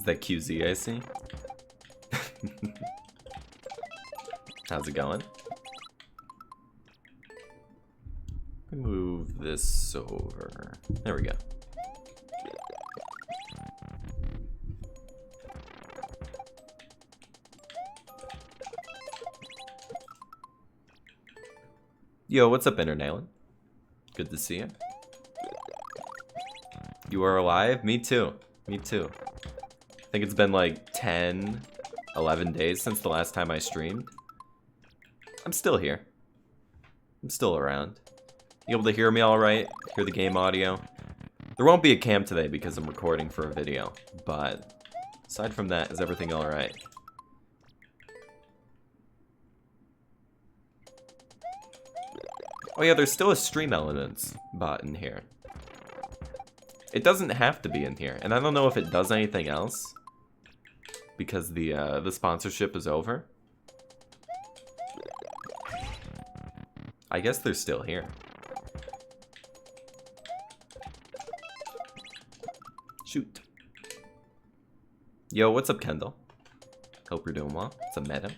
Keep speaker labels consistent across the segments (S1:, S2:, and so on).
S1: that QZ I see? How's it going? Move this over. There we go. Yo, what's up, Internalen? Good to see you. You are alive? Me too. Me too. I think it's been like 10, 11 days since the last time I streamed. I'm still here. I'm still around. You able to hear me alright? Hear the game audio? There won't be a cam today because I'm recording for a video, but aside from that, is everything alright? Oh yeah, there's still a Stream Elements bot in here. It doesn't have to be in here, and I don't know if it does anything else because the sponsorship is over. I guess they're still here. Shoot. Yo, what's up, Kendall? Hope you're doing well. It's a meta.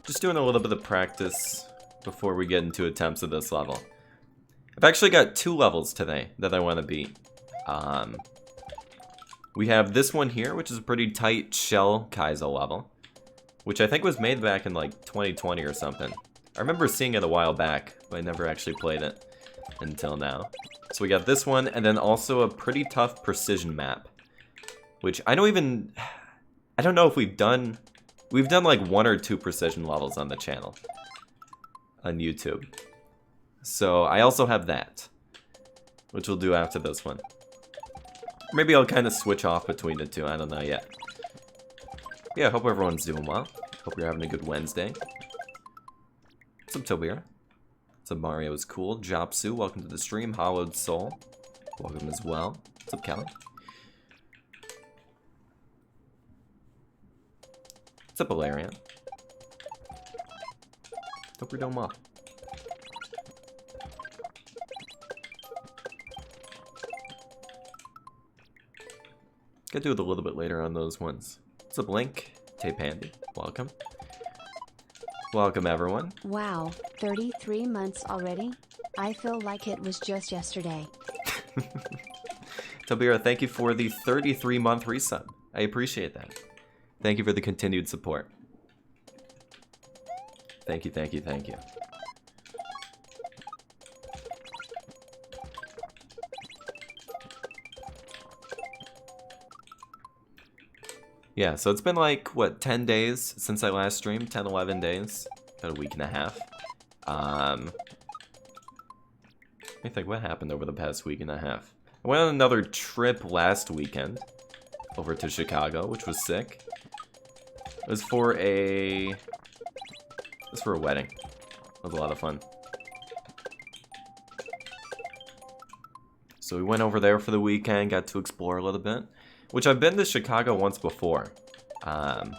S1: Just doing a little bit of practice before we get into attempts at this level. I've actually got 2 levels today that I want to beat. We have this one here, which is a pretty tight shell Kaizo level, which I think was made back in like 2020 or something. I remember seeing it a while back, but I never actually played it until now. So we got this one, and then also a pretty tough precision map, which I don't know if we've done like 1 or 2 precision levels on the channel, on YouTube. So I also have that, which we'll do after this one. Maybe I'll kind of switch off between the 2, I don't know yet. Yeah, I hope everyone's doing well. Hope you're having a good Wednesday. What's up, Tobir? What's up, Mario is cool. Jopsu, welcome to the stream. Hollowed Soul, welcome as well. What's up, Kelly? What's up, Valerian? Hope you're doing well. Gotta do it a little bit later on those ones. What's up, Link? Tape Handy, welcome. Welcome, everyone.
S2: Wow, 33 months already? I feel like it was just yesterday.
S1: Tabira, thank you for the 33-month resub. I appreciate that. Thank you for the continued support. Thank you, thank you, thank you. Yeah, so it's been like, what, 10 days since I last streamed? 10, 11 days? About a week and a half. Let me think, what happened over the past week and a half? I went on another trip last weekend over to Chicago, which was sick. It was for a wedding. It was a lot of fun. So we went over there for the weekend, got to explore a little bit. Which I've been to Chicago once before. So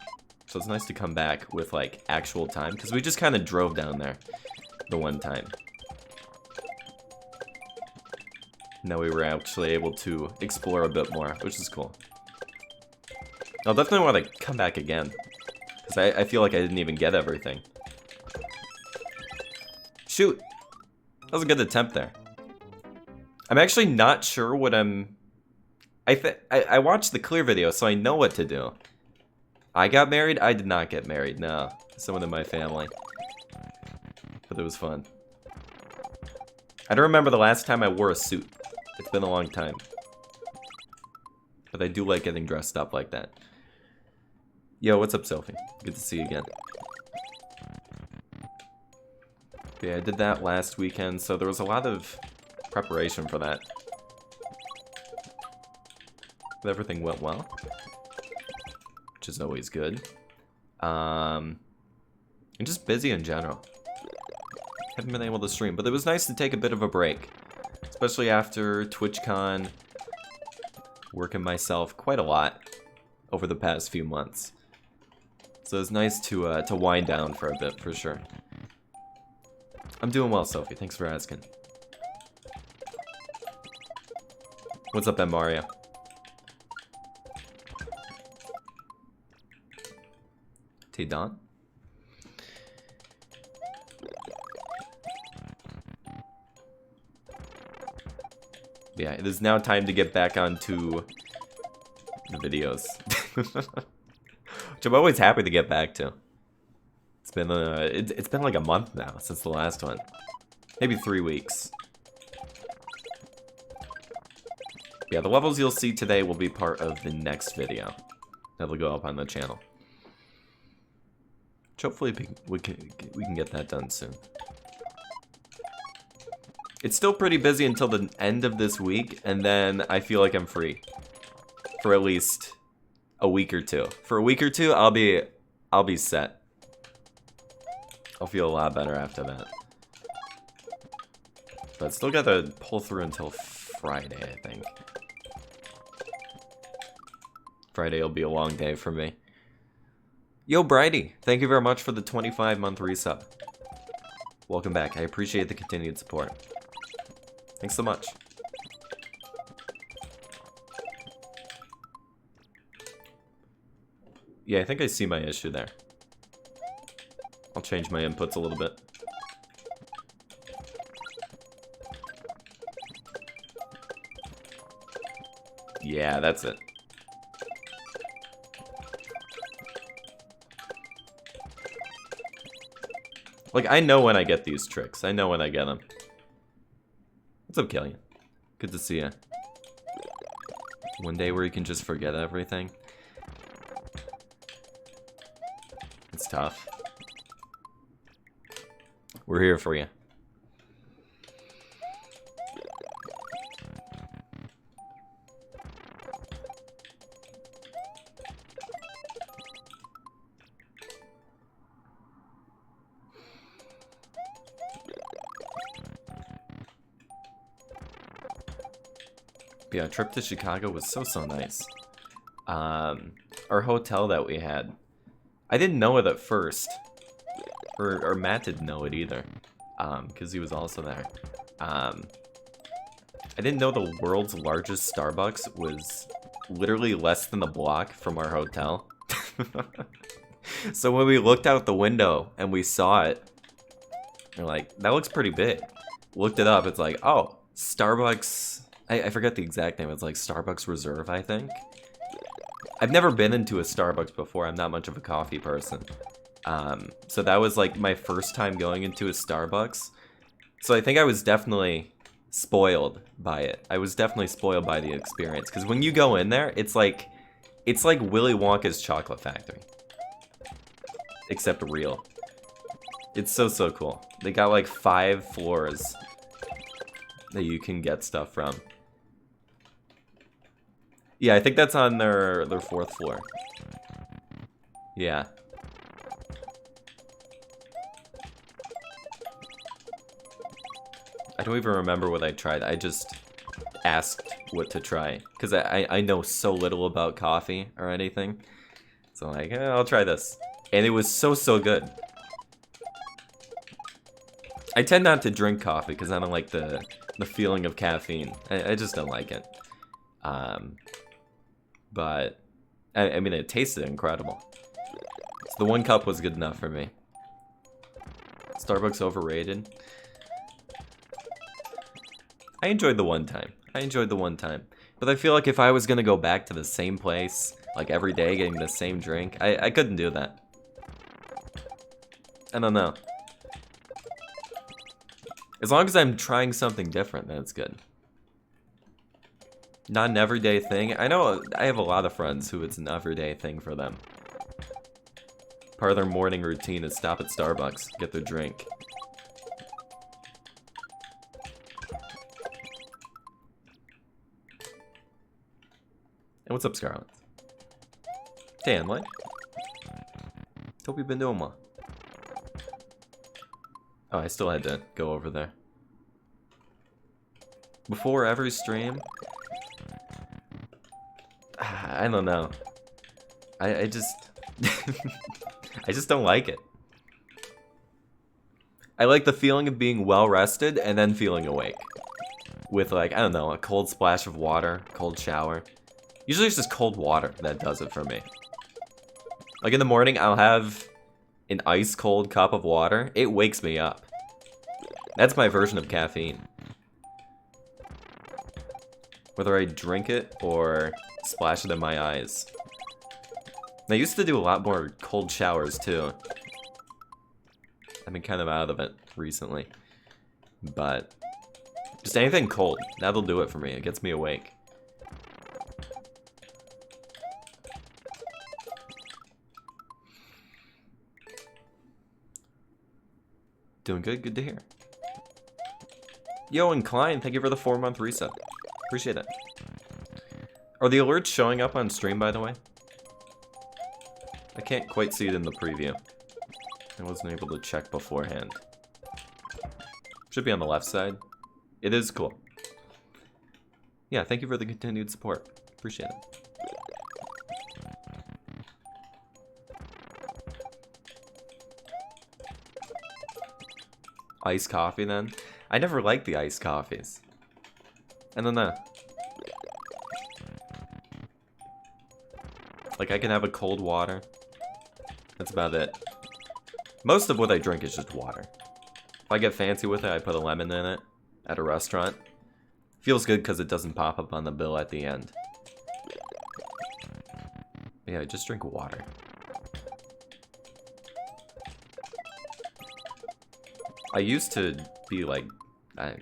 S1: it's nice to come back with like actual time, because we just kind of drove down there the one time. Now we were actually able to explore a bit more, which is cool. I'll definitely want to come back again, because I feel like I didn't even get everything. Shoot! That was a good attempt there. I'm actually not sure what I'm... I watched the clear video, so I know what to do. I got married? I did not get married, no. Someone in my family. But it was fun. I don't remember the last time I wore a suit. It's been a long time. But I do like getting dressed up like that. Yo, what's up, Sophie? Good to see you again. Yeah, I did that last weekend, so there was a lot of preparation for that. But everything went well, which is always good. And just busy in general. Haven't been able to stream, but it was nice to take a bit of a break, especially after TwitchCon. Working myself quite a lot over the past few months, so it's nice to wind down for a bit, for sure. I'm doing well, Sophie. Thanks for asking. What's up, M. Mario? T-Don? Yeah, it is now time to get back onto the videos. Which I'm always happy to get back to. It's been it's been like a month now since the last one. Maybe 3 weeks. Yeah, the levels you'll see today will be part of the next video that'll go up on the channel. Which hopefully we can get that done soon. It's still pretty busy until the end of this week, and then I feel like I'm free for at least a week or two. For a week or two, I'll be set. I'll feel a lot better after that. But still got to pull through until Friday, I think. Friday will be a long day for me. Yo, Bridie, thank you very much for the 25-month resub. Welcome back. I appreciate the continued support. Thanks so much. Yeah, I think I see my issue there. I'll change my inputs a little bit. Yeah, that's it. Like, I know when I get these tricks. I know when I get them. What's up, Killian? Good to see ya. One day where you can just forget everything. It's tough. We're here for you. Yeah, trip to Chicago was so nice. Our hotel that we had, I didn't know it at first, or Matt didn't know it either, because he was also there. I didn't know the world's largest Starbucks was literally less than a block from our hotel. So when we looked out the window and we saw it, we're like, that looks pretty big. Looked it up, it's like, oh, Starbucks. I forget the exact name. It's like Starbucks Reserve, I think. I've never been into a Starbucks before. I'm not much of a coffee person. So that was like my first time going into a Starbucks. So I think I was definitely spoiled by it. I was definitely spoiled by the experience. Because when you go in there, it's like Willy Wonka's chocolate factory. Except real. It's so cool. They got like 5 floors that you can get stuff from. Yeah, I think that's on their 4th floor. Yeah. I don't even remember what I tried. I just asked what to try. Because I know so little about coffee or anything. So I'm like, I'll try this. And it was so good. I tend not to drink coffee because I don't like the feeling of caffeine. I just don't like it. But, I mean, it tasted incredible. So the 1 cup was good enough for me. Starbucks overrated. I enjoyed the one time. But I feel like if I was gonna go back to the same place, like every day getting the same drink, I couldn't do that. I don't know. As long as I'm trying something different, then it's good. Not an everyday thing. I know I have a lot of friends who it's an everyday thing for them. Part of their morning routine is stop at Starbucks, get their drink. And what's up, Scarlett? Dan, what? Hope you've been doing well. Oh, I still had to go over there. Before every stream? I don't know. I just... I just don't like it. I like the feeling of being well rested and then feeling awake. with like, I don't know, a cold splash of water, cold shower. Usually it's just cold water that does it for me. Like in the morning, I'll have an ice cold cup of water. It wakes me up. That's my version of caffeine. Whether I drink it or splash it in my eyes. And I used to do a lot more cold showers too. I've been kind of out of it recently. But just anything cold, that'll do it for me. It gets me awake. Doing good, good to hear. Yo, and Klein, thank you for the 4-month reset. Appreciate it. Are the alerts showing up on stream, by the way? I can't quite see it in the preview. I wasn't able to check beforehand. Should be on the left side. It is cool. Yeah, thank you for the continued support. Appreciate it. Iced coffee then? I never liked the iced coffees. I don't know. Like I can have a cold water. That's about it. Most of what I drink is just water. If I get fancy with it, I put a lemon in it at a restaurant. Feels good because it doesn't pop up on the bill at the end. But yeah, I just drink water. I used to be like, I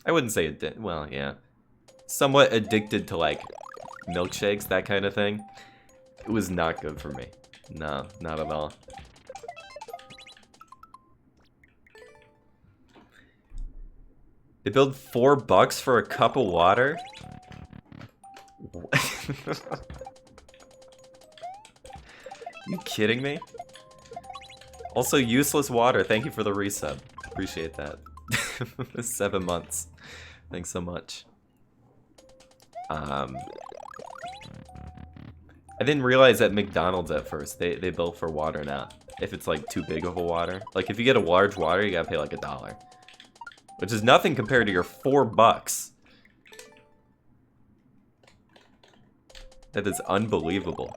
S1: wouldn't say it, well, yeah. Somewhat addicted to like milkshakes, that kind of thing. It was not good for me. No, not at all. They billed $4 for a cup of water? You kidding me? Also, useless water. Thank you for the resub. Appreciate that. 7 months. Thanks so much. I didn't realize at McDonald's at first. They bill for water now. If it's like too big of a water. Like if you get a large water, you gotta pay like $1. Which is nothing compared to your $4. That is unbelievable.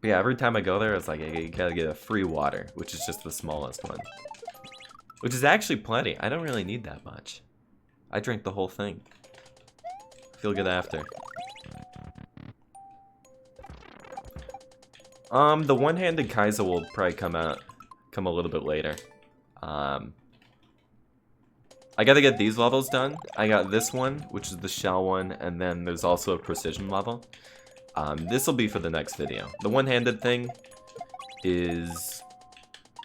S1: But yeah, every time I go there, it's like, you gotta get a free water, which is just the smallest one. Which is actually plenty. I don't really need that much. I drink the whole thing. Feel good after. The one-handed Kaiser will probably come a little bit later. I gotta get these levels done. I got this one, which is the shell one, and then there's also a precision level. This will be for the next video. The one-handed thing is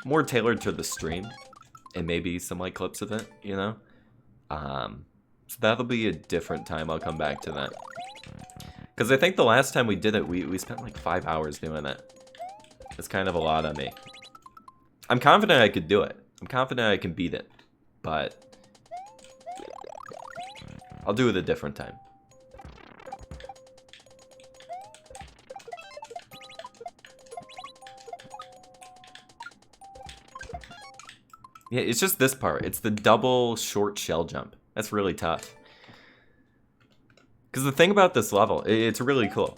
S1: more tailored to the stream, and maybe some like clips of it, you know? So that'll be a different time. I'll come back to that. Because I think the last time we did it, we spent like 5 hours doing it. It's kind of a lot on me. I'm confident I could do it. I'm confident I can beat it. But I'll do it a different time. Yeah, it's just this part. It's the double short shell jump. That's really tough. Because the thing about this level, it's really cool.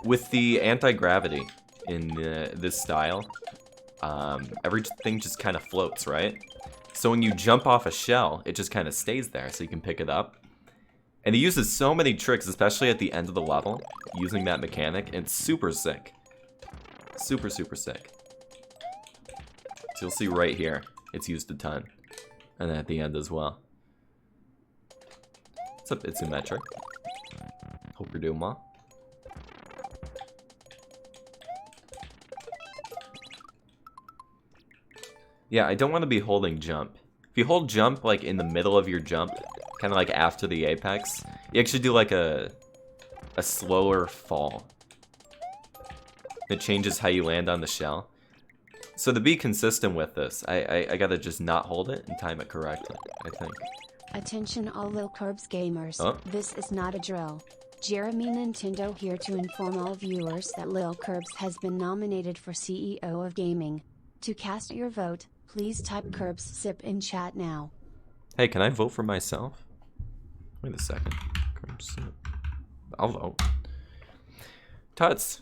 S1: With the anti-gravity in this style, everything just kind of floats, right? So when you jump off a shell, it just kind of stays there, so you can pick it up. And he uses so many tricks, especially at the end of the level, using that mechanic, and it's super sick. Super, super sick. So you'll see right here, it's used a ton. And then at the end as well. What's up, It's Symmetric? Hope you're doing well. Yeah, I don't want to be holding jump. If you hold jump, like, in the middle of your jump, kind of like after the apex, you actually do, like, a slower fall. It changes how you land on the shell. So to be consistent with this, I gotta just not hold it and time it correctly, I think.
S2: Attention all LilKirbs gamers,
S1: Oh.
S2: This is not a drill. Jeremy Nintendo here to inform all viewers that LilKirbs has been nominated for CEO of Gaming. To cast your vote, please type Kirbs SIP in chat now.
S1: Hey, can I vote for myself? Wait a second. I'll vote. Tuts,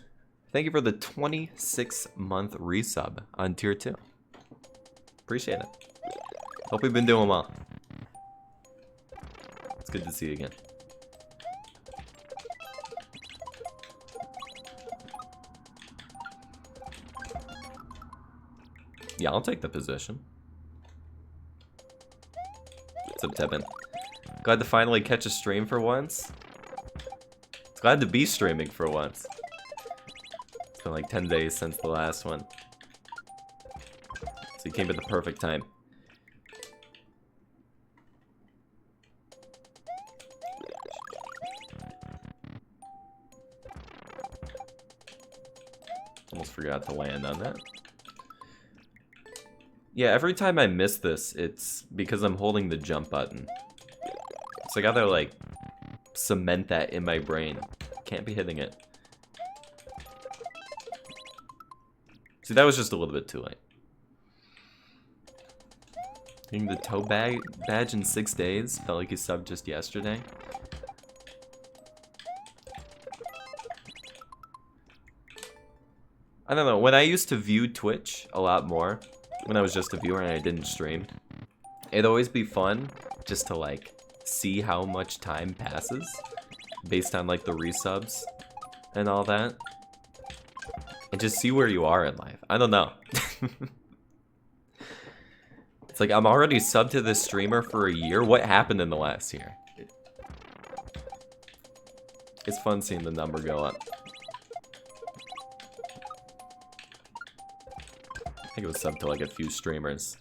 S1: thank you for the 26-month resub on tier 2. Appreciate it. Hope we've been doing well. It's good to see you again. Yeah, I'll take the position. What's up, Tevin? Glad to finally catch a stream for once. Glad to be streaming for once. It's been like 10 days since the last one. So you came at the perfect time. Almost forgot to land on that. Yeah, every time I miss this, it's because I'm holding the jump button. So I gotta, like, cement that in my brain. Can't be hitting it. See, that was just a little bit too late. Getting the toe badge in 6 days. Felt like he subbed just yesterday. I don't know, when I used to view Twitch a lot more, when I was just a viewer and I didn't stream, it'd always be fun just to, like, see how much time passes based on, like, the resubs and all that. And just see where you are in life. I don't know. It's like, I'm already subbed to this streamer for a year. What happened in the last year? It's fun seeing the number go up. I think it was subbed to like a few streamers.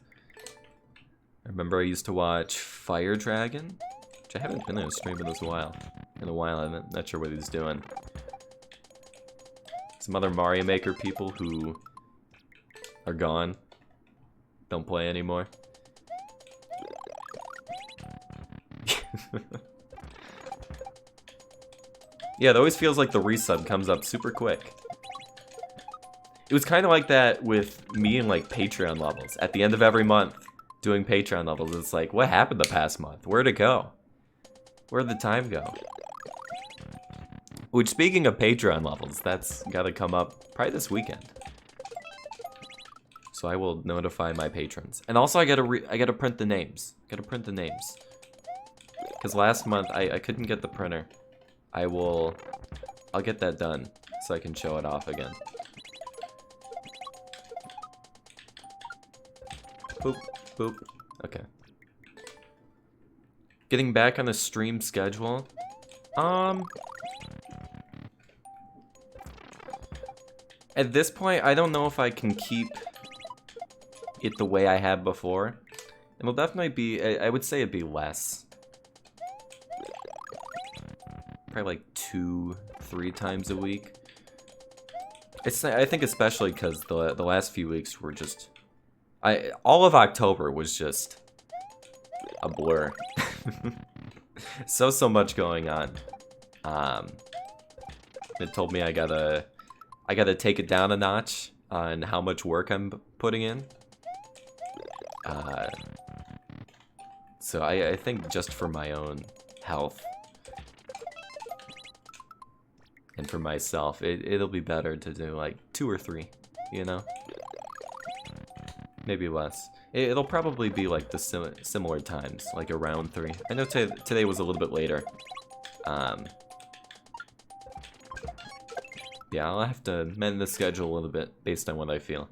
S1: I remember I used to watch Fire Dragon, which I haven't been in a stream in a while. I'm not sure what he's doing. Some other Mario Maker people who are gone. Don't play anymore. Yeah, it always feels like the resub comes up super quick. It was kind of like that with me and like Patreon levels. At the end of every month, doing Patreon levels, it's like, what happened the past month? Where'd it go? Where'd the time go? Which, speaking of Patreon levels, that's gotta come up probably this weekend. So I will notify my patrons. And also I gotta print the names. Because last month I couldn't get the printer. I'll get that done so I can show it off again. Boop, boop. Okay. Getting back on the stream schedule. At this point, I don't know if I can keep it the way I had before. It'll definitely be, I would say it'd be less. Probably like 2-3 times a week. I think especially because the last few weeks were just, all of October was just a blur. So much going on. It told me I gotta take it down a notch on how much work I'm putting in. So I think just for my own health and for myself, it'll be better to do like 2 or 3, you know? Maybe less. It'll probably be like the similar times, like around 3. I know today was a little bit later. Yeah, I'll have to mend the schedule a little bit based on what I feel.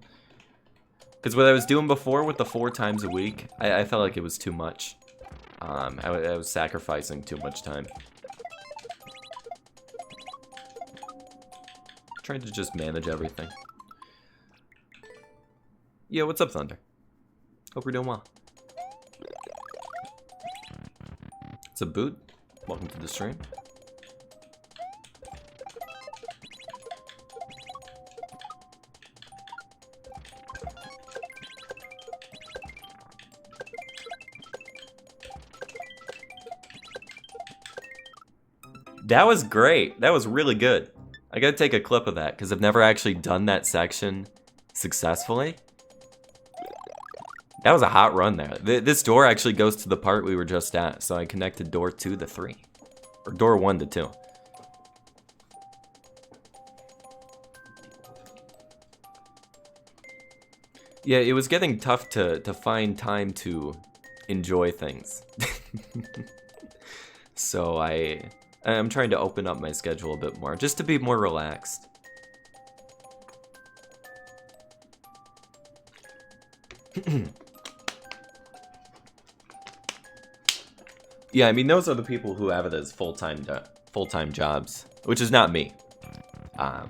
S1: Because what I was doing before with the 4 times a week, I felt like it was too much. I was sacrificing too much time. Trying to just manage everything. Yo, what's up, Thunder? Hope you're doing well. It's a boot. Welcome to the stream. That was great. That was really good. I gotta take a clip of that because I've never actually done that section successfully. That was a hot run there. This door actually goes to the part we were just at, so I connected door 2 to 3. Or door 1 to 2. Yeah, it was getting tough to find time to enjoy things. So I'm trying to open up my schedule a bit more, just to be more relaxed. Yeah, I mean, those are the people who have it as full-time jobs, which is not me. I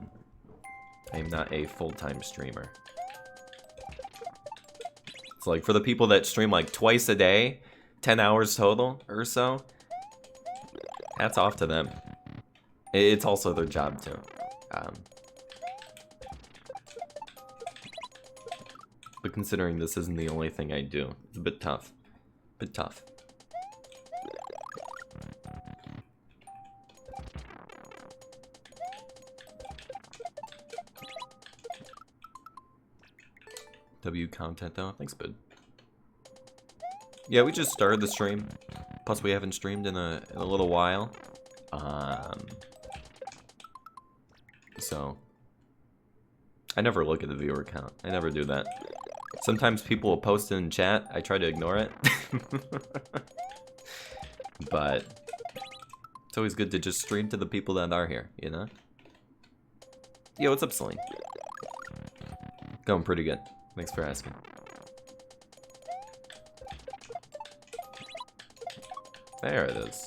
S1: am not a full-time streamer. It's like for the people that stream like twice a day, 10 hours total or so, hats off to them. It's also their job too. But considering this isn't the only thing I do, it's a bit tough. Bit tough. W content though, thanks bud. Yeah, we just started the stream. Plus we haven't streamed in a little while. So I never look at the viewer count. I never do that. Sometimes people will post it in chat. I try to ignore it. But it's always good to just stream to the people that are here, you know? Yo, what's up, Celine? Going pretty good. Thanks for asking. There it is.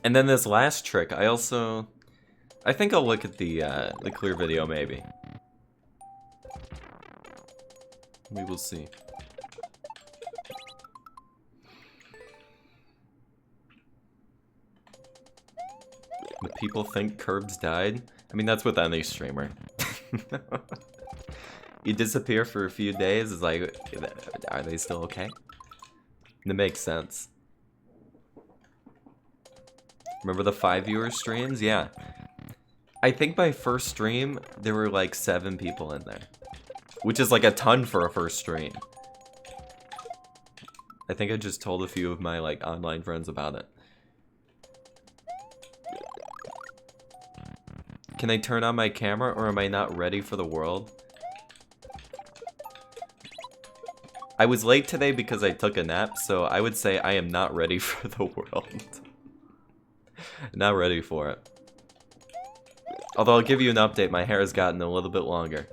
S1: And then this last trick, I think I'll look at the clear video maybe. We will see. The people think Kirbs died? I mean, that's with any streamer. You disappear for a few days, it's like, are they still okay? That makes sense. Remember the 5 viewer streams? Yeah. I think my first stream, there were like 7 people in there. Which is like a ton for a first stream. I think I just told a few of my like online friends about it. Can I turn on my camera or am I not ready for the world? I was late today because I took a nap, so I would say I am not ready for the world. Not ready for it. Although I'll give you an update, my hair has gotten a little bit longer.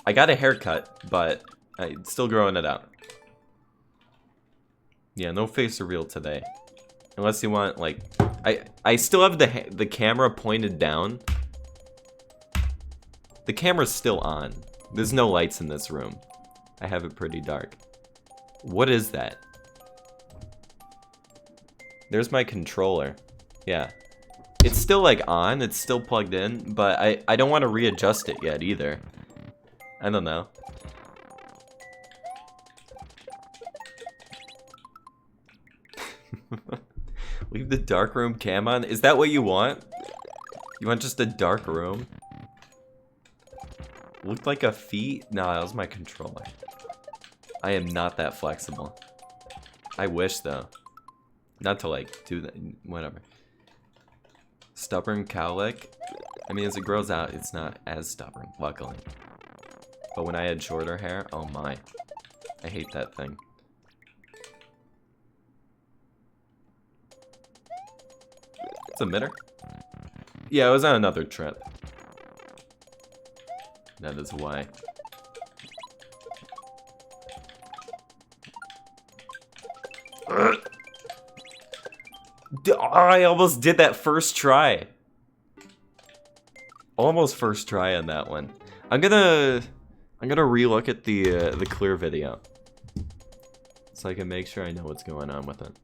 S1: I got a haircut, but I'm still growing it out. Yeah, no face reveal today. Unless you want, like... I still have the camera pointed down. The camera's still on. There's no lights in this room. I have it pretty dark. What is that? There's my controller. Yeah. It's still like on, it's still plugged in, but I don't want to readjust it yet either. I don't know. Leave the dark room cam on? Is that what you want? You want just a dark room? Looked like a feet? Nah, that was my controller. I am not that flexible. I wish though. Not to like do that, whatever. Stubborn cowlick? I mean, as it grows out, it's not as stubborn, luckily. But when I had shorter hair, oh my. I hate that thing. It's a emitter? Yeah, I was on another trip. That is why. I almost did that first try. Almost first try on that one. I'm gonna relook at the clear video, so I can make sure I know what's going on with it.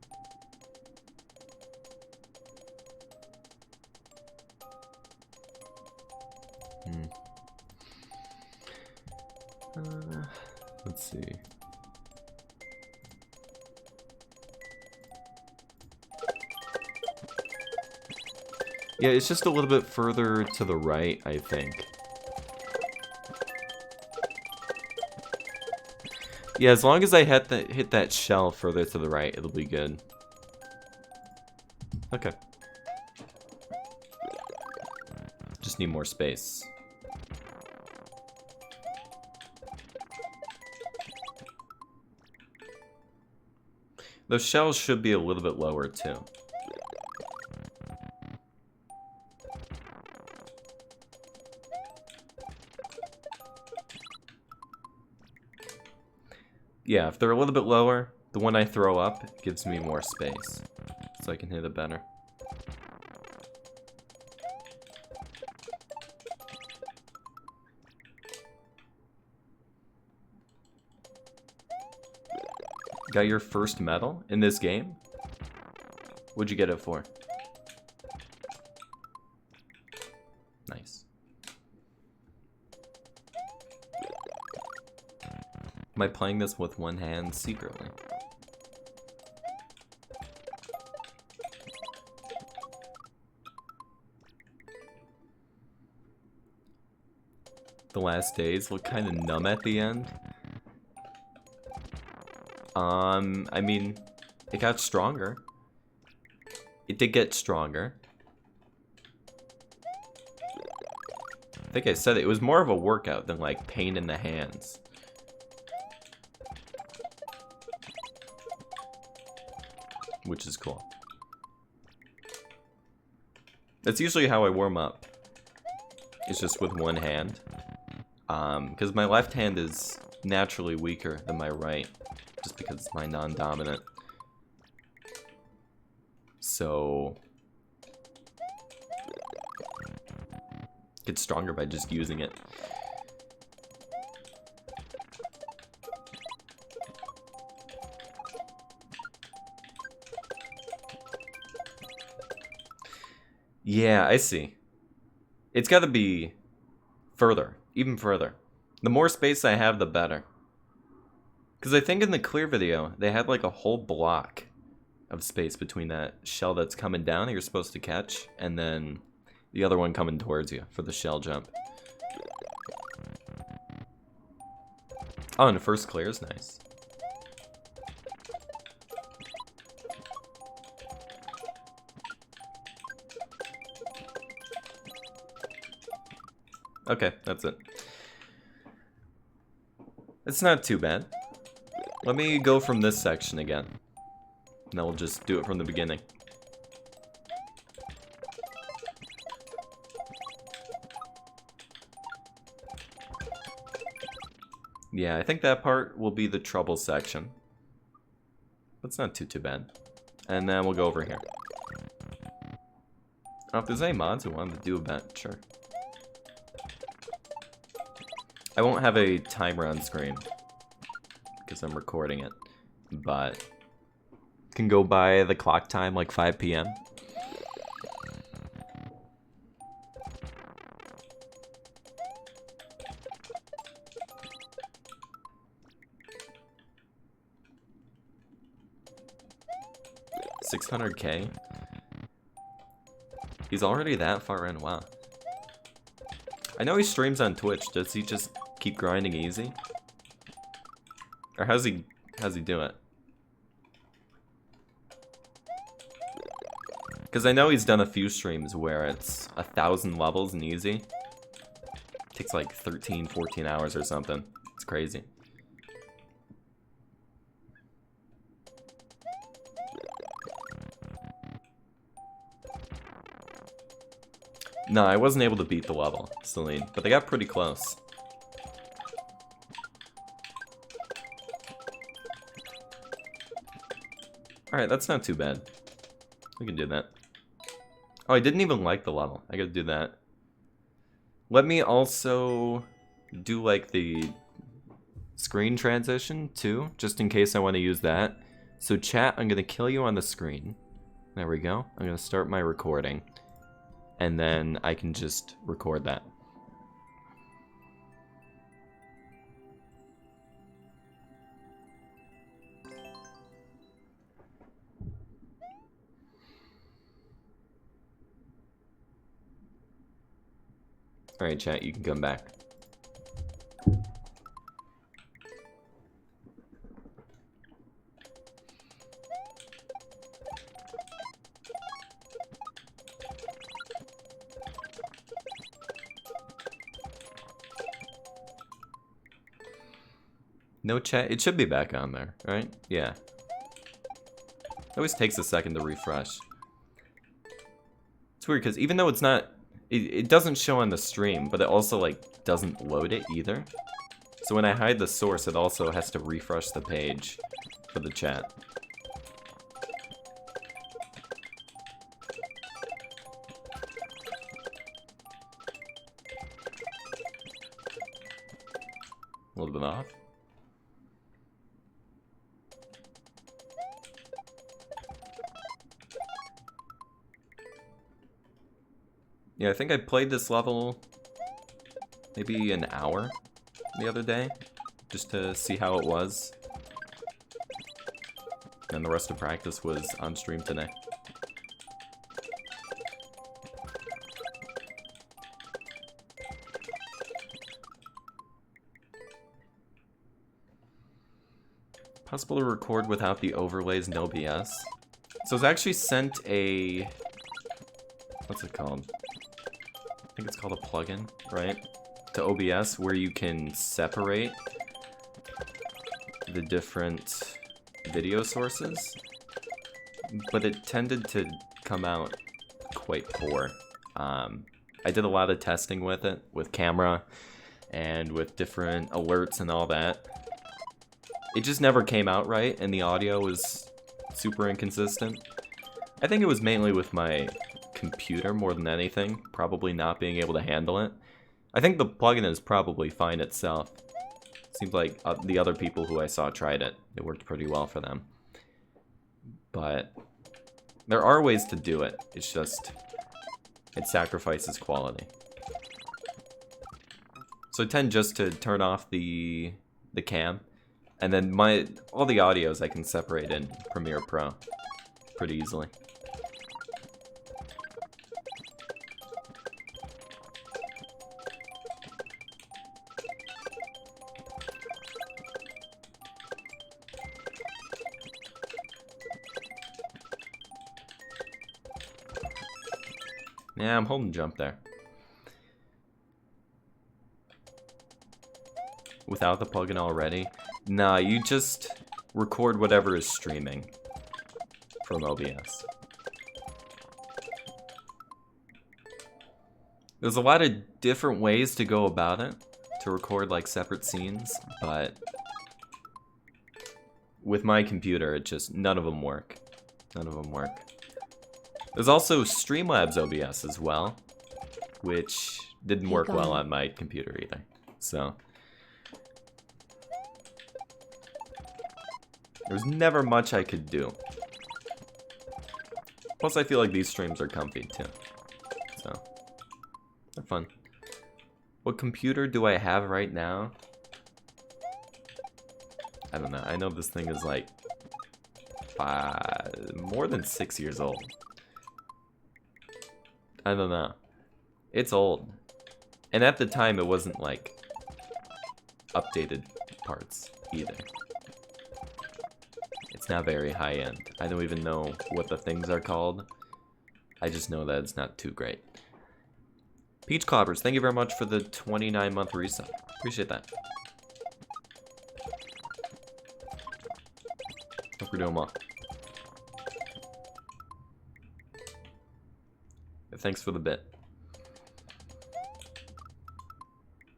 S1: Let's see. Yeah, it's just a little bit further to the right, I think. Yeah, as long as I hit that shell further to the right, it'll be good. Okay. Just need more space. Those shells should be a little bit lower too. Yeah, if they're a little bit lower, the one I throw up gives me more space, so I can hit it better. Got your first medal in this game? What'd you get it for? Nice. Am I playing this with one hand secretly? The last days look kind of numb at the end. I mean, it got stronger. It did get stronger. I think I said it was more of a workout than like pain in the hands. Which is cool. That's usually how I warm up. It's just with one hand. Because my left hand is naturally weaker than my right. Just because it's my non-dominant. So... Gets stronger by just using it. Yeah, I see. It's gotta be further, even further. The more space I have, the better. Because I think in the clear video, they had like a whole block of space between that shell that's coming down that you're supposed to catch, and then the other one coming towards you for the shell jump. Oh, and the first clear is nice. Okay, that's it. It's not too bad. Let me go from this section again. And then we'll just do it from the beginning. Yeah, I think that part will be the trouble section. That's not too bad. And then we'll go over here. Oh, if there's any mods who wanted to do a bet, sure. I won't have a timer on screen because I'm recording it, but can go by the clock time like 5 p.m. $600K? He's already that far in, wow. I know he streams on Twitch. Does he just keep grinding easy? Or how's he do it? Because I know he's done a few streams where it's 1,000 levels and easy. Takes like 13, 14 hours or something. It's crazy. No, I wasn't able to beat the level, Celine, but they got pretty close. Alright, that's not too bad. We can do that. Oh, I didn't even like the level. I gotta do that. Let me also do like the screen transition too, just in case I want to use that. So chat, I'm gonna kill you on the screen. There we go. I'm gonna start my recording. And then I can just record that. Alright, chat, you can come back. No chat? It should be back on there, right? Yeah. It always takes a second to refresh. It's weird, because even though it's not... It doesn't show on the stream, but it also, like, doesn't load it either. So when I hide the source, it also has to refresh the page for the chat. A little bit off. Yeah, I think I played this level maybe an hour the other day, just to see how it was. And the rest of practice was on stream today. Possible to record without the overlays and OBS. So it's actually sent a... What's it called? I think it's called a plugin, right? To OBS, where you can separate the different video sources. But it tended to come out quite poor. I did a lot of testing with it, with camera, and with different alerts and all that. It just never came out right, and the audio was super inconsistent. I think it was mainly with my computer more than anything, probably not being able to handle it. I think the plugin is probably fine itself. Seems like the other people who I saw tried it. It worked pretty well for them. But there are ways to do it. It's just, it sacrifices quality. So I tend just to turn off the cam. And then all the audios I can separate in Premiere Pro pretty easily. Yeah, I'm holding jump there. Without the plugin already? Nah, you just record whatever is streaming from OBS. There's a lot of different ways to go about it, to record like separate scenes, but with my computer, it just, none of them work. None of them work. There's also Streamlabs OBS as well, which didn't work well on my computer either, so. There's never much I could do. Plus, I feel like these streams are comfy, too. So, they're fun. What computer do I have right now? I don't know. I know this thing is like more than 6 years old. I don't know. It's old. And at the time, it wasn't like updated parts either. It's not very high-end. I don't even know what the things are called. I just know that it's not too great. Peach Clobbers, thank you very much for the 29-month resub. Appreciate that. Hope we're doing well. Thanks for the bit.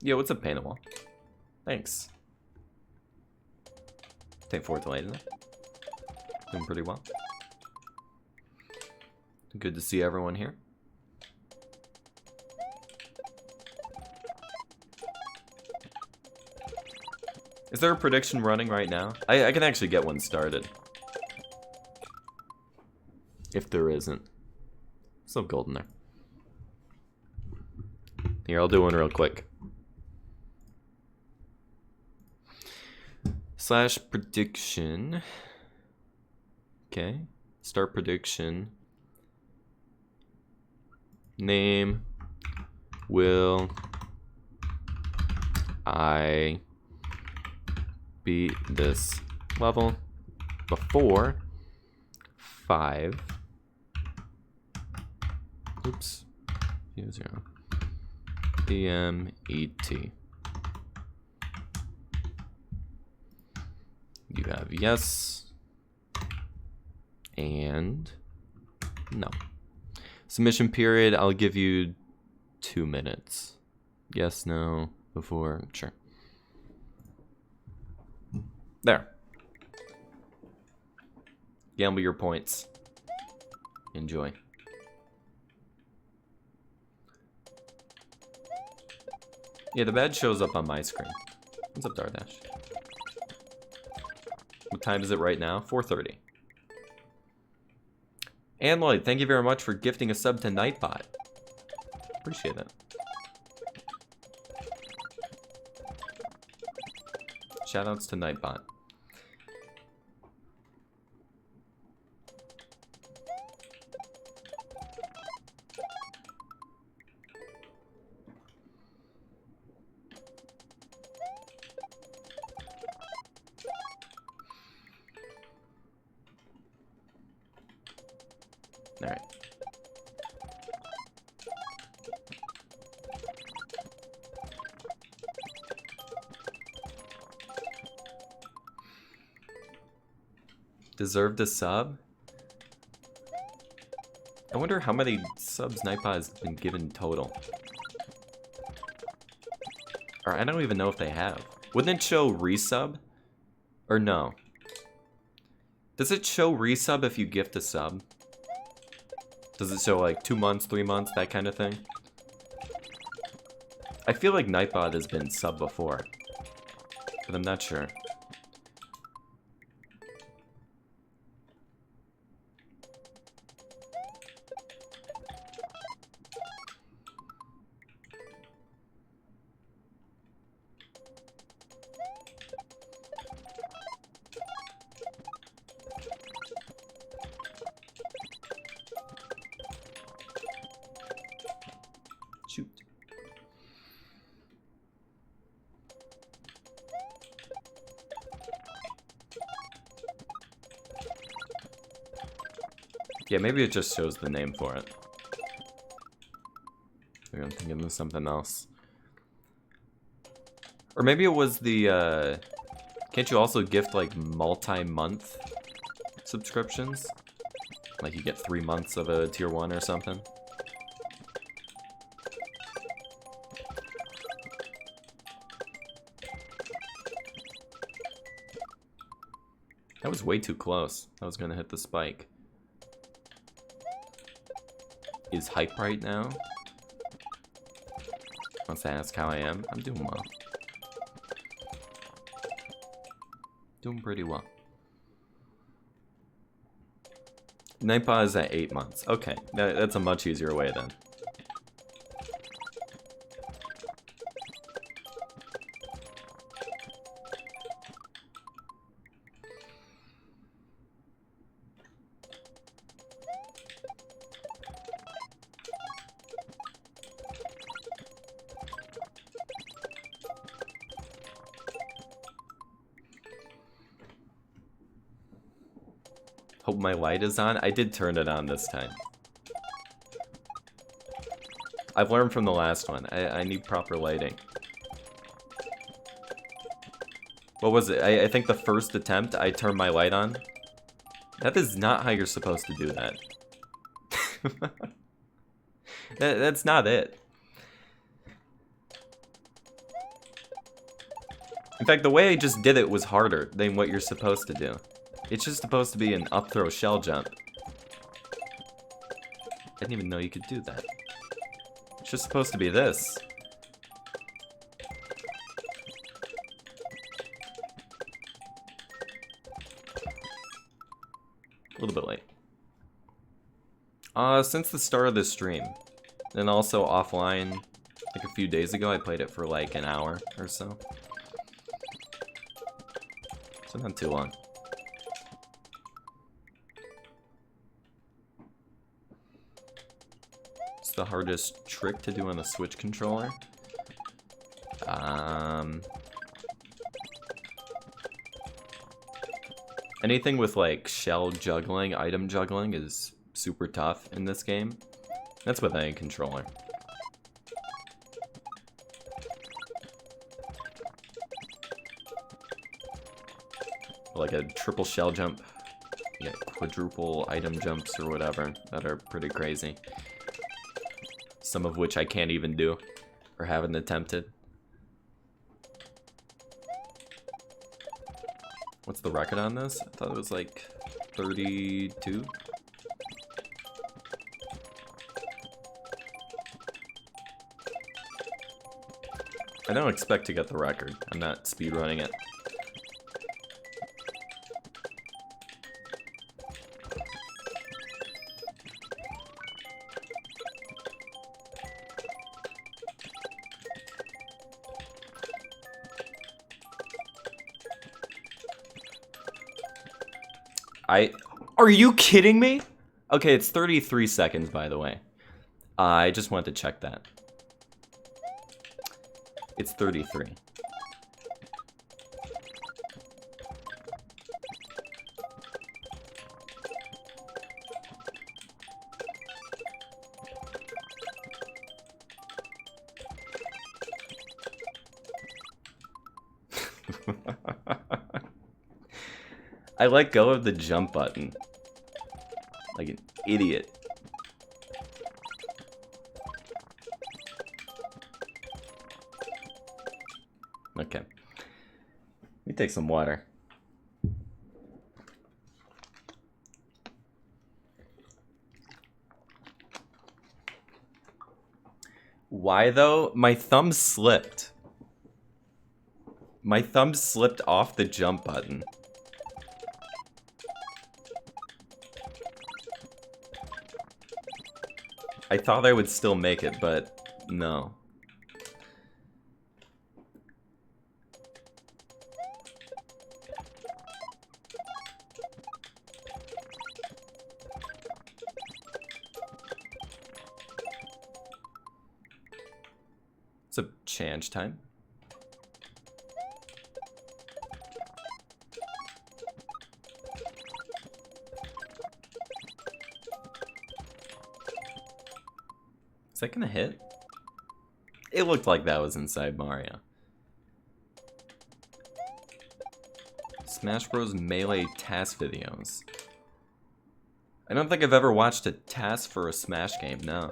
S1: Yo, what's up, Paintable? Thanks. Take 4 to late, isn't it? Doing pretty well. Good to see everyone here. Is there a prediction running right now? I can actually get one started. If there isn't. Still gold in there. Here, I'll do one real quick. Slash prediction. Okay. Start prediction. Name. Will I beat this level before 5? Oops. 0 PM ET. You have yes. And no. Submission period, I'll give you 2 minutes. Yes, no, before, sure. There. Gamble your points. Enjoy. Yeah, the badge shows up on my screen. What's up, Dardash? What time is it right now? 4:30. And Lloyd, thank you very much for gifting a sub to Nightbot. Appreciate it. Shoutouts to Nightbot. All right. Deserved a sub? I wonder how many subs Nightbot has been given total. Or I don't even know if they have. Wouldn't it show resub? Or no? Does it show resub if you gift a sub? Does it show like 2 months, 3 months, that kind of thing? I feel like Nightbot has been sub before, but I'm not sure. Shoot. Yeah, maybe it just shows the name for it. Maybe I'm thinking of something else. Or maybe it was the, can't you also gift, like, multi-month subscriptions? Like, you get 3 months of a tier 1 or something? That was way too close. I was gonna hit the spike. Is hype right now? Wants to ask how I am. I'm doing well. Doing pretty well. Nightbot is at 8 months. Okay, that's a much easier way then. Hope my light is on. I did turn it on this time. I've learned from the last one. I need proper lighting. What was it? I think the first attempt, I turned my light on. That is not how you're supposed to do that. That's not it. In fact, the way I just did it was harder than what you're supposed to do. It's just supposed to be an up throw shell jump. I didn't even know you could do that. It's just supposed to be this. A little bit late. Since the start of the stream. And also offline, like a few days ago, I played it for like an hour or so. So not too long. It's the hardest trick to do on the Switch controller. Anything with like shell juggling, item juggling is super tough in this game. That's with any controller. like a triple shell jump. You get quadruple item jumps or whatever that are pretty crazy. Some of which I can't even do or haven't attempted. What's the record on this? I thought it was like 32. I don't expect to get the record. I'm not speedrunning it. Are you kidding me? Okay, it's 33 seconds, by the way. I just wanted to check that. It's 33. I let go of the jump button. Like an idiot. Okay. Let me take some water. Why though? My thumb slipped. My thumb slipped off the jump button. I thought I would still make it, but no. It's a change time. Is that gonna hit? It looked like that was inside Mario. Smash Bros. Melee task videos. I don't think I've ever watched a task for a Smash game, no.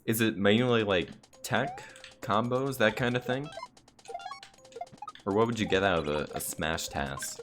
S1: Is it mainly like tech? Combos, that kind of thing? Or what would you get out of a Smash task?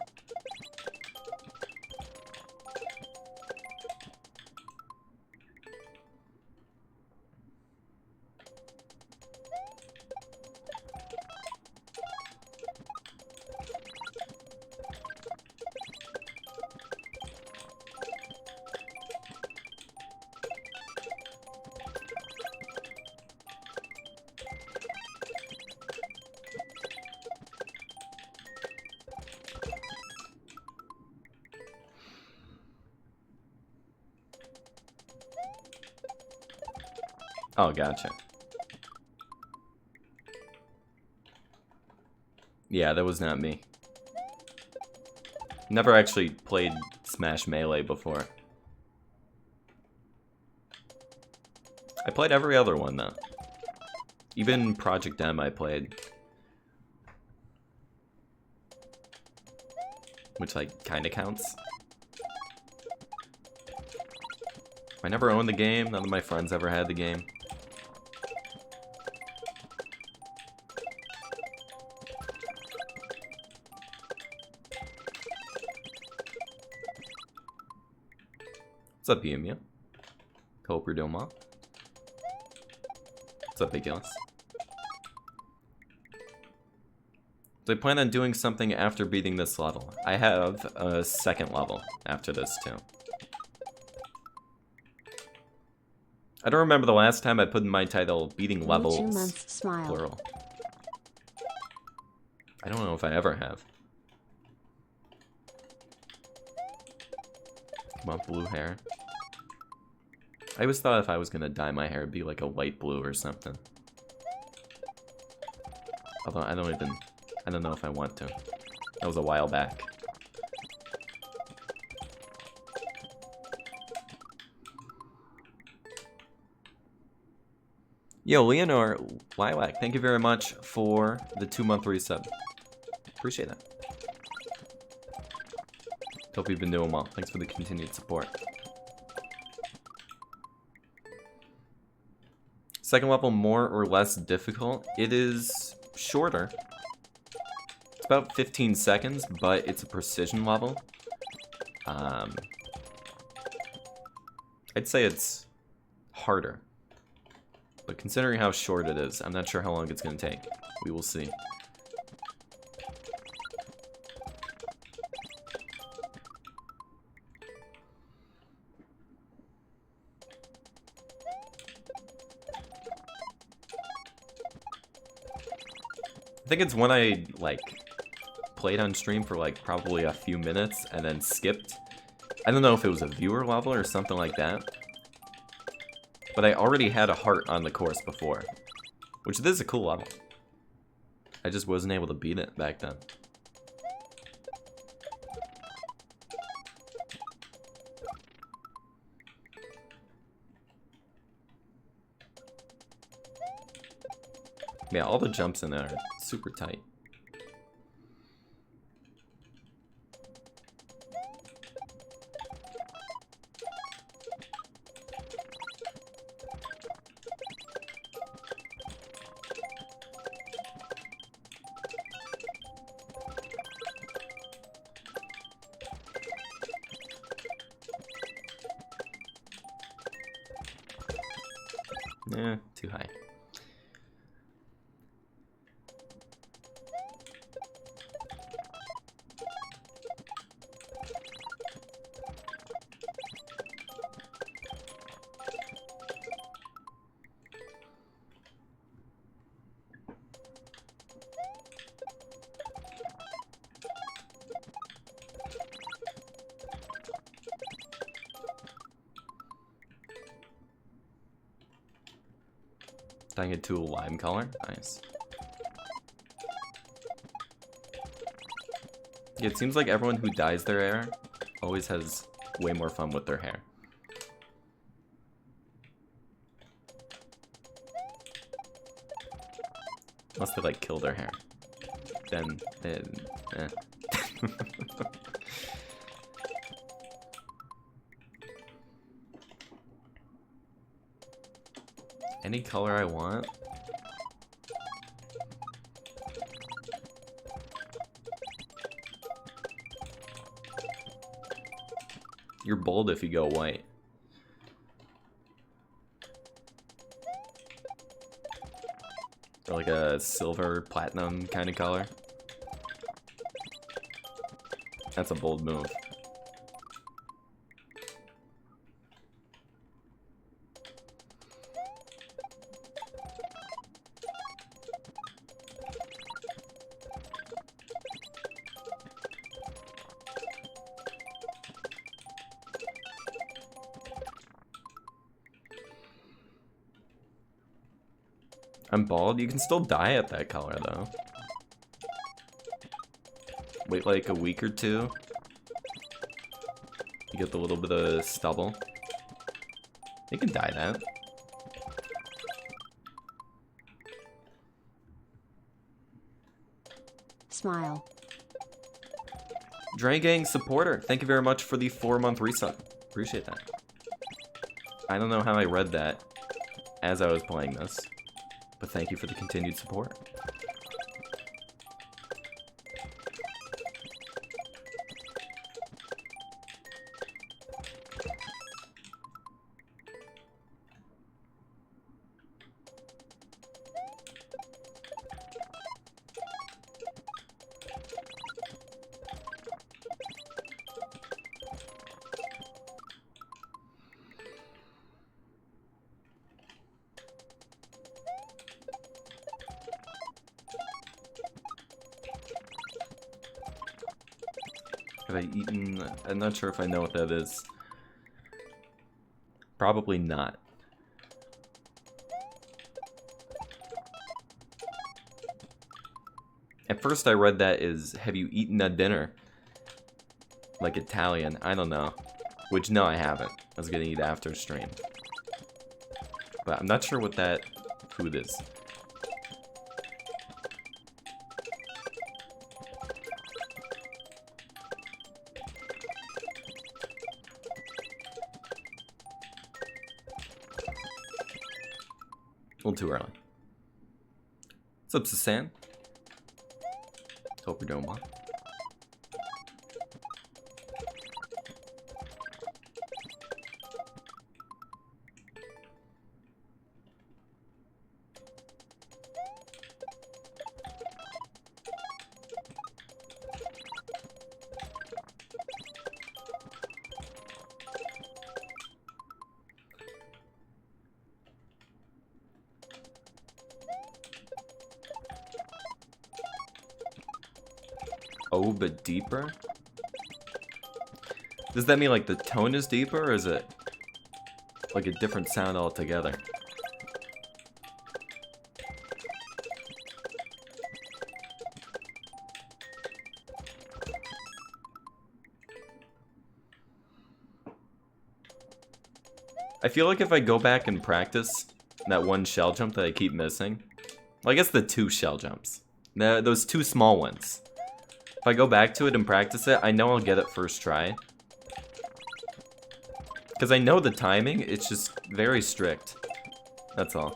S1: Oh, gotcha. Yeah, that was not me. Never actually played Smash Melee before. I played every other one, though. Even Project M I played. Which, like, kinda counts. I never owned the game, none of my friends ever had the game. What's up, Yumia? Hope you're doing well. What's up, Big Gillis? So I plan on doing something after beating this level. I have a second level after this, too. I don't remember the last time I put in my title, beating levels, plural. I don't know if I ever have. Come on, blue hair. I always thought if I was gonna dye my hair, it'd be like a light blue or something. Although I don't know if I want to. That was a while back. Yo, Leonor Lilac, thank you very much for the 2-month resub. Appreciate that. Hope you've been doing well. Thanks for the continued support. Second level, more or less difficult. It is shorter. It's about 15 seconds, but it's a precision level. I'd say it's harder. But considering how short it is, I'm not sure how long it's going to take. We will see. I think it's when I, like, played on stream for, like, probably a few minutes and then skipped. I don't know if it was a viewer level or something like that. But I already had a heart on the course before. Which this is a cool level. I just wasn't able to beat it back then. Yeah, all the jumps in there are super tight. Eh, too high. Dyeing it to a lime color? Nice. Yeah, it seems like everyone who dyes their hair always has way more fun with their hair. Unless they, like, kill their hair. Then eh. Any color I want. You're bold if you go white. Or like a silver platinum kind of color. That's a bold move. I'm bald? You can still dye it that color, though. Wait like a week or two. You get the little bit of stubble. You can dye that.
S2: Smile.
S1: Drain Gang supporter, thank you very much for the 4-month resub. Appreciate that. I don't know how I read that as I was playing this, but thank you for the continued support. Have I eaten? I'm not sure if I know what that is. Probably not. At first I read that as, have you eaten a dinner? Like Italian, I don't know. Which, no, I haven't. I was gonna eat after stream. But I'm not sure what that food is. A little too early. What's up, Susan? Hope you're doing well. Oh, but deeper? Does that mean like the tone is deeper, or is it like a different sound altogether? I feel like if I go back and practice that one shell jump that I keep missing, well, I guess the 2 shell jumps, those 2 small ones. If I go back to it and practice it, I know I'll get it first try. Because I know the timing, it's just very strict. That's all.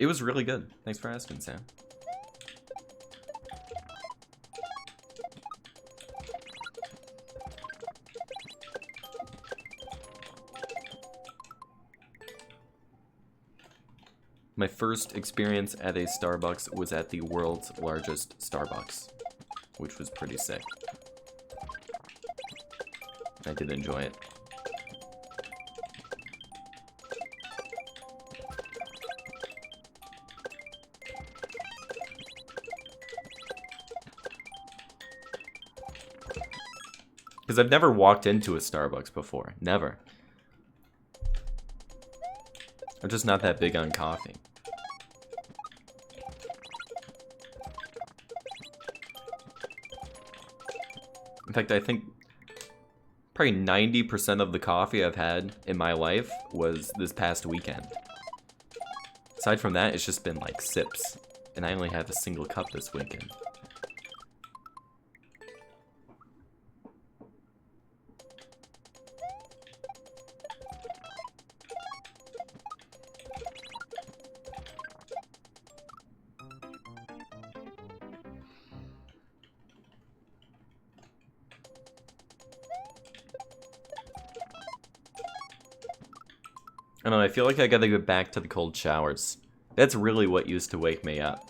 S1: It was really good. Thanks for asking, Sam. My first experience at a Starbucks was at the world's largest Starbucks, which was pretty sick. I did enjoy it. Because I've never walked into a Starbucks before. Never. I'm just not that big on coffee. In fact, I think probably 90% of the coffee I've had in my life was this past weekend. Aside from that, it's just been like sips. And I only had a single cup this weekend. I don't know, I feel like I gotta go back to the cold showers. That's really what used to wake me up.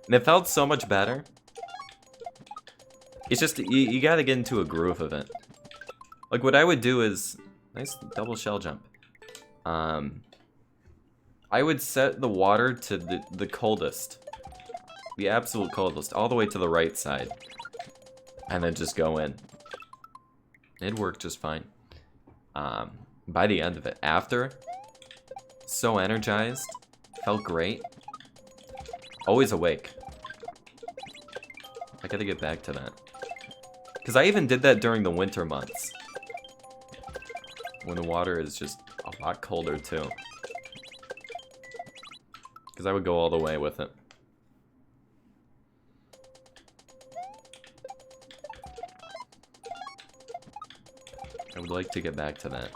S1: And it felt so much better. It's just, you gotta get into a groove of it. Like, what I would do is... Nice double shell jump. I would set the water to the coldest. The absolute coldest. All the way to the right side. And then just go in. It worked just fine. By the end of it. After... So energized. Felt great. Always awake. I gotta get back to that. Because I even did that during the winter months. When the water is just a lot colder too. Because I would go all the way with it. I would like to get back to that.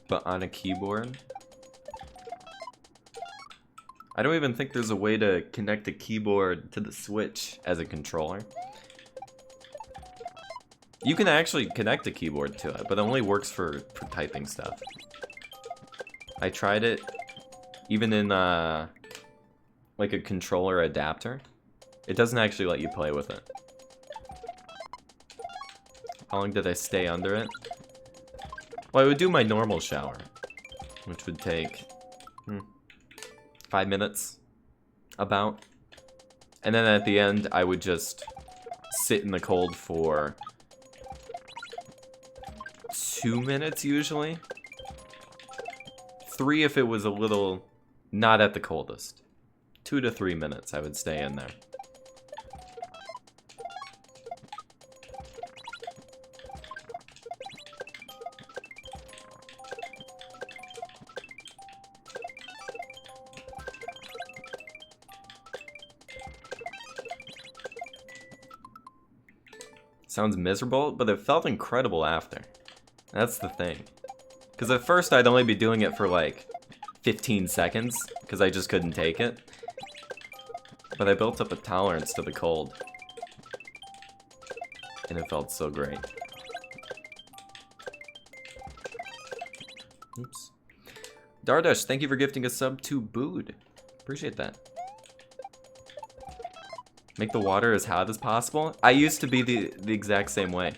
S1: But on a keyboard? I don't even think there's a way to connect a keyboard to the Switch as a controller. You can actually connect a keyboard to it, but it only works for typing stuff. I tried it even in like a controller adapter. It doesn't actually let you play with it. How long did I stay under it? Well, I would do my normal shower, which would take 5 minutes, about. And then at the end, I would just sit in the cold for 2 minutes usually. 3 if it was a little not at the coldest. 2 to 3 minutes I would stay in there. Sounds miserable, but it felt incredible after. That's the thing. Because at first I'd only be doing it for like 15 seconds, because I just couldn't take it. But I built up a tolerance to the cold. And it felt so great. Oops. Dardash, thank you for gifting a sub to Bood. Appreciate that. Make the water as hot as possible? I used to be the exact same way.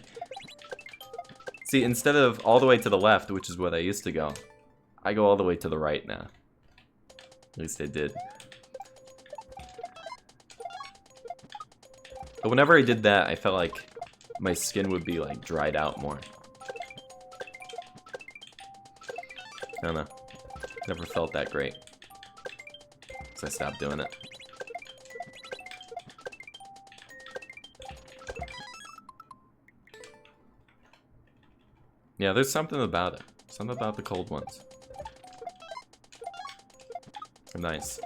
S1: See, instead of all the way to the left, which is what I used to go, I go all the way to the right now. At least I did. But whenever I did that, I felt like my skin would be like dried out more. I don't know. Never felt that great. So I stopped doing it. Yeah, there's something about it. Something about the cold ones. They're nice.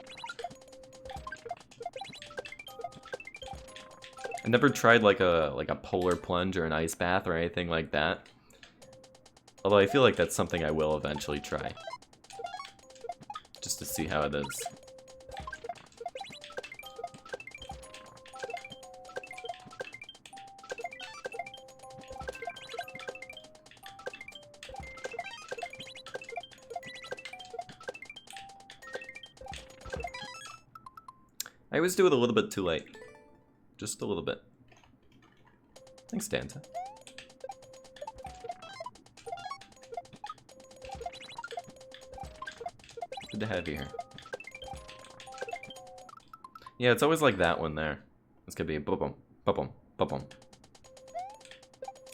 S1: I never tried like a polar plunge or an ice bath or anything like that. Although I feel like that's something I will eventually try. Just to see how it is. I always do it a little bit too late. Just a little bit. Thanks, Danta. Good to have you here. Yeah, it's always like that one there. It's gonna be bum bum bum bum.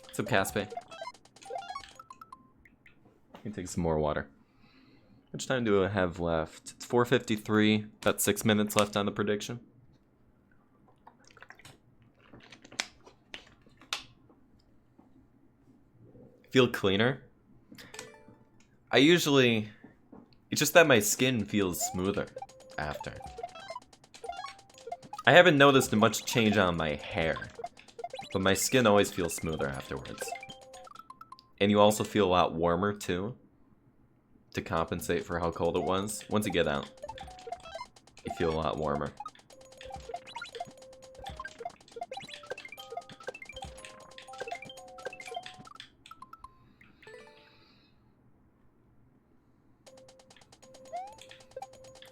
S1: What's up, Caspe? I can take some more water. How much time do I have left? It's 4:53. About 6 minutes left on the prediction. Feel cleaner? I usually... It's just that my skin feels smoother after. I haven't noticed much change on my hair, but my skin always feels smoother afterwards. And you also feel a lot warmer too, to compensate for how cold it was. Once you get out, you feel a lot warmer.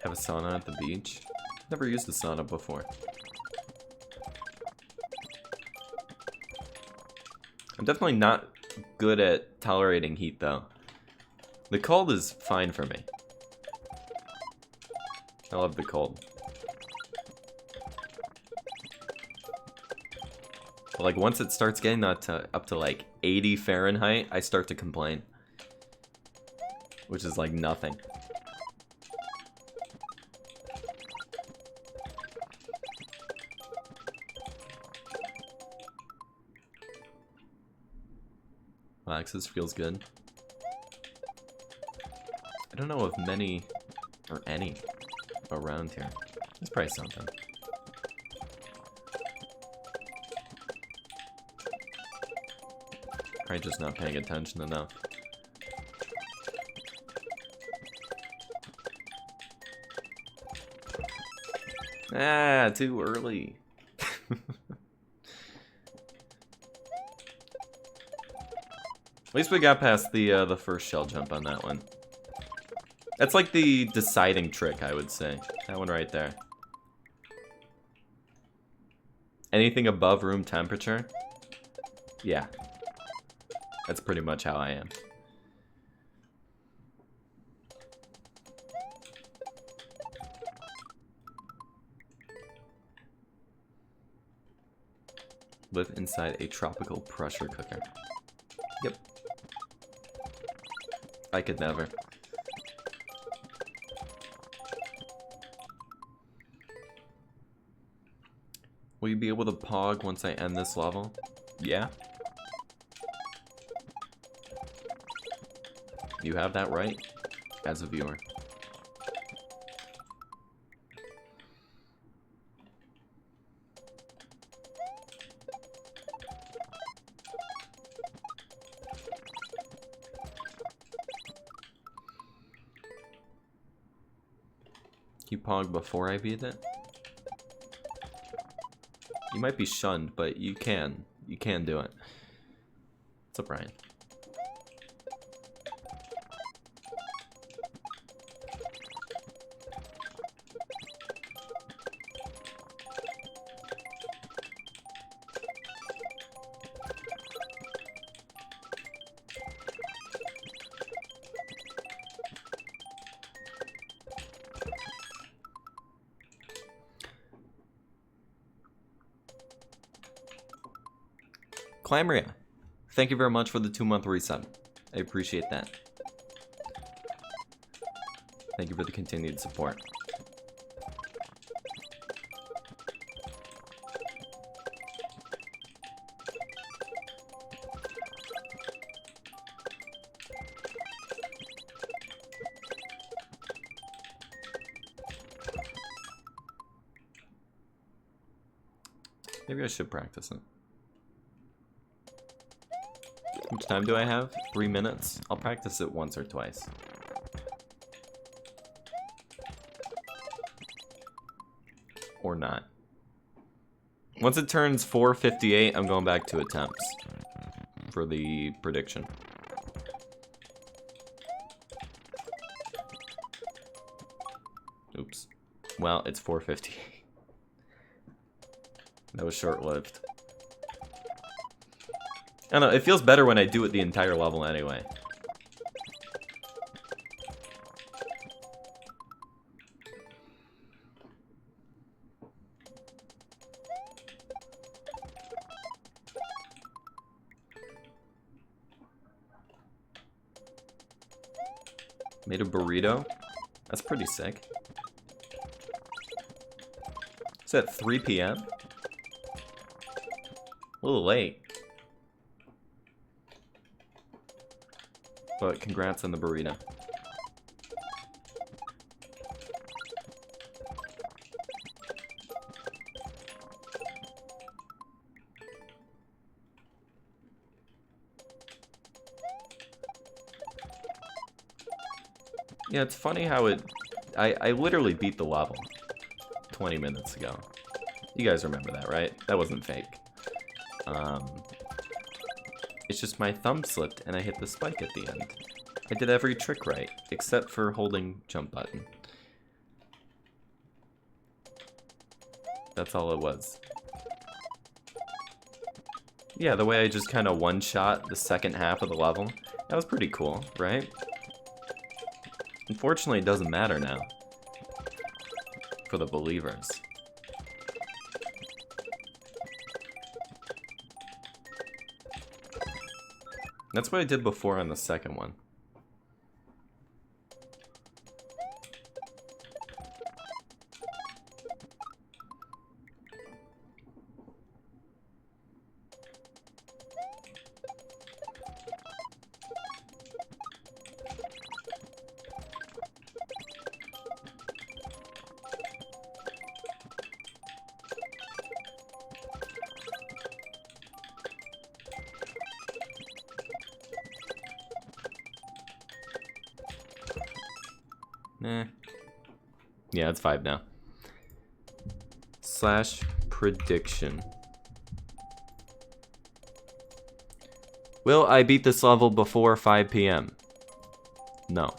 S1: Have a sauna at the beach? Never used a sauna before. I'm definitely not good at tolerating heat though. The cold is fine for me. I love the cold. But like once it starts getting up to like 80 Fahrenheit, I start to complain. Which is like nothing. Axis feels good. I don't know of many or any around here. There's probably something. Probably just not paying attention enough. Ah, too early. At least we got past the first shell jump on that one. That's like the deciding trick, I would say. That one right there. Anything above room temperature? Yeah. That's pretty much how I am. Live inside a tropical pressure cooker. Yep. I could never. Will you be able to pog once I end this level? Yeah. You have that right, as a viewer. You pog before I beat it? You might be shunned, but you can. You can do it. What's up, Ryan? Clamoria, thank you very much for the 2-month resub. I appreciate that. Thank you for the continued support. Maybe I should practice it. How much time do I have? 3 minutes? I'll practice it once or twice. Or not. Once it turns 4:58, I'm going back to attempts for the prediction. Oops. Well, it's 4:58. That was short-lived. I don't know, it feels better when I do it the entire level anyway. Made a burrito? That's pretty sick. It's at 3 p.m.? A little late. But congrats on the burrito. Yeah, it's funny how I literally beat the level 20 minutes ago. You guys remember that, right? That wasn't fake. It's just my thumb slipped and I hit the spike at the end. I did every trick right, except for holding jump button. That's all it was. Yeah, the way I just kind of one-shot the second half of the level, that was pretty cool, right? Unfortunately, it doesn't matter now. For the believers. That's what I did before on the second one. Yeah, it's 5 now. / prediction. Will I beat this level before 5 p.m.? No.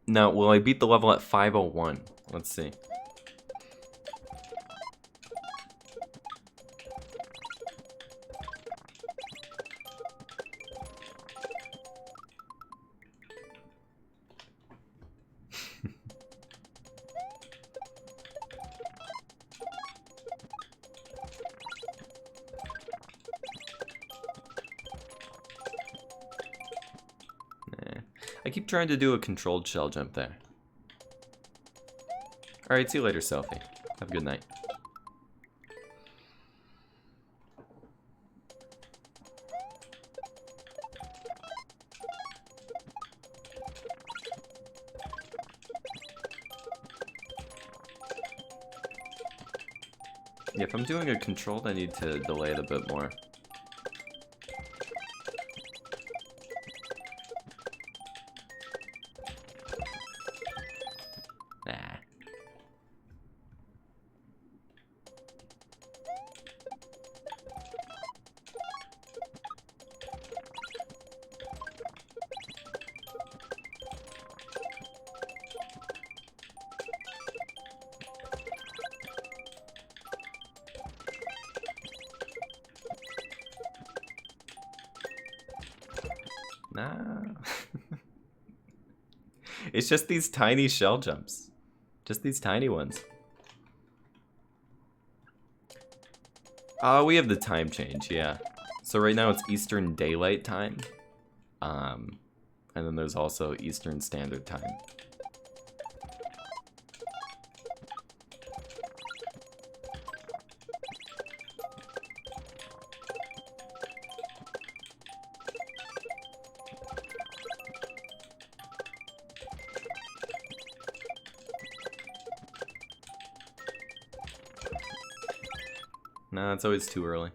S1: No, will I beat the level at 5:01? Let's see. I keep trying to do a controlled shell jump there. Alright, see you later, Sophie. Have a good night. Yeah, if I'm doing a controlled, I need to delay it a bit more. Nah. Nah. It's just these tiny shell jumps. Just these tiny ones. We have the time change, yeah. So right now it's Eastern Daylight Time. And then there's also Eastern Standard Time. Nah, it's always too early.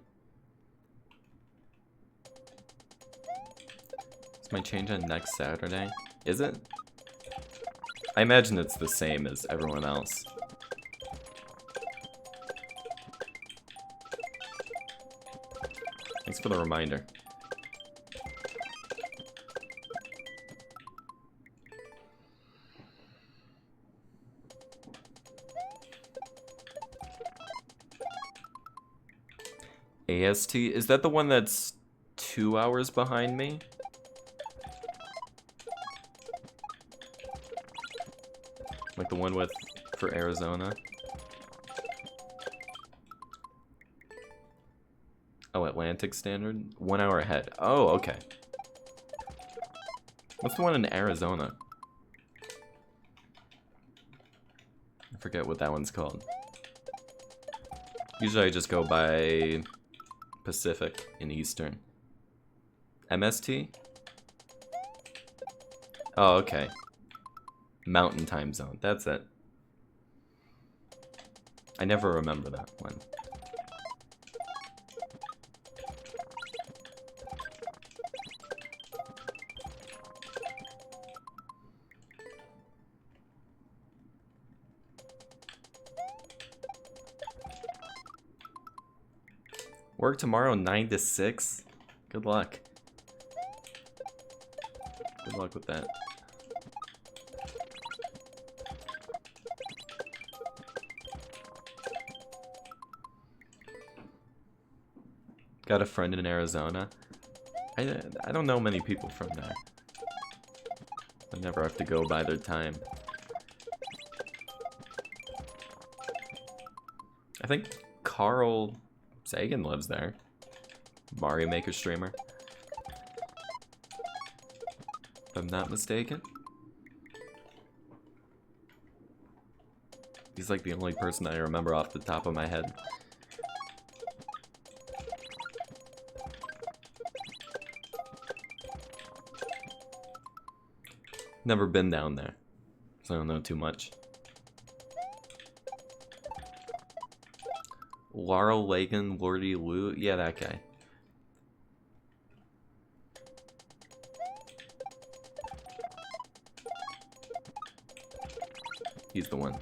S1: Is my change on next Saturday? Is it? I imagine it's the same as everyone else. Thanks for the reminder. AST? Is that the one that's 2 hours behind me? Like the one with for Arizona? Oh, Atlantic Standard? 1 hour ahead. Oh, okay. What's the one in Arizona? I forget what that one's called. Usually I just go by Pacific and Eastern. MST? Oh, okay. Mountain Time Zone. That's it. I never remember that one. Work tomorrow 9 to 6? Good luck. Good luck with that. Got a friend in Arizona. I don't know many people from there. I never have to go by their time. I think Carl Sagan lives there. Mario Maker streamer. If I'm not mistaken. He's like the only person I remember off the top of my head. Never been down there, so I don't know too much. Laurel Lagan, Lordy Lou, yeah, that guy. He's the one.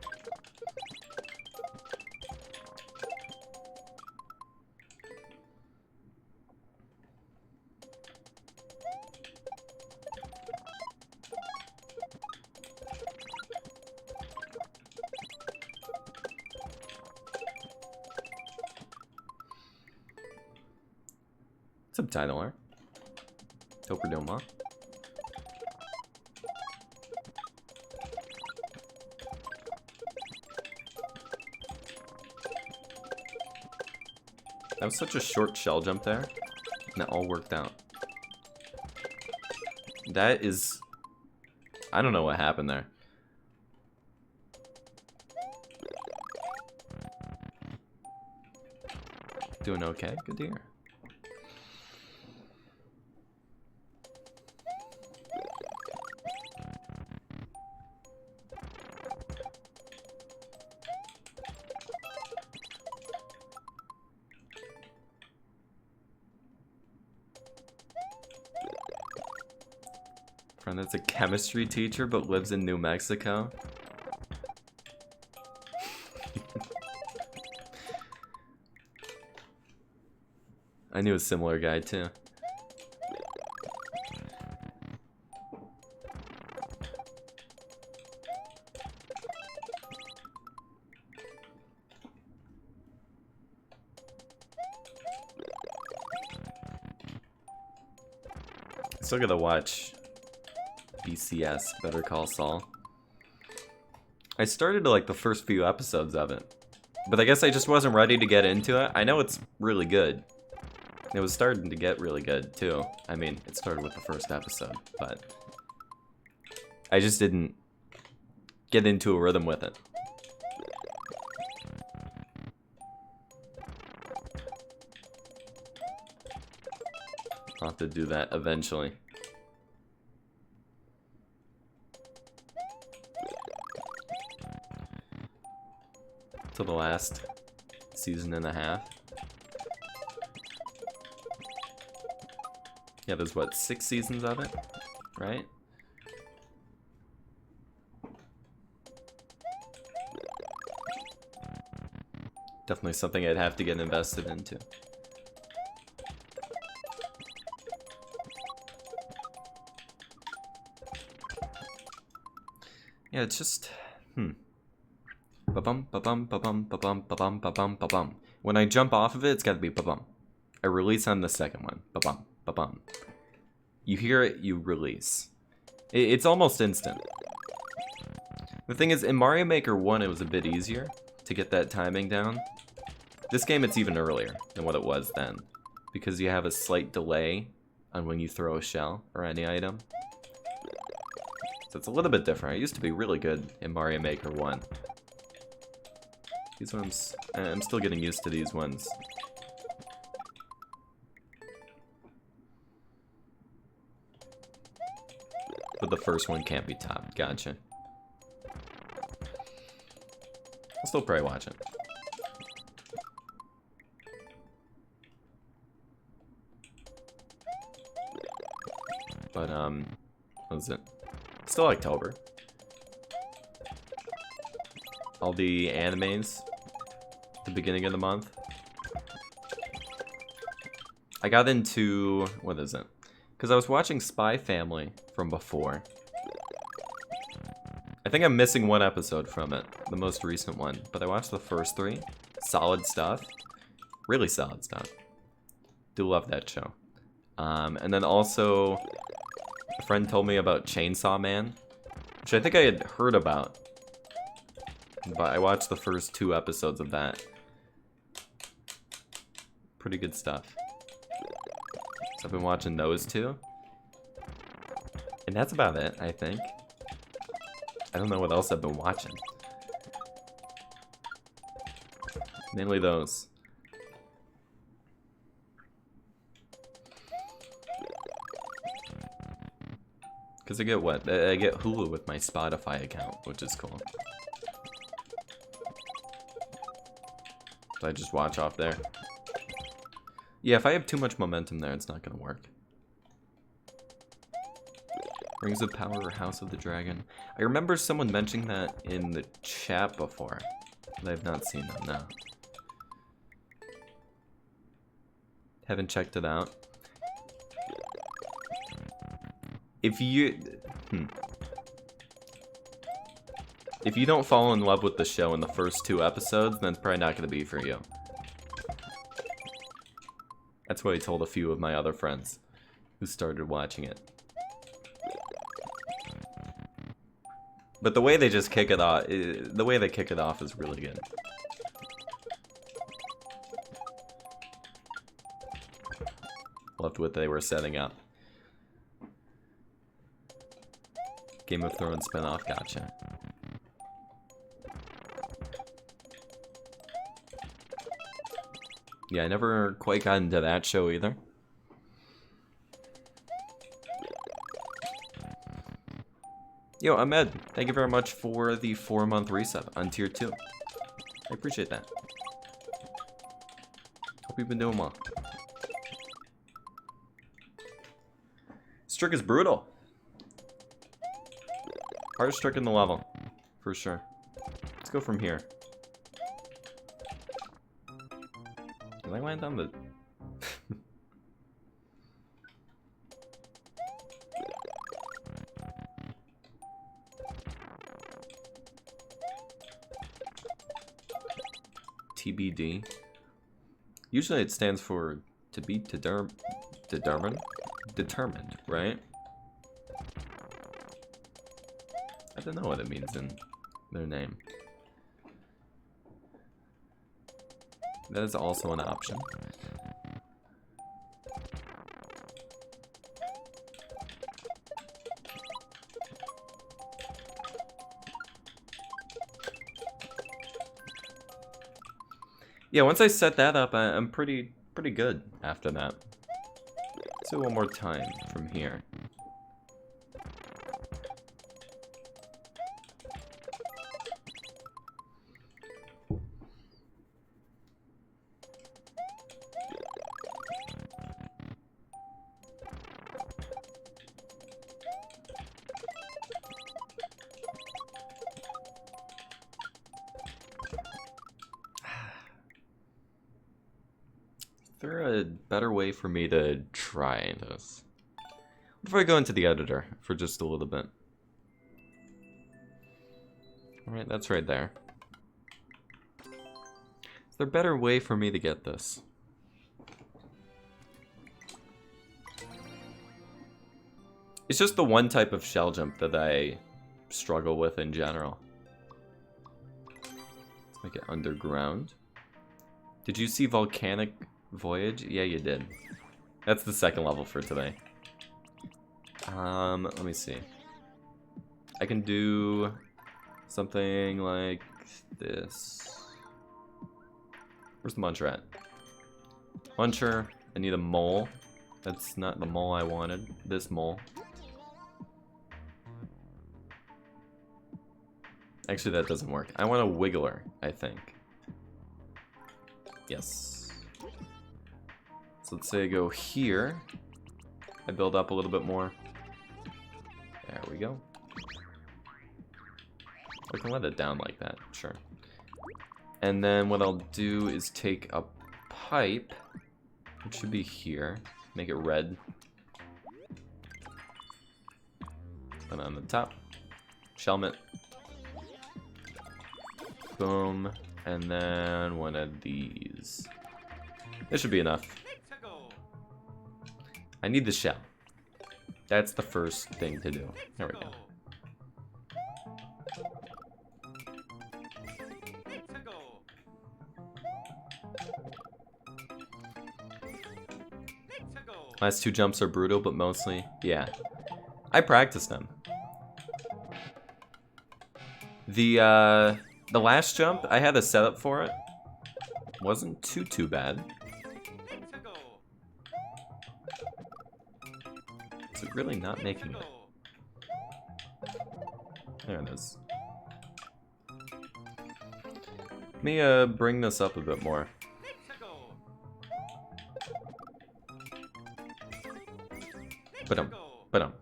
S1: Subtitle art. Hope we're doing well. That was such a short shell jump there, and it all worked out. That is I don't know what happened there. Doing okay? Good to hear. Friend that's a chemistry teacher but lives in New Mexico. I knew a similar guy too. Still gotta watch BCS, Better Call Saul. I started like the first few episodes of it, but I guess I just wasn't ready to get into it. I know it's really good. It was starting to get really good too. I mean, it started with the first episode, but I just didn't get into a rhythm with it. I'll have to do that eventually. To the last season and a half. Yeah, there's what, 6 seasons of it, right? Definitely something I'd have to get invested into. Yeah, it's just, Ba-bum, ba-bum, ba-bum, ba-bum, ba-bum, ba-bum, ba-bum. When I jump off of it, it's gotta be ba-bum. I release on the second one. Ba-bum, ba-bum. You hear it, you release. It's almost instant. The thing is, in Mario Maker 1, it was a bit easier to get that timing down. This game, it's even earlier than what it was then, because you have a slight delay on when you throw a shell or any item. So it's a little bit different. I used to be really good in Mario Maker 1. These ones, I'm still getting used to these ones. But the first one can't be topped. Gotcha. I'll still probably watch it. But, what is it? Still October. All the animes at the beginning of the month. I got into, what is it? Because I was watching Spy Family from before. I think I'm missing one episode from it, the most recent one, but I watched the first 3. Solid stuff. Really solid stuff. Do love that show. And then also, a friend told me about Chainsaw Man, which I think I had heard about. But I watched the first 2 episodes of that. Pretty good stuff. So I've been watching those 2. And that's about it, I think. I don't know what else I've been watching. Mainly those. Because I get what? I get Hulu with my Spotify account, which is cool. So I just watch off there. Yeah, if I have too much momentum there, it's not gonna work. Rings of Power or House of the Dragon. I remember someone mentioning that in the chat before. But I've not seen them now. Haven't checked it out. If you... If you don't fall in love with the show in the first 2 episodes, then it's probably not going to be for you. That's what I told a few of my other friends who started watching it. But the way they just kick it off, the way they kick it off is really good. Loved what they were setting up. Game of Thrones spinoff, gotcha. Yeah, I never quite got into that show either. Yo, Ahmed, thank you very much for the 4-month resub on tier 2. I appreciate that. Hope you've been doing well. This trick is brutal. Hardest trick in the level, for sure. Let's go from here. Did I land on the... TBD? Usually it stands for to be determined, right? I don't know what it means in their name. That is also an option. Yeah, once I set that up, I'm pretty good after that. Let's do one more time from here. Is there a better way for me to try this? Before I go into the editor for just a little bit. Alright, that's right there. Is there a better way for me to get this? It's just the one type of shell jump that I struggle with in general. Let's make it underground. Did you see Volcanic Voyage? Yeah, you did. That's the second level for today. Let me see. I can do something like this. Where's the muncher at? Muncher, I need a mole. That's not the mole I wanted. This mole. Actually, that doesn't work. I want a wiggler, I think. Yes. So let's say I go here. I build up a little bit more. There we go. I can let it down like that, sure. And then what I'll do is take a pipe, which should be here, make it red. Put it on the top. Shelmet. Boom. And then one of these. This should be enough. I need the shell. That's the first thing to do. There we go. Last two jumps are brutal, but mostly, yeah. I practiced them. The last jump, I had a setup for it. Wasn't too bad. Is it really not making it? There it is. Let me bring this up a bit more. Ba-dum.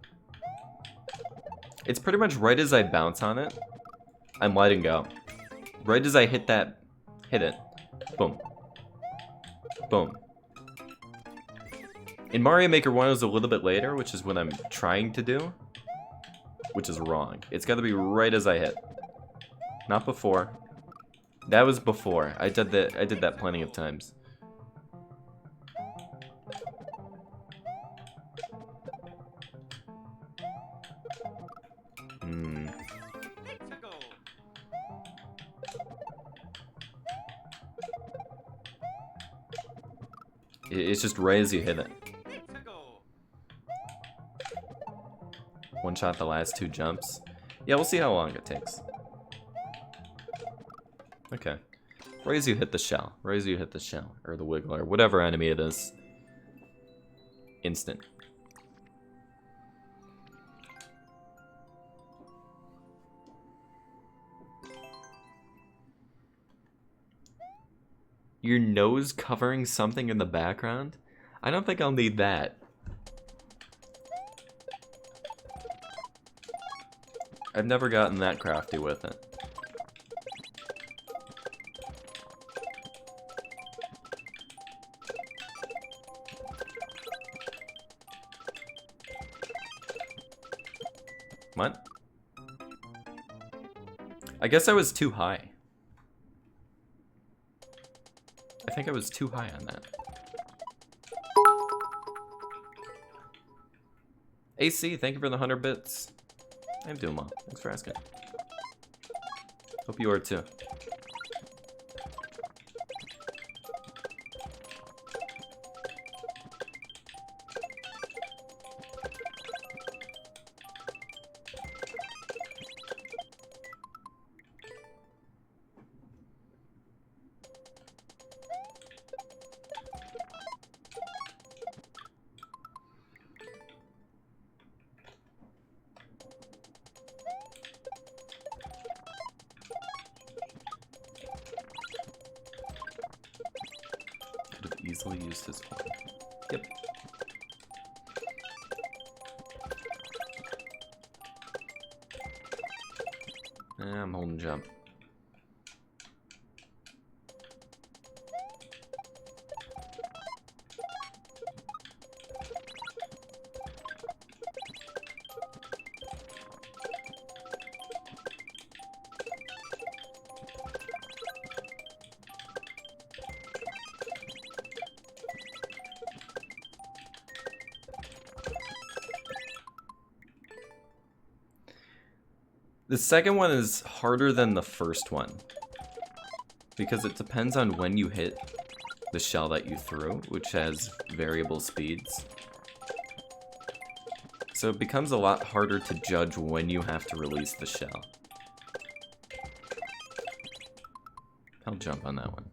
S1: It's pretty much right as I bounce on it, I'm letting go. Right as I hit it. Boom. Boom. In Mario Maker 1 it was a little bit later, which is what I'm trying to do. Which is wrong. It's gotta be right as I hit. Not before. That was before. I did that plenty of times. It's just right as you hit it. one-shot the last 2 jumps. Yeah, we'll see how long it takes. Okay. Right as you hit the shell. Right as you hit the shell. Or the wiggle, or whatever enemy it is. Instant. Your nose covering something in the background? I don't think I'll need that. I've never gotten that crafty with it. What? I guess I was too high. I think I was too high on that. AC, thank you for the 100 bits. I'm doing well. Thanks for asking. Hope you are too. Easily used his horn. Yep. I'm holding jump. The second one is harder than the first one because it depends on when you hit the shell that you threw, which has variable speeds. So it becomes a lot harder to judge when you have to release the shell. I'll jump on that one.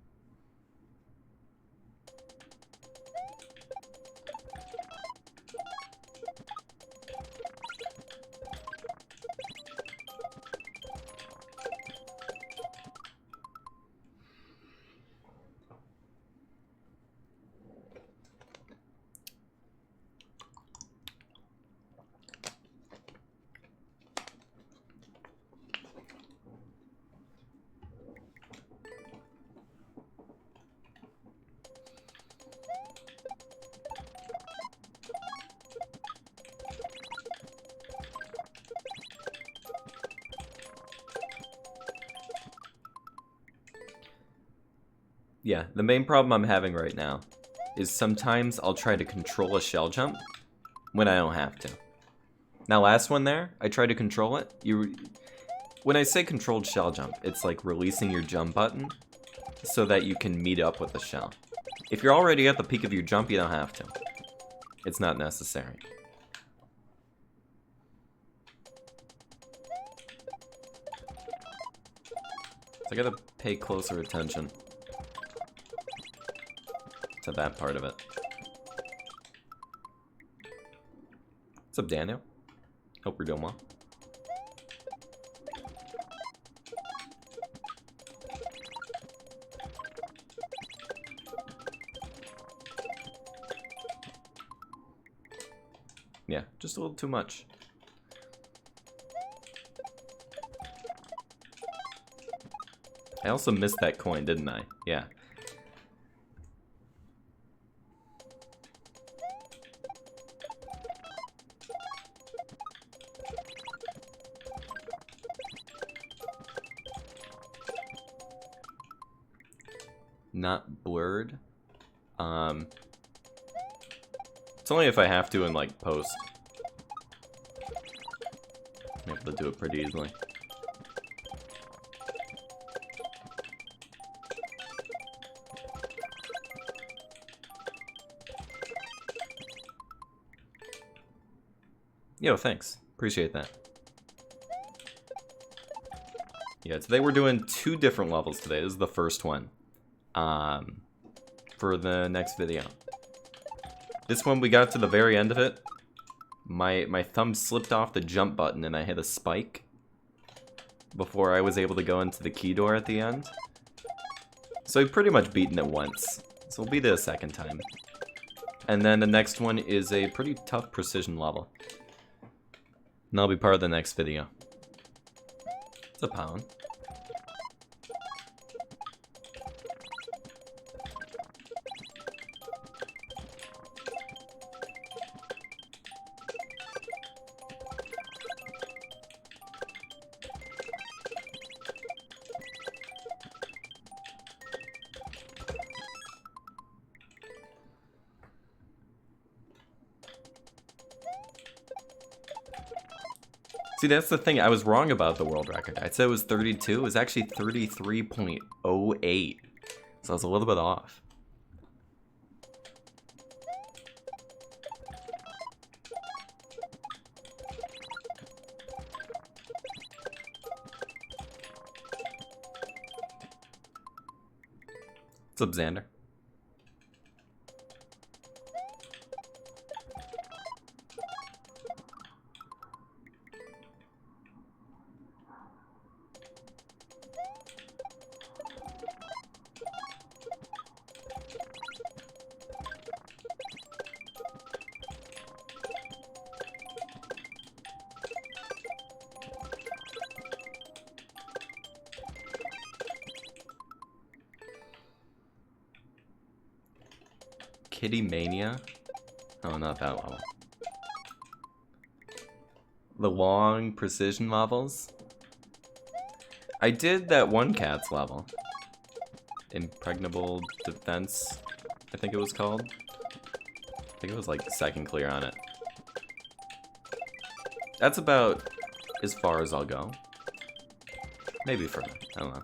S1: Yeah, the main problem I'm having right now is sometimes I'll try to control a shell jump when I don't have to. Now last one there, I tried to control it. When I say controlled shell jump, it's like releasing your jump button so that you can meet up with the shell. If you're already at the peak of your jump, you don't have to. It's not necessary. So I gotta pay closer attention to that part of it. What's up, Daniel? Hope you're doing well. Yeah, just a little too much. I also missed that coin, didn't I? Yeah. Not blurred. It's only if I have to in like post. I'm able to do it pretty easily. Yo, thanks. Appreciate that. Yeah, today we're doing 2 different levels today. This is the first one. For the next video. This one, we got to the very end of it. My thumb slipped off the jump button and I hit a spike before I was able to go into the key door at the end. So I've pretty much beaten it once. So we'll beat it a second time. And then the next one is a pretty tough precision level. And that'll be part of the next video. It's a pound. See, that's the thing. I was wrong about the world record. I said it was 32. It was actually 33.08. So I was a little bit off. What's up, Xander? Kitty Mania? Oh, not that level. The long precision levels? I did that one cat's level. Impregnable Defense, I think it was called. I think it was like second clear on it. That's about as far as I'll go. Maybe further, I don't know.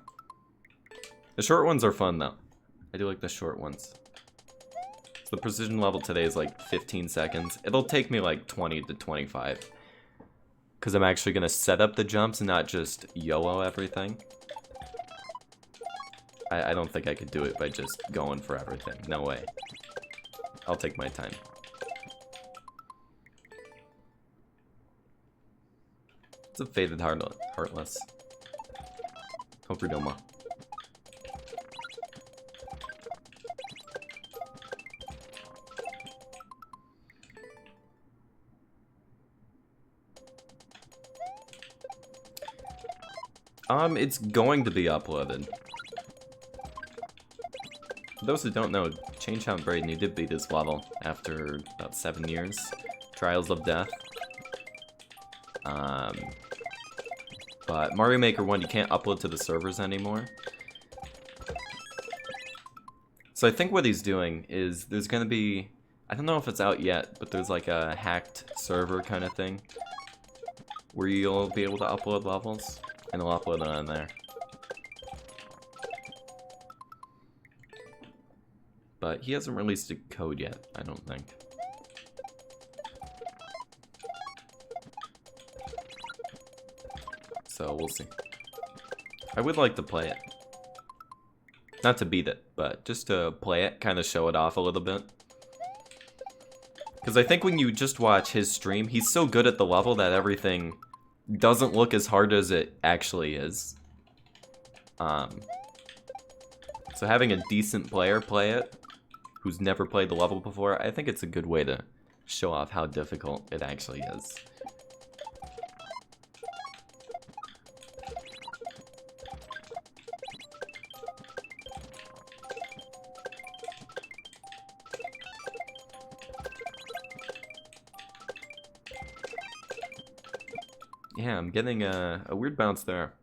S1: The short ones are fun though. I do like the short ones. So the precision level today is like 15 seconds. It'll take me like 20 to 25. Because I'm actually going to set up the jumps and not just YOLO everything. I don't think I could do it by just going for everything. No way. I'll take my time. It's a faded heartless. Hope you're doing well. It's going to be uploaded. For those who don't know, Chainchomp Braden, he did beat this level after about 7 years. Trials of Death. But Mario Maker 1, you can't upload to the servers anymore. So I think what he's doing is there's gonna be, I don't know if it's out yet, but there's like a hacked server kind of thing where you'll be able to upload levels. And I'll upload it on there. But he hasn't released a code yet, I don't think. So we'll see. I would like to play it. Not to beat it, but just to play it, kind of show it off a little bit. Because I think when you just watch his stream, he's so good at the level that everything doesn't look as hard as it actually is. So having a decent player play it, who's never played the level before, I think it's a good way to show off how difficult it actually is. Yeah, I'm getting a weird bounce there.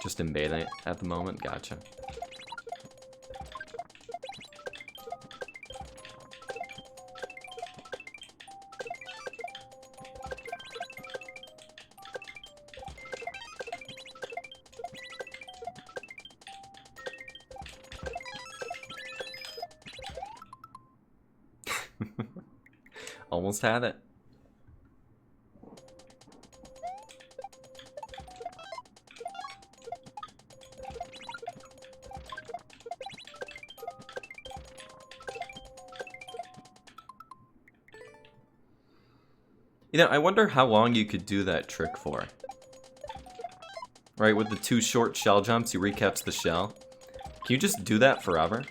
S1: Just in beta at the moment, gotcha. almost had it. You know, I wonder how long you could do that trick for. Right, with the 2 short shell jumps, you recapture the shell. Can you just do that forever?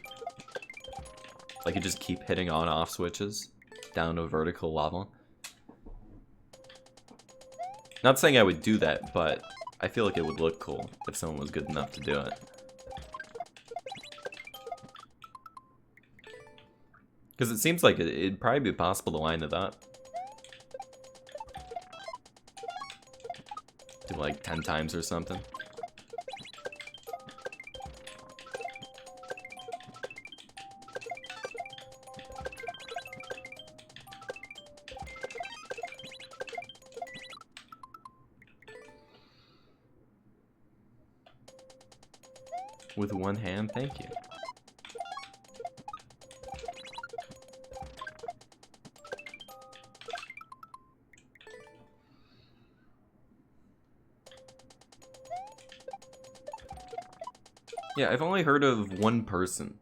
S1: Like you just keep hitting on-off switches down to a vertical level? Not saying I would do that, but I feel like it would look cool if someone was good enough to do it. Because it seems like it'd probably be possible to line it up. Do like 10 times or something. With one hand, thank you. Yeah, I've only heard of one person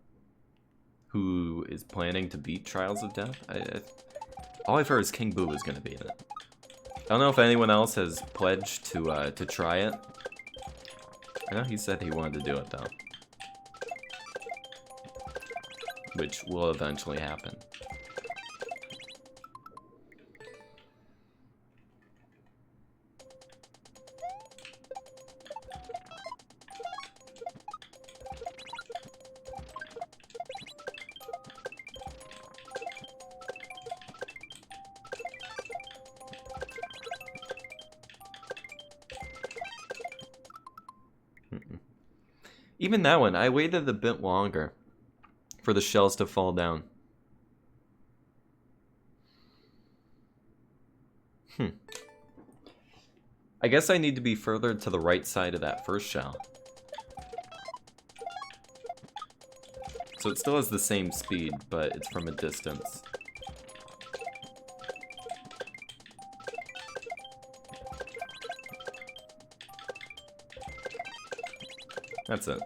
S1: who is planning to beat Trials of Death. All I've heard is King Boo is going to beat it. I don't know if anyone else has pledged to try it. I know he said he wanted to do it though. Which will eventually happen. Even that one, I waited a bit longer for the shells to fall down. I guess I need to be further to the right side of that first shell. So it still has the same speed, but it's from a distance. That's it.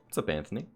S1: What's up, Anthony?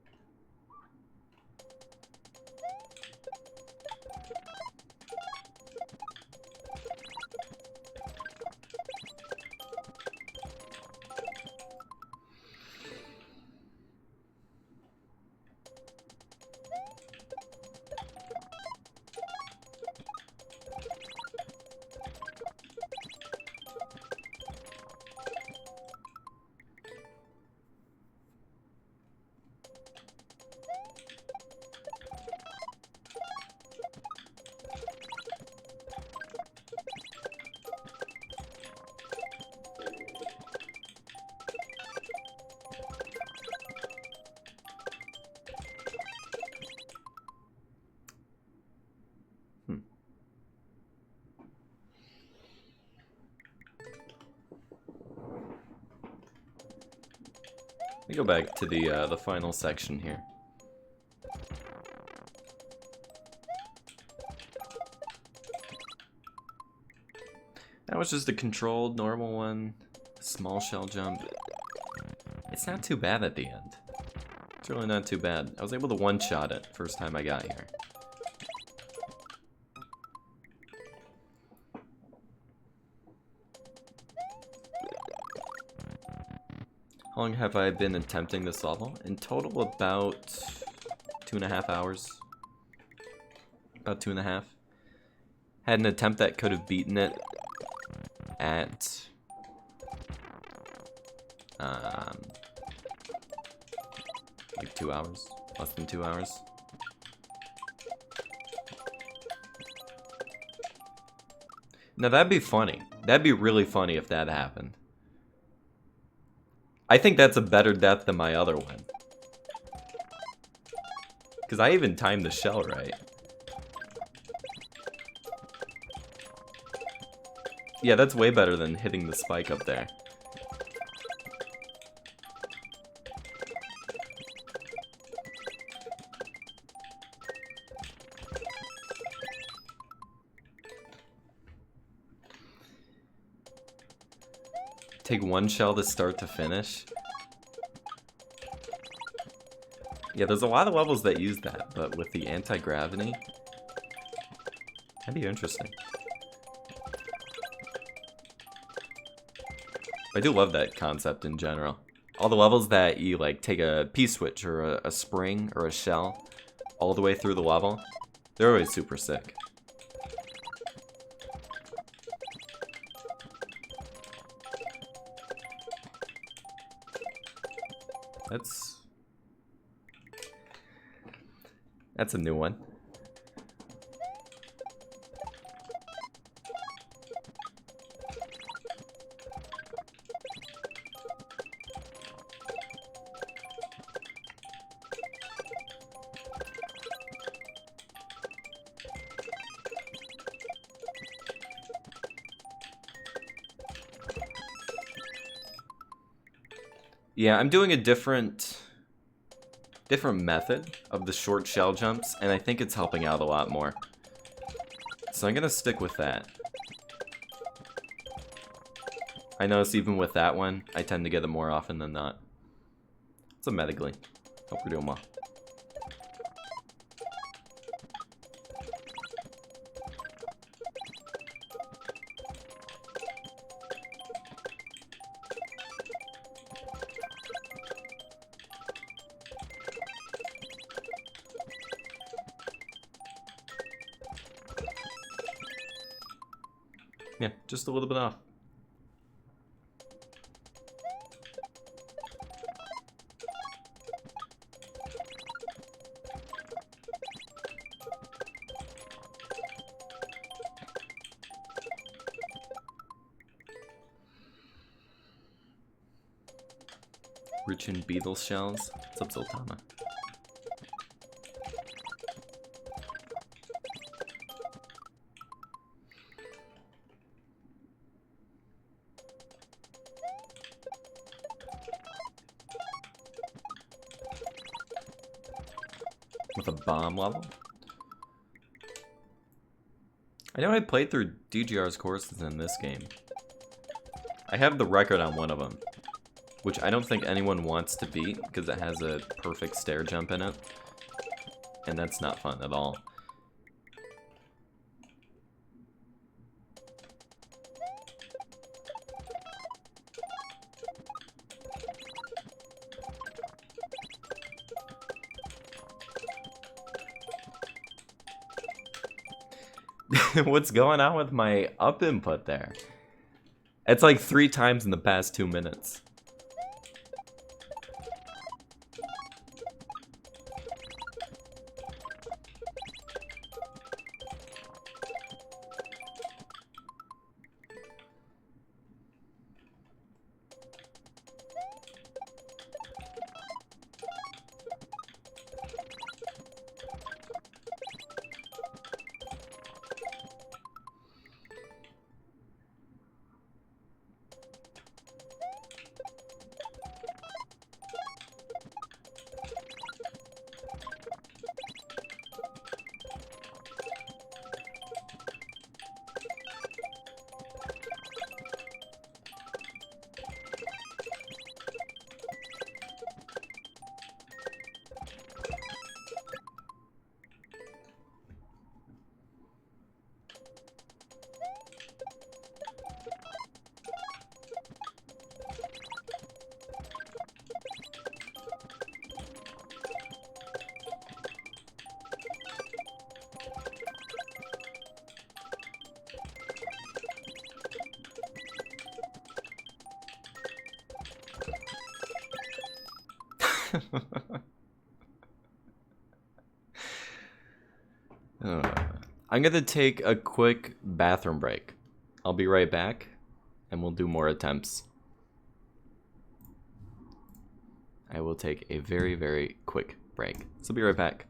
S1: Let me go back to the final section here. That was just a controlled, normal one. Small shell jump. It's not too bad at the end. It's really not too bad. I was able to one-shot it first time I got here. How long have I been attempting this level? In total, about 2.5 hours. About 2.5. Had an attempt that could have beaten it at like 2 hours, less than 2 hours. Now that'd be funny. That'd be really funny if that happened. I think that's a better death than my other one. Because I even timed the shell right. Yeah, that's way better than hitting the spike up there. take one shell to start to finish. Yeah, there's a lot of levels that use that, but with the anti-gravity, that'd be interesting. I do love that concept in general. All the levels that you like take a P-switch or a spring or a shell all the way through the level, they're always super sick. That's a new one. Yeah, I'm doing a different method of the short shell jumps, and I think it's helping out a lot more. So I'm gonna stick with that. I notice even with that one, I tend to get it more often than not. It's a metagly. Hope we're doing well. Yeah, just a little bit off. Rich in beetle shells. What's up, Zoltana? With a bomb level? I know I played through DGR's courses in this game. I have the record on one of them, which I don't think anyone wants to beat because it has a perfect stair jump in it. And that's not fun at all. What's going on with my up input there? It's like 3 times in the past 2 minutes. I'm gonna take a quick bathroom break. I'll be right back, and we'll do more attempts. I will take a very, very quick break. So be right back.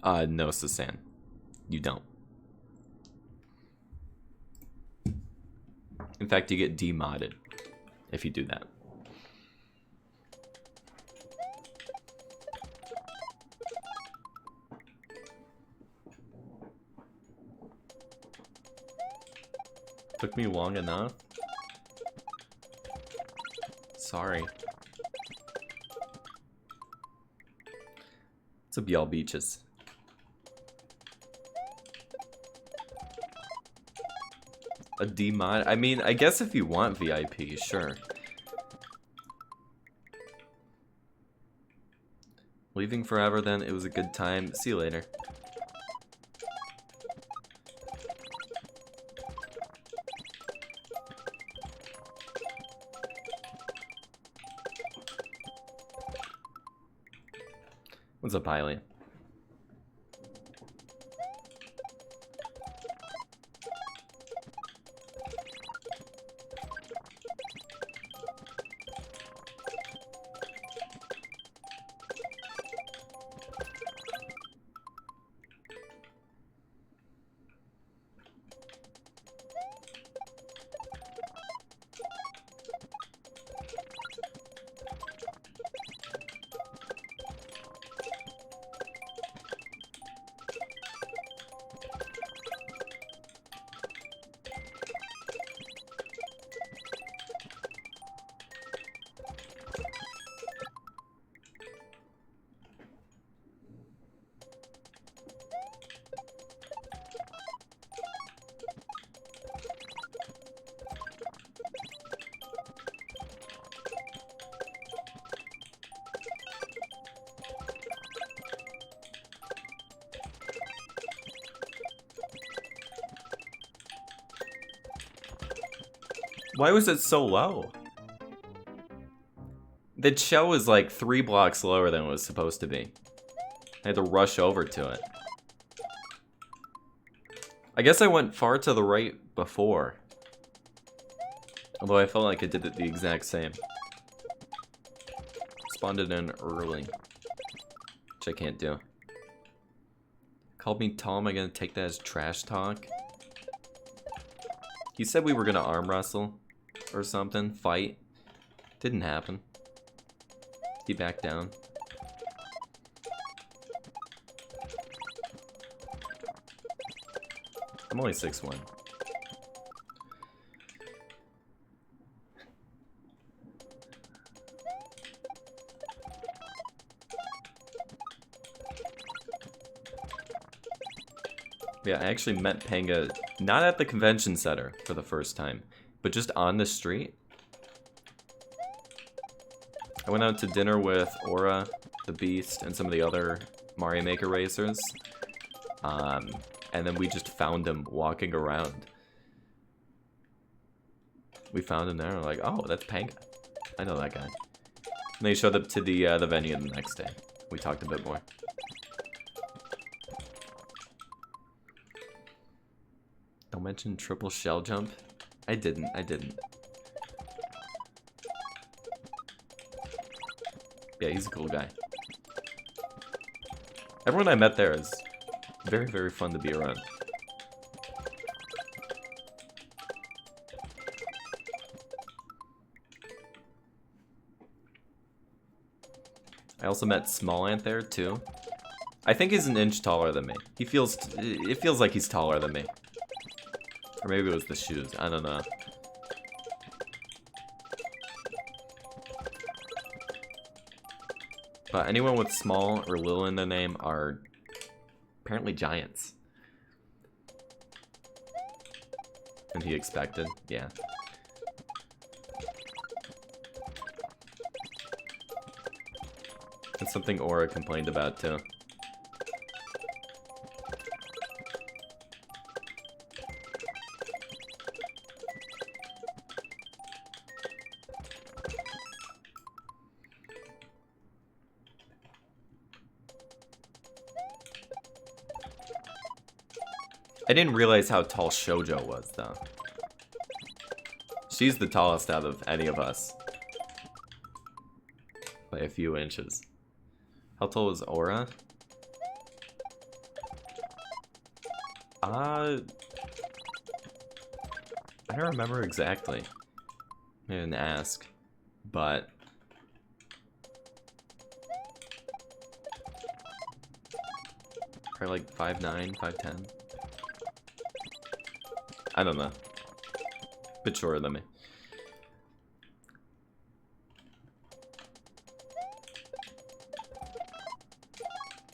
S1: No, Sasan. You don't. In fact, you get demodded if you do that. Took me long enough. Sorry. What's up, y'all beaches? A D-mod? I mean, I guess if you want VIP, sure. Leaving forever then, it was a good time. See you later. What's up, Piley? Why was it so low? The shell was like 3 blocks lower than it was supposed to be. I had to rush over to it. I guess I went far to the right before. Although I felt like I did it the exact same. Spawned it in early. Which I can't do. Called me tall, am I gonna take that as trash talk? He said we were gonna arm wrestle or something, fight. Didn't happen. He backed down. I'm only 6'1". Yeah, I actually met Panga not at the convention center for the first time, but just on the street. I went out to dinner with Aura, the Beast, and some of the other Mario Maker racers. And then we just found him walking around. We found him there, and we're like, oh, that's Panga. I know that guy. And they showed up to the venue the next day. We talked a bit more. Don't mention triple shell jump. I didn't. Yeah, he's a cool guy. Everyone I met there is very, very fun to be around. I also met Small Ant there too. I think he's an inch taller than me. It feels like he's taller than me. Or maybe it was the shoes, I don't know. But anyone with small or Lil in their name are apparently giants. And he expected, yeah. That's something Aura complained about too. I didn't realize how tall Shoujo was, though. She's the tallest out of any of us. By a few inches. How tall was Aura? I don't remember exactly. I didn't ask, but probably like 5'9", 5'10". I don't know. Bit shorter than me.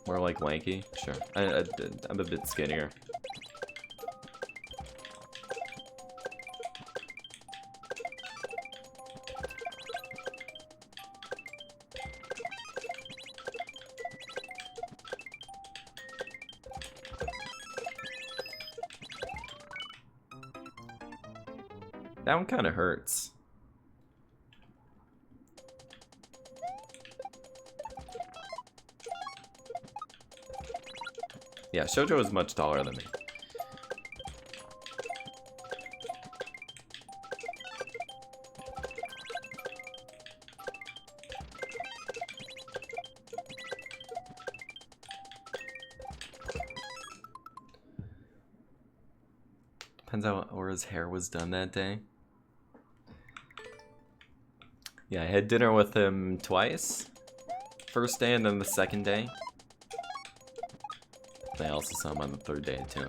S1: More like lanky? Sure. I'm a bit skinnier. That one kind of hurts. Yeah, Shoujo is much taller than me. Depends how Aura's hair was done that day. Yeah, I had dinner with him twice. First day and then the second day. I also saw him on the third day too.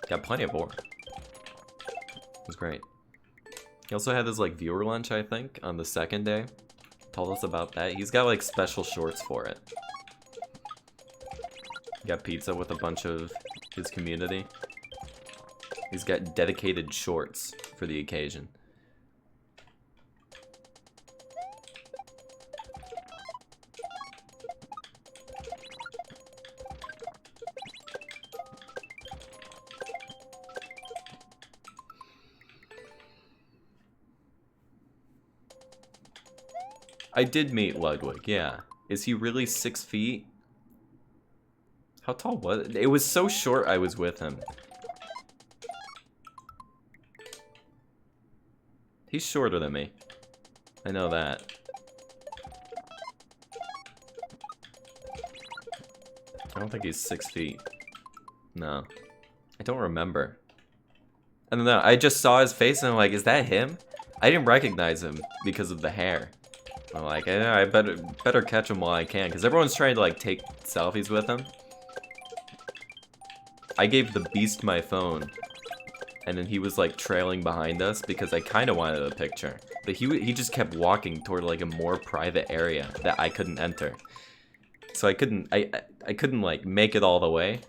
S1: Got plenty of ore. It was great. He also had his like viewer lunch, I think, on the second day. Told us about that. He's got like special shorts for it. He got pizza with a bunch of his community. He's got dedicated shorts for the occasion. I did meet Ludwig, yeah. Is he really 6 feet? How tall was it? It was so short I was with him. He's shorter than me. I know that. I don't think he's 6 feet. No. I don't remember. I don't know, I just saw his face and I'm like, is that him? I didn't recognize him because of the hair. I'm like, I better catch him while I can, because everyone's trying to like take selfies with him. I gave the beast my phone, and then he was like trailing behind us because I kind of wanted a picture. But he just kept walking toward like a more private area that I couldn't enter. So I couldn't like make it all the way.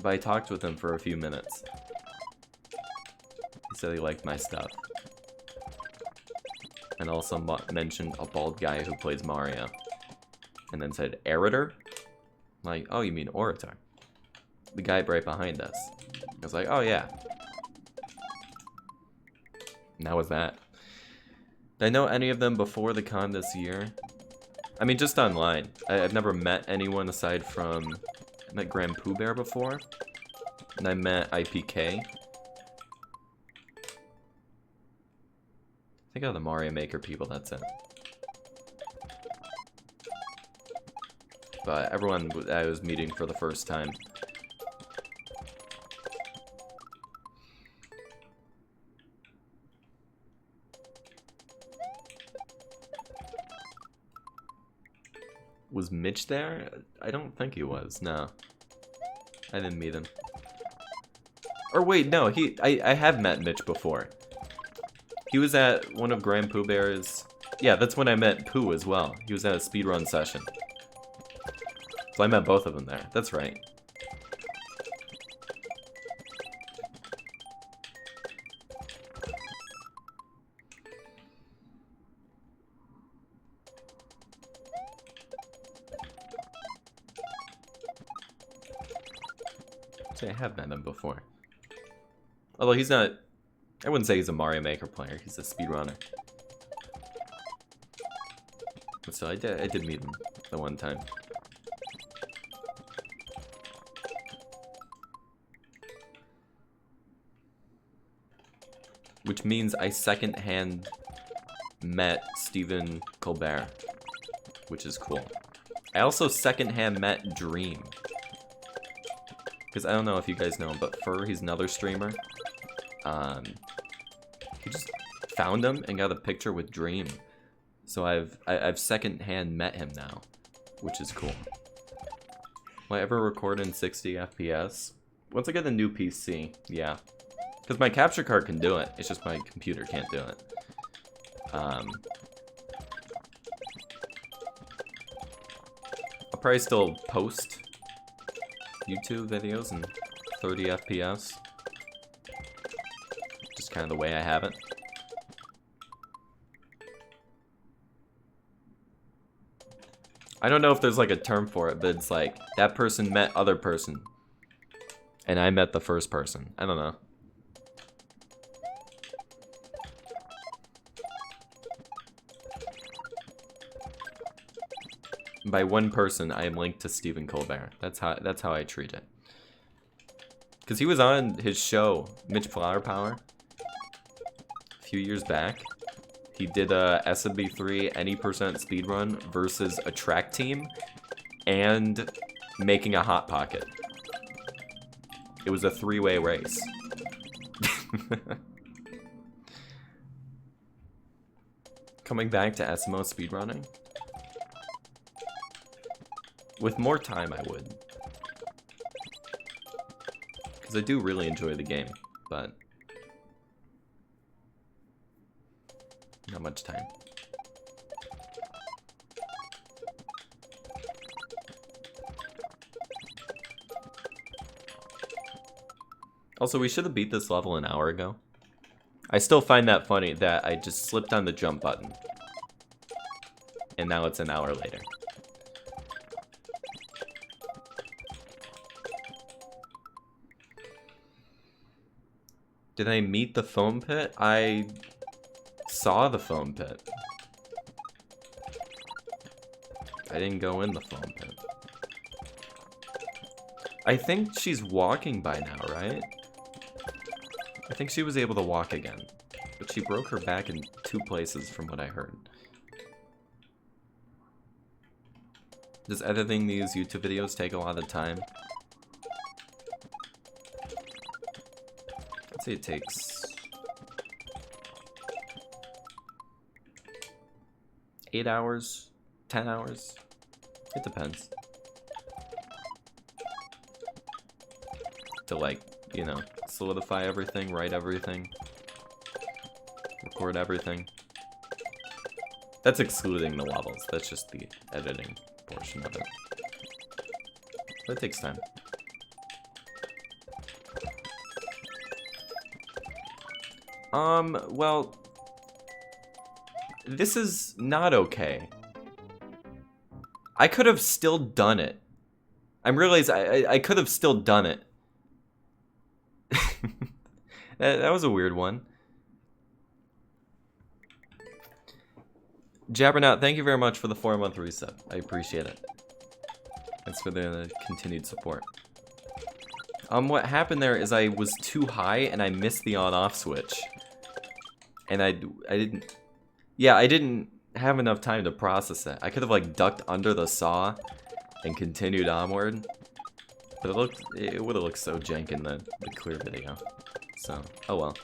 S1: But I talked with him for a few minutes. He said he liked my stuff. And also mentioned a bald guy who plays Mario. And then said, Orator? Like, oh, you mean Orator? The guy right behind us. I was like, oh yeah. And that was that. Did I know any of them before the con this year? I mean, just online. I've never met anyone aside from... I met Grand Pooh Bear before. And I met IPK. I think of the Mario Maker people, that's it. But everyone I was meeting for the first time. Was Mitch there? I don't think he was, no. I didn't meet him. Or wait, no, I have met Mitch before. He was at one of Grand Pooh Bear's... Yeah, that's when I met Pooh as well. He was at a speedrun session. So I met both of them there. That's right. See, I have met him before. Although he's not... I wouldn't say he's a Mario Maker player. He's a speedrunner. But still, I did meet him the one time. Which means I secondhand met Stephen Colbert, which is cool. I also secondhand met Dream. Because I don't know if you guys know him, but Fur, he's another streamer. He just found him and got a picture with Dream. So I've secondhand met him now, which is cool. Will I ever record in 60 FPS? Once I get a new PC, yeah. Because my capture card can do it, it's just my computer can't do it. I'll probably still post YouTube videos in 30 FPS. Just kind of the way I have it. I don't know if there's like a term for it, but it's like that person met other person. And I met the first person. I don't know. By one person, I am linked to Stephen Colbert. That's how I treat it. Because he was on his show, Mitch Flower Power, a few years back. He did a SMB3 any percent speedrun versus a track team and making a Hot Pocket. It was a 3-way race. Coming back to SMO speedrunning? With more time, I would. Because I do really enjoy the game, but not much time. Also, we should have beat this level an hour ago. I still find that funny that I just slipped on the jump button. And now it's an hour later. Did I meet the foam pit? I saw the foam pit. I didn't go in the foam pit. I think she's walking by now, right? I think she was able to walk again. But she broke her back in 2 places from what I heard. Does editing these YouTube videos take a lot of time? I'd say it takes 8 hours, 10 hours. It depends. To like, you know, solidify everything, write everything, record everything. That's excluding the levels. That's just the editing portion of it. But it takes time. Well, this is not okay. I could have still done it. I realize I could have still done it. That was a weird one. Jabbernout, thank you very much for the 4-month reset. I appreciate it. Thanks for the continued support. What happened there is I was too high and I missed the on-off switch. And I didn't have enough time to process it. I could have like ducked under the saw and continued onward. But it would have looked so jank in the clear video. So, oh well.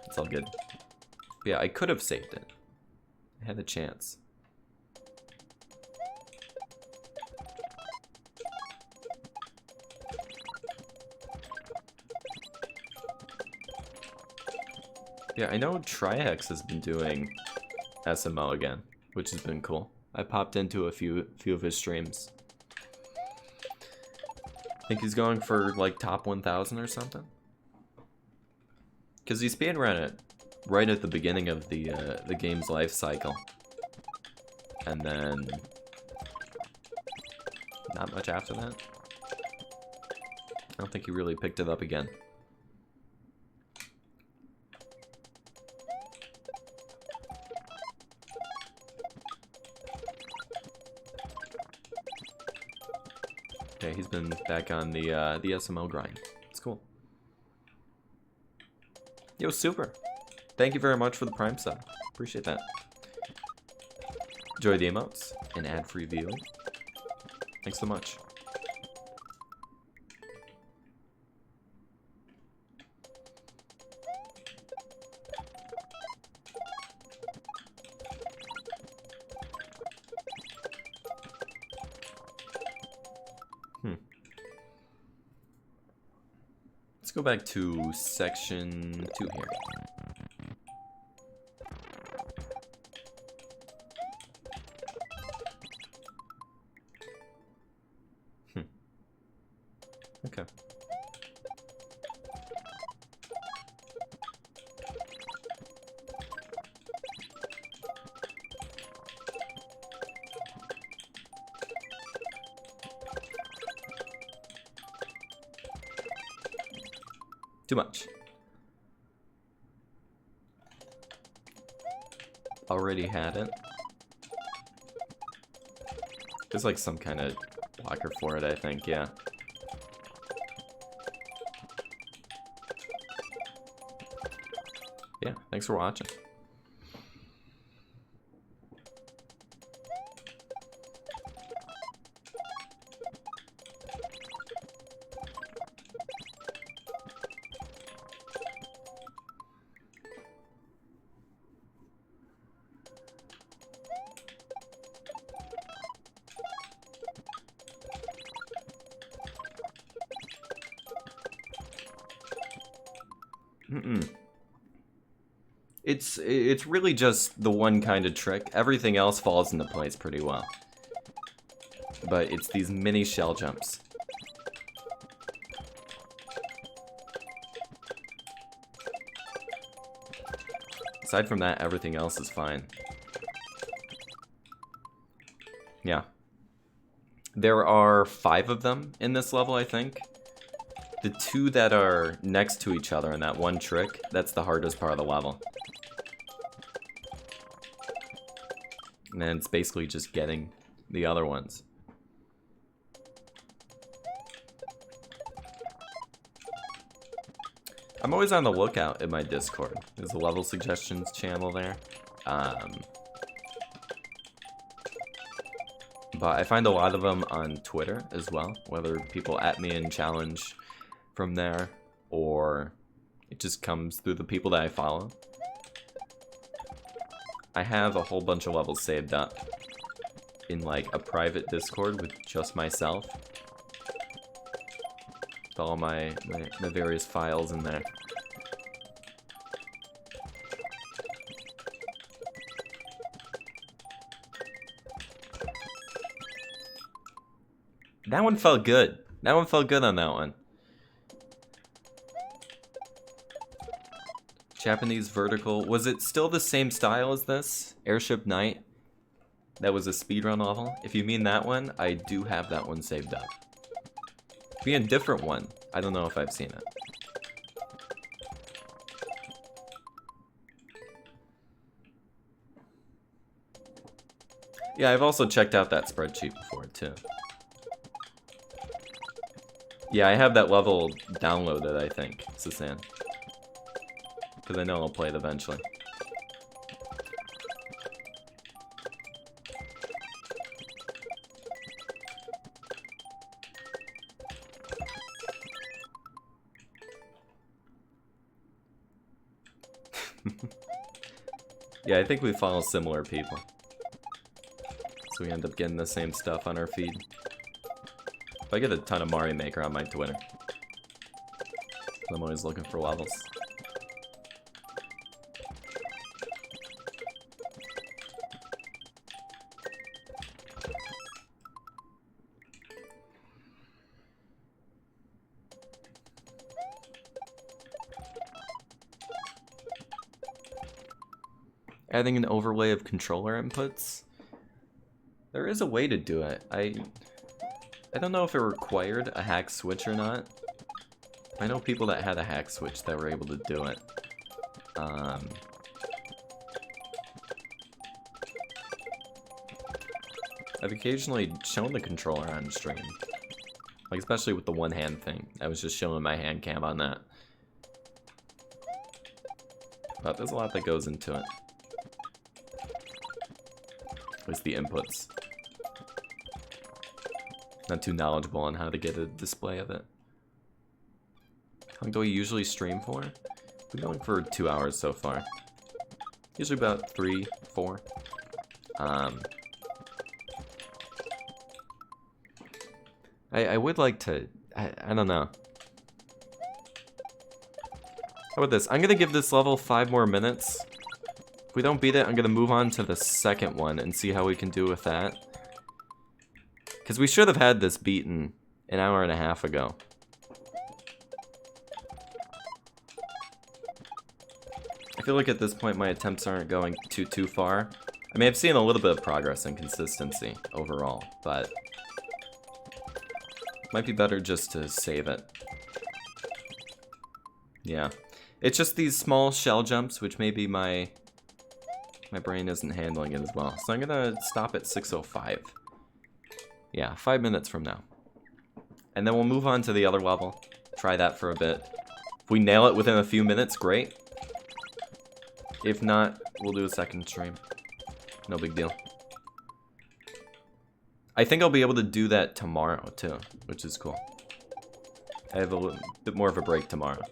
S1: It's all good. But yeah, I could have saved it. I had a chance. Yeah, I know Trihex has been doing SMO again, which has been cool. I popped into a few of his streams. I think he's going for like top 1,000 or something. Because he speedran it right at the beginning of the game's life cycle. And then not much after that. I don't think he really picked it up again. Okay, he's been back on the SML grind. It's cool. Yo, super. Thank you very much for the Prime sub. Appreciate that. Enjoy the emotes and ad-free viewing. Thanks so much. Let's go back to section 2 here. Okay. Too much. Already had it. There's like some kind of blocker for it, I think, yeah. Yeah, thanks for watching. It's really just the one kind of trick. Everything else falls into place pretty well. But it's these mini shell jumps. Aside from that, everything else is fine. Yeah. There are 5 of them in this level, I think. The 2 that are next to each other in that one trick, that's the hardest part of the level. And then it's basically just getting the other ones. I'm always on the lookout in my Discord. There's a level suggestions channel there. But I find a lot of them on Twitter as well, whether people at me and challenge from there, or it just comes through the people that I follow. I have a whole bunch of levels saved up in like a private Discord with just myself. With all my various files in there. That one felt good. That one felt good on that one. Japanese vertical. Was it still the same style as this? Airship Knight? That was a speedrun level? If you mean that one, I do have that one saved up. Be a different one. I don't know if I've seen it. Yeah, I've also checked out that spreadsheet before, too. Yeah, I have that level downloaded, I think, Susan. Because I know I'll play it eventually. Yeah, I think we follow similar people. So we end up getting the same stuff on our feed. I get a ton of Mario Maker on my Twitter. I'm always looking for levels. Adding an overlay of controller inputs? There is a way to do it. I don't know if it required a hack switch or not. I know people that had a hack switch that were able to do it. I've occasionally shown the controller on stream. Like, especially with the one hand thing. I was just showing my hand cam on that. But there's a lot that goes into it. At least the inputs. Not too knowledgeable on how to get a display of it. How long do I usually stream for? Been going for 2 hours so far. Usually about 3, 4. I would like to... I don't know. How about this? I'm gonna give this level 5 more minutes. If we don't beat it, I'm gonna move on to the second one and see how we can do with that. Because we should have had this beaten an hour and a half ago. I feel like at this point my attempts aren't going too far. I mean, I've seen a little bit of progress and consistency overall, but might be better just to save it. Yeah. It's just these small shell jumps, which maybe my brain isn't handling it as well. So I'm gonna stop at 6:05. Yeah, 5 minutes from now. And then we'll move on to the other level. Try that for a bit. If we nail it within a few minutes, great. If not, we'll do a second stream. No big deal. I think I'll be able to do that tomorrow, too, which is cool. I have a little bit more of a break tomorrow.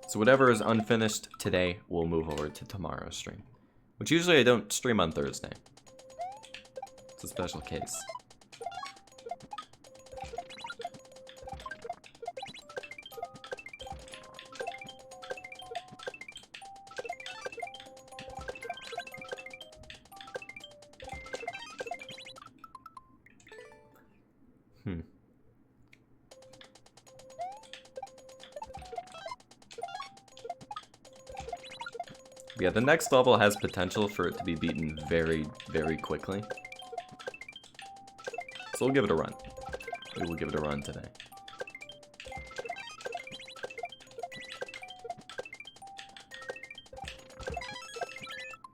S1: So whatever is unfinished today, we'll move over to tomorrow's stream. Which usually I don't stream on Thursday. It's a special case. Yeah, the next level has potential for it to be beaten very, very quickly. So we'll give it a run. We will give it a run today.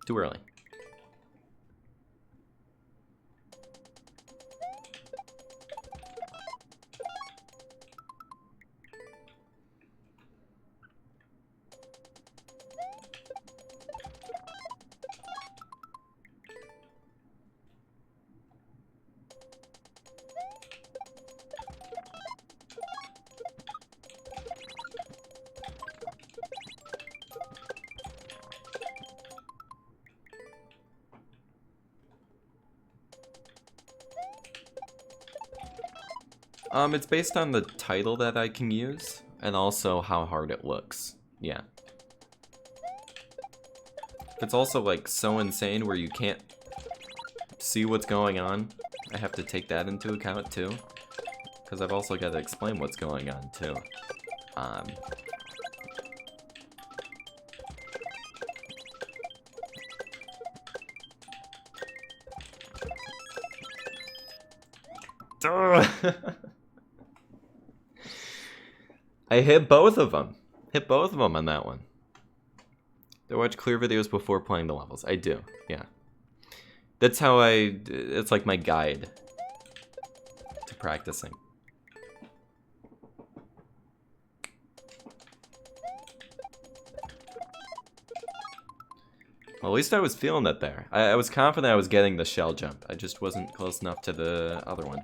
S1: Too early. It's based on the title that I can use, and also how hard it looks. Yeah. It's also, like, so insane where you can't see what's going on. I have to take that into account, too. Because I've also got to explain what's going on, too. I hit both of them. Hit both of them on that one. Do I watch clear videos before playing the levels? I do, yeah. That's how it's like my guide to practicing. Well, at least I was feeling it there. I was confident I was getting the shell jump. I just wasn't close enough to the other one.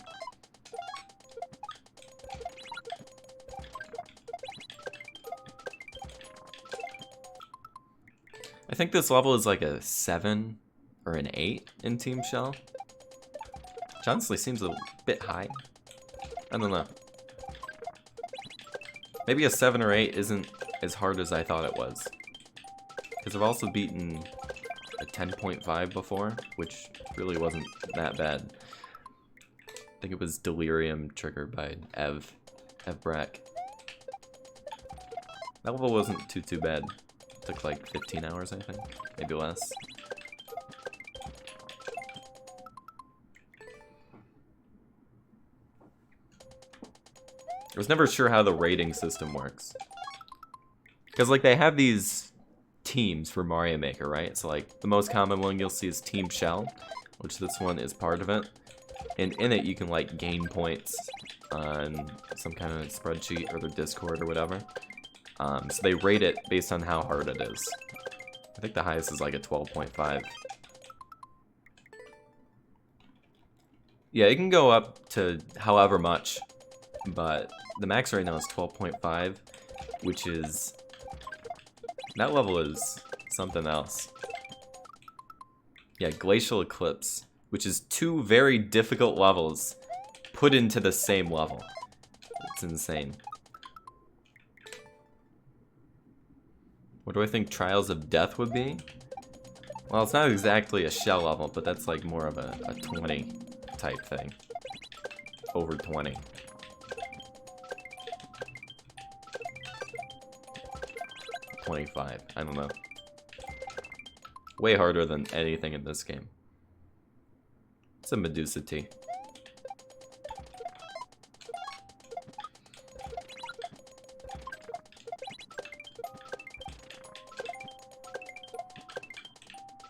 S1: I think this level is like a 7 or an 8 in Team Shell. Which honestly seems a bit high. I don't know. Maybe a 7 or 8 isn't as hard as I thought it was. Because I've also beaten a 10.5 before, which really wasn't that bad. I think it was Delirium triggered by Ev Brack. That level wasn't too bad. It took like 15 hours, I think. Maybe less. I was never sure how the rating system works. Because, like, they have these teams for Mario Maker, right? So, like, the most common one you'll see is Team Shell, which this one is part of it. And in it, you can, like, gain points on some kind of spreadsheet or their Discord or whatever. So they rate it based on how hard it is. I think the highest is, like, a 12.5. Yeah, it can go up to however much, but the max right now is 12.5, which is... that level is something else. Yeah, Glacial Eclipse, which is 2 very difficult levels put into the same level. It's insane. What do I think Trials of Death would be? Well, it's not exactly a shell level, but that's like more of a 20 type thing. Over 20. $25. I don't know. Way harder than anything in this game. It's a Medusa tea.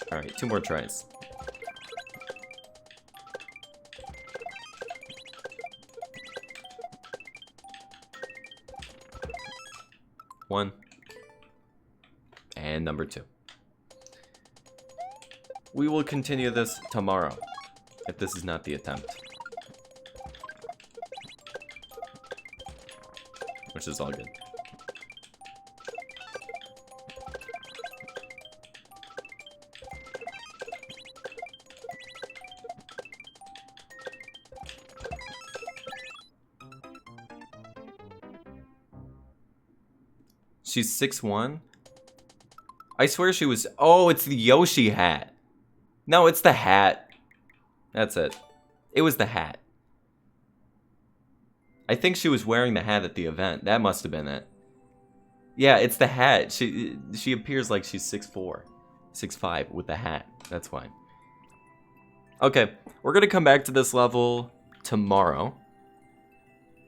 S1: Alright, 2 more tries. One. And number 2. We will continue this tomorrow, if this is not the attempt. Which is all good. She's 6'1"? I swear she was... Oh, it's the Yoshi hat. No, it's the hat. That's it. It was the hat. I think she was wearing the hat at the event. That must have been it. Yeah, it's the hat. She appears like she's 6'4", 6'5" with the hat. That's why. Okay, we're gonna come back to this level tomorrow,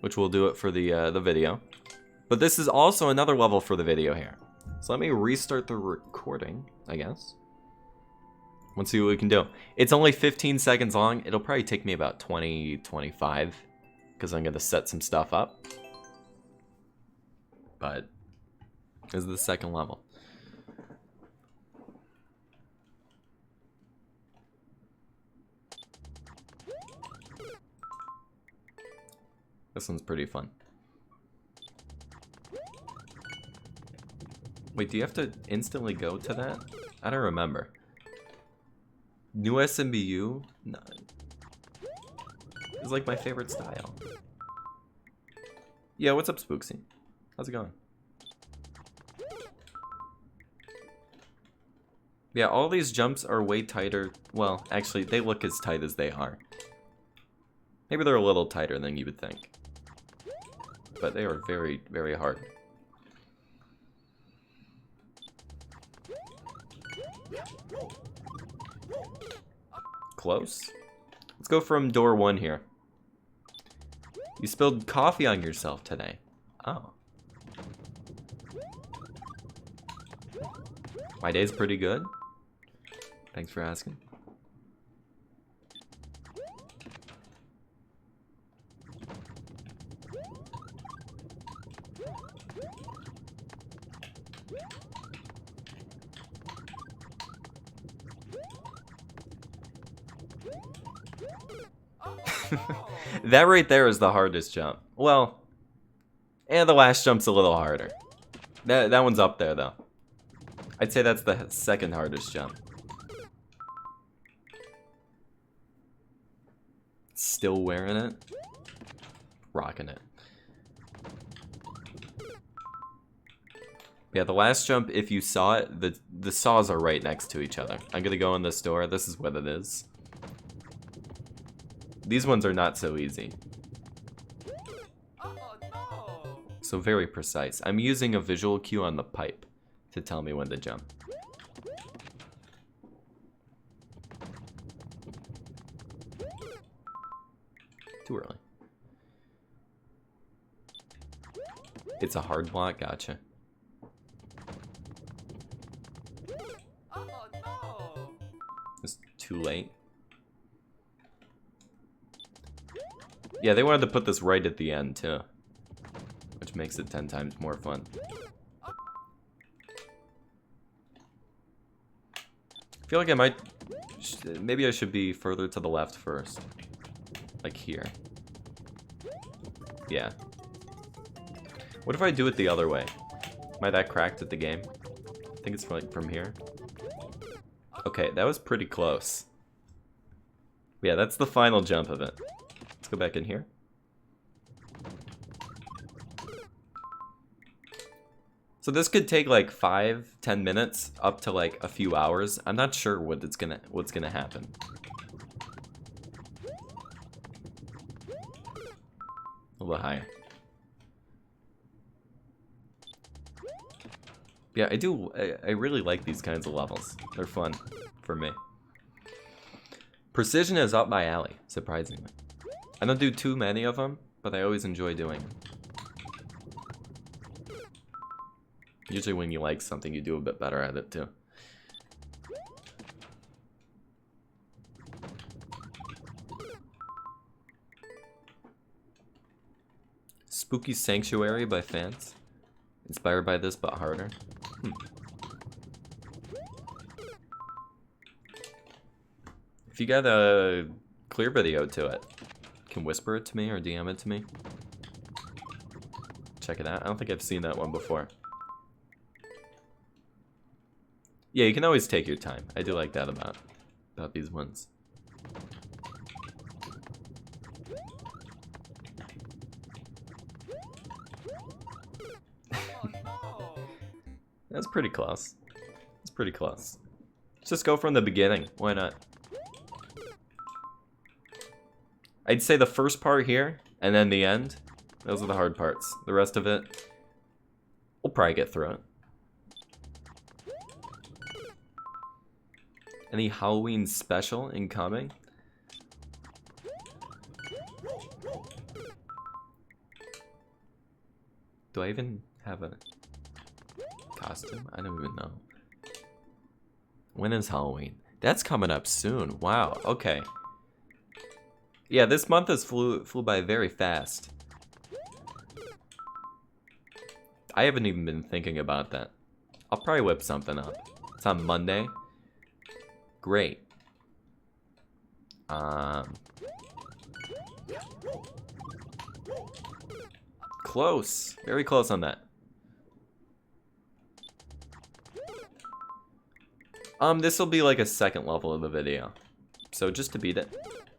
S1: which will do it for the video. But this is also another level for the video here. So let me restart the recording, I guess. Let's see what we can do. It's only 15 seconds long. It'll probably take me about 20, 25, because I'm going to set some stuff up. But this is the second level. This one's pretty fun. Wait, do you have to instantly go to that? I don't remember. New SMBU? No. It's like my favorite style. Yeah, what's up, Spooksy? How's it going? Yeah, all these jumps are way tighter. Well, actually, they look as tight as they are. Maybe they're a little tighter than you would think. But they are very, very hard. Close. Let's go from door 1 here. You spilled coffee on yourself today. Oh. My day's pretty good. Thanks for asking. That right there is the hardest jump. Well, and the last jump's a little harder. That one's up there, though. I'd say that's the second hardest jump. Still wearing it. Rocking it. Yeah, the last jump, if you saw it, the saws are right next to each other. I'm gonna go in this door. This is what it is. These ones are not so easy. So very precise. I'm using a visual cue on the pipe to tell me when to jump. Too early. It's a hard block, gotcha. It's too late. Yeah, they wanted to put this right at the end, too. Which makes it 10 times more fun. I feel like I might... Maybe I should be further to the left first. Like here. Yeah. What if I do it the other way? Am I that cracked at the game? I think it's like from here. Okay, that was pretty close. Yeah, that's the final jump of it. Let's go back in here. So this could take like 5-10 minutes up to like a few hours. I'm not sure what's gonna happen. A little bit higher. Yeah, I really like these kinds of levels. They're fun for me. Precision is up my alley, surprisingly. I don't do too many of them, but I always enjoy doing them. Usually when you like something, you do a bit better at it too. Spooky Sanctuary by fans. Inspired by this, but harder. If you got a clear video to it, you can whisper it to me or DM it to me. Check it out. I don't think I've seen that one before. Yeah, you can always take your time. I do like that about these ones. That's pretty close. It's pretty close. Let's just go from the beginning. Why not? I'd say the first part here, and then the end. Those are the hard parts. The rest of it, we'll probably get through it. Any Halloween special incoming? Do I even have a costume? I don't even know. When is Halloween? That's coming up soon. Wow, okay. Yeah, this month has flew by very fast. I haven't even been thinking about that. I'll probably whip something up. It's on Monday. Great. Close. Very close on that. This will be like a second level of the video. So just to beat it,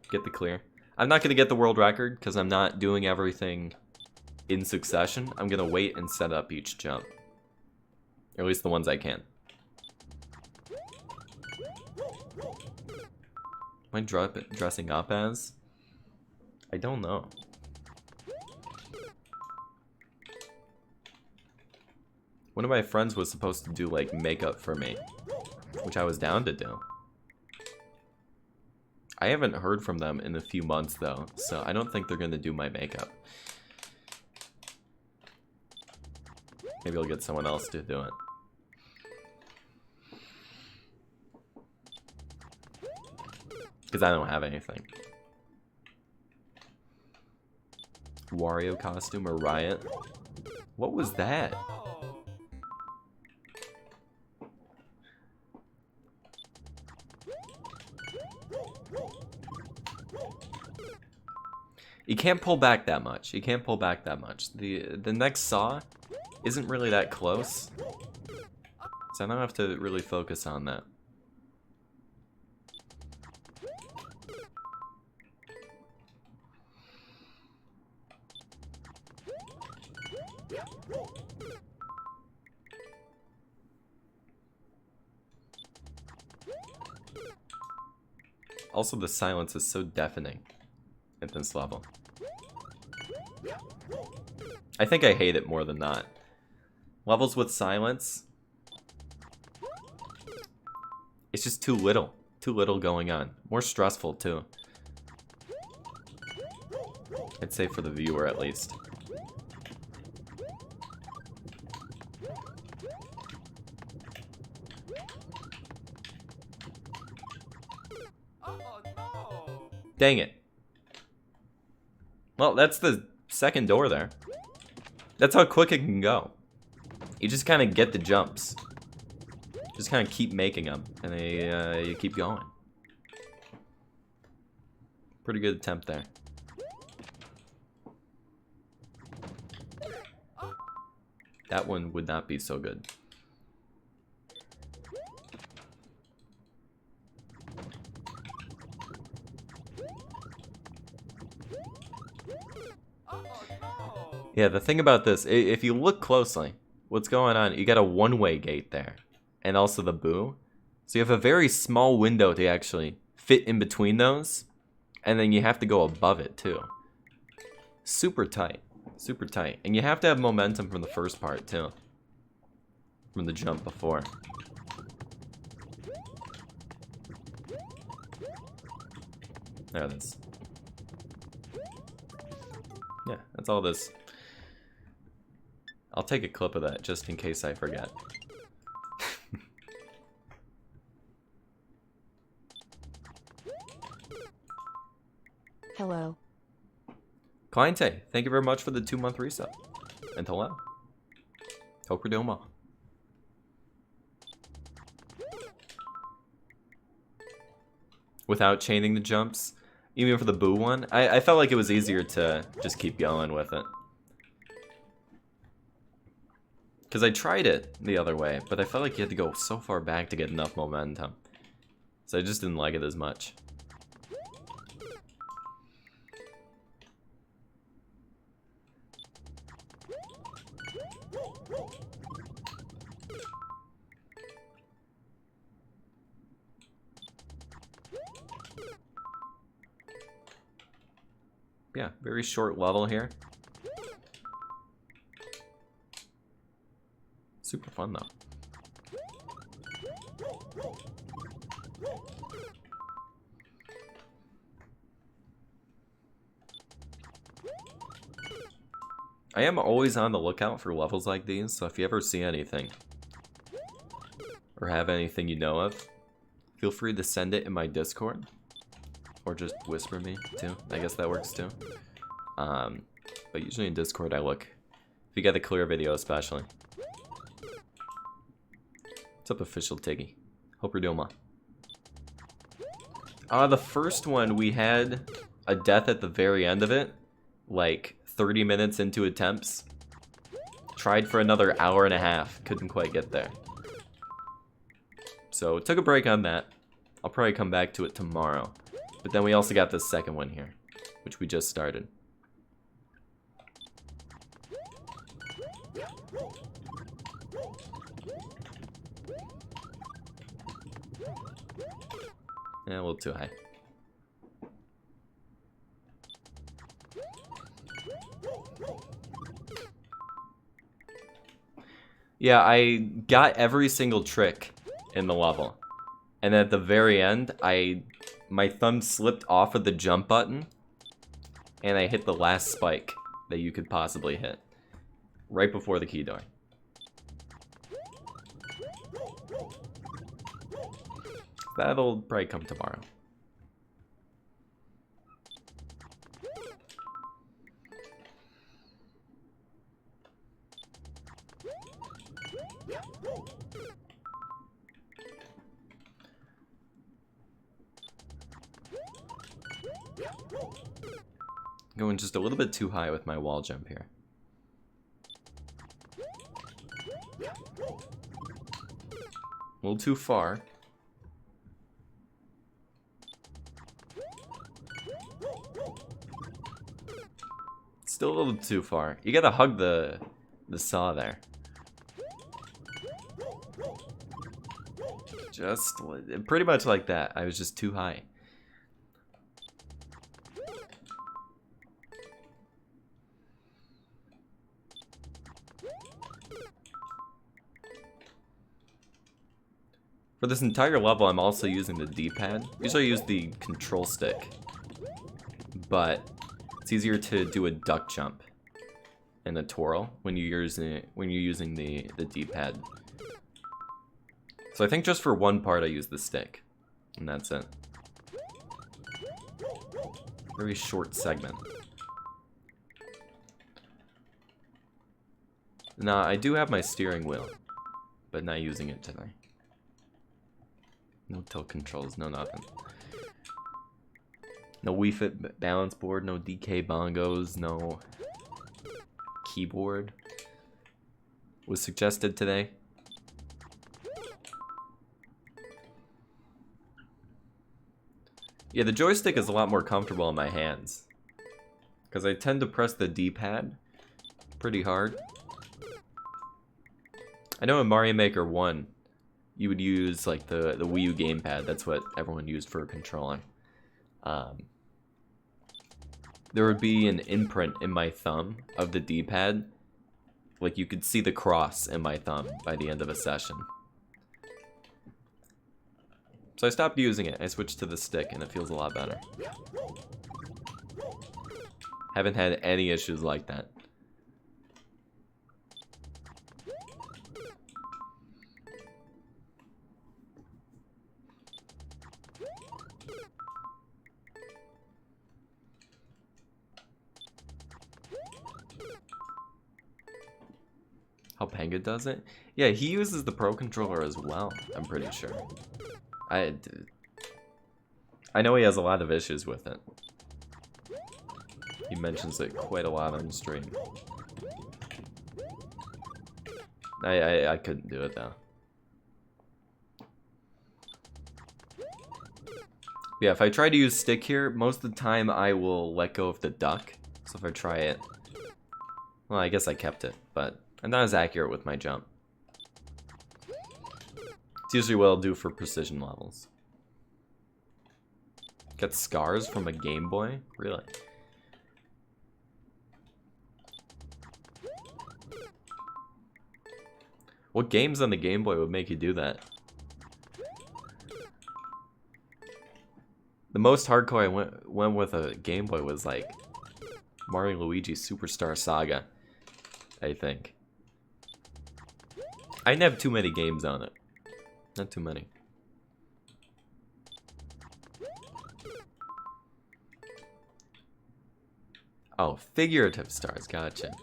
S1: get the clear. I'm not gonna get the world record because I'm not doing everything in succession. I'm gonna wait and set up each jump. Or at least the ones I can. Am I dressing up as? I don't know. One of my friends was supposed to do like makeup for me, which I was down to do. I haven't heard from them in a few months though, so I don't think they're gonna do my makeup. Maybe I'll get someone else to do it. Because I don't have anything. Wario costume or Riot? What was that? You can't pull back that much. You can't pull back that much. The next saw isn't really that close. So I don't have to really focus on that. Also, the silence is so deafening at this level. I think I hate it more than not. Levels with silence, it's just too little going on. More stressful too. I'd say for the viewer at least. Dang it. Well, that's the second door there. That's how quick it can go. You just kind of get the jumps. Just kind of keep making them, and you keep going. Pretty good attempt there. That one would not be so good. Yeah, the thing about this, if you look closely, what's going on, you got a one-way gate there. And also the boo. So you have a very small window to actually fit in between those. And then you have to go above it, too. Super tight. Super tight. And you have to have momentum from the first part, too. From the jump before. There it is. Yeah, that's all this. I'll take a clip of that just in case I forget.
S2: Hello.
S1: Cliente, thank you very much for the 2-month reset. Until now. Hope you're doing well. Without chaining the jumps, even for the boo one, I felt like it was easier to just keep going with it. Because I tried it the other way, but I felt like you had to go so far back to get enough momentum. So I just didn't like it as much. Yeah, very short level here. Super fun though. I am always on the lookout for levels like these, so if you ever see anything, or have anything you know of, feel free to send it in my Discord. Or just whisper me, too. I guess that works, too. But usually in Discord I look. If you get a clear video, especially. What's up, Official Tiggy? Hope you're doing well. The first one, we had a death at the very end of it. Like, 30 minutes into attempts. Tried for another hour and a half. Couldn't quite get there. So, took a break on that. I'll probably come back to it tomorrow. But then we also got this second one here, which we just started. Yeah, a little too high. Yeah, I got every single trick in the level. And at the very end, my thumb slipped off of the jump button, and I hit the last spike that you could possibly hit, right before the key door. That'll probably come tomorrow. Going just a little bit too high with my wall jump here. A little too far. Still a little too far. You gotta hug the saw there. Just pretty much like that. I was just too high. For this entire level, I'm also using the D-pad. Usually I use the control stick, but it's easier to do a duck jump and a twirl when you're using the D-pad. So I think just for one part I use the stick, and that's it. Very short segment. Now I do have my steering wheel, but not using it today. No tilt controls, no nothing. No Wii Fit balance board, no DK bongos, no keyboard was suggested today. Yeah, the joystick is a lot more comfortable in my hands. because I tend to press the D-pad pretty hard. I know in Mario Maker 1, you would use like the Wii U gamepad. That's what everyone used for controlling. There would be an imprint in my thumb of the D-pad. Like you could see the cross in my thumb by the end of a session. So I stopped using it. I switched to the stick and it feels a lot better. Haven't had any issues like that. How Panga does it? Yeah, he uses the Pro Controller as well, I'm pretty sure. I know he has a lot of issues with it. He mentions it quite a lot on the stream. I couldn't do it though. Yeah, if I try to use stick here, most of the time I will let go of the duck. So if I try it... Well, I guess I kept it, but I'm not as accurate with my jump. It's usually what I'll do for precision levels. Got scars from a Game Boy? Really? What games on the Game Boy would make you do that? The most hardcore I went with a Game Boy was like Mario and Luigi Superstar Saga, I think. I didn't have too many games on it. Not too many. Oh, figurative stars, gotcha.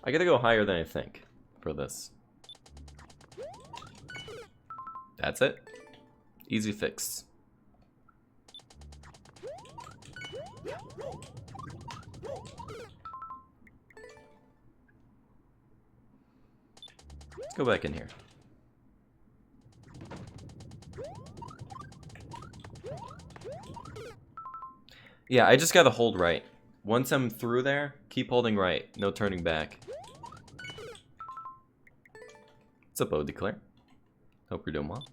S1: I gotta go higher than I think for this. That's it. Easy fix. Let's go back in here. Yeah, I just gotta hold right. Once I'm through there, keep holding right. No turning back. What's up, Declare? Hope you're doing well.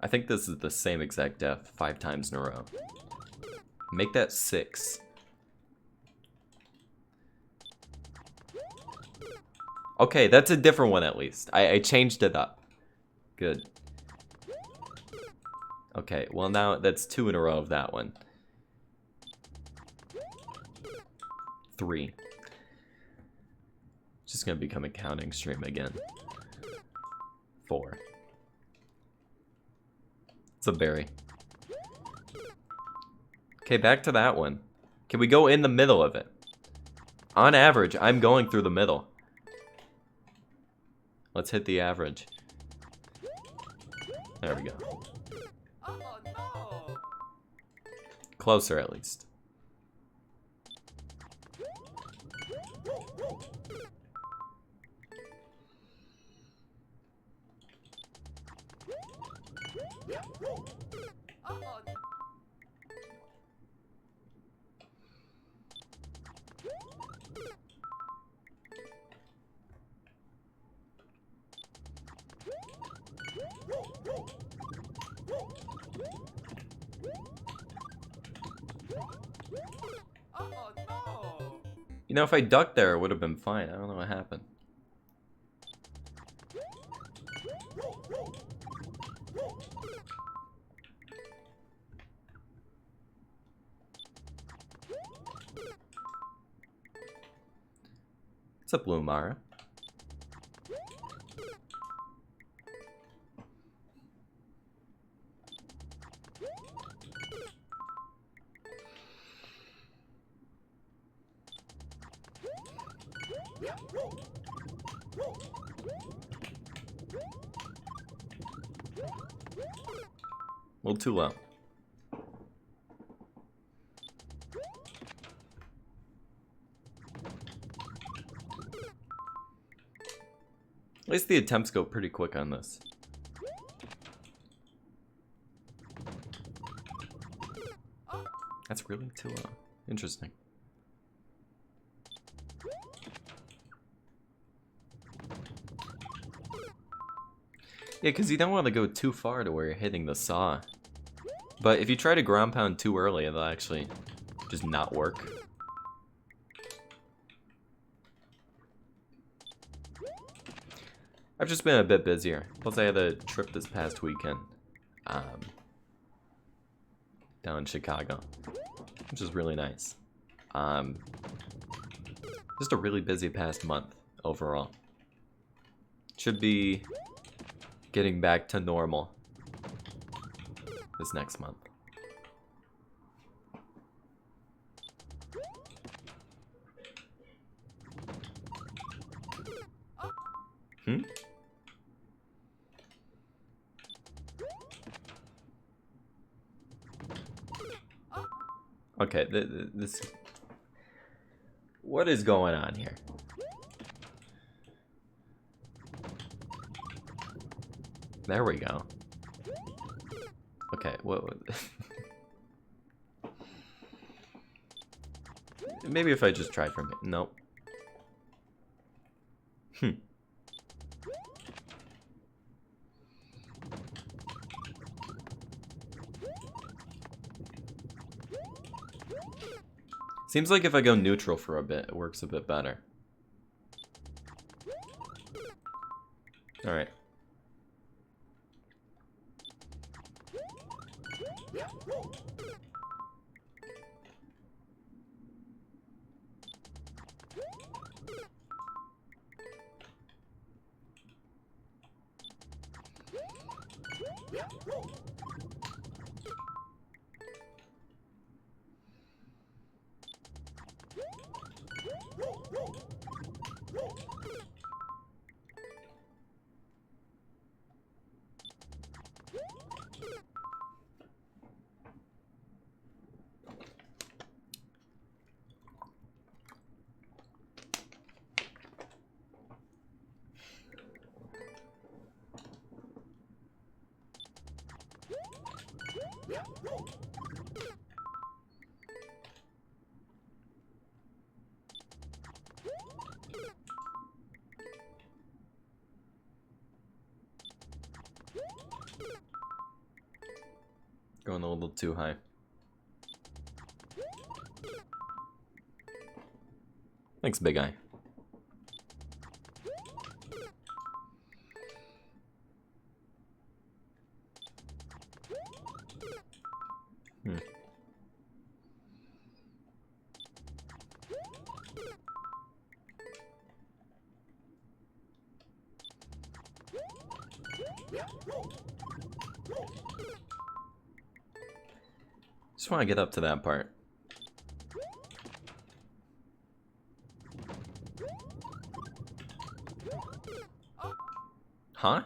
S1: I think this is the same exact death 5 times in a row. Make that 6. Okay, that's a different one at least. I changed it up. Good. Okay, well now that's 2 in a row of that one. 3. It's just gonna become a counting stream again. 4. It's a berry. Okay, back to that one. Can we go in the middle of it? On average, I'm going through the middle. Let's hit the average. There we go.
S3: Oh, no.
S1: Closer, at least.
S3: Oh, no. Oh, no.
S1: You know, if I ducked there, it would have been fine. I don't know what happened. What's up, Lumara? A little too low. At least the attempts go pretty quick on this. That's really too low. Interesting. Yeah, because you don't want to go too far to where you're hitting the saw. But if you try to ground pound too early, it'll actually just not work. I've just been a bit busier. Plus I had a trip this past weekend. Down in Chicago. Which is really nice. Just a really busy past month overall. Should be getting back to normal this next month. Hmm? Okay, this... What is going on here? There we go. Okay, what... Maybe if I just try from it. Nope. Seems like if I go neutral for a bit, it works a bit better. Alright. Going a little too high. Thanks, big eye. Just want to get up to that part. Huh?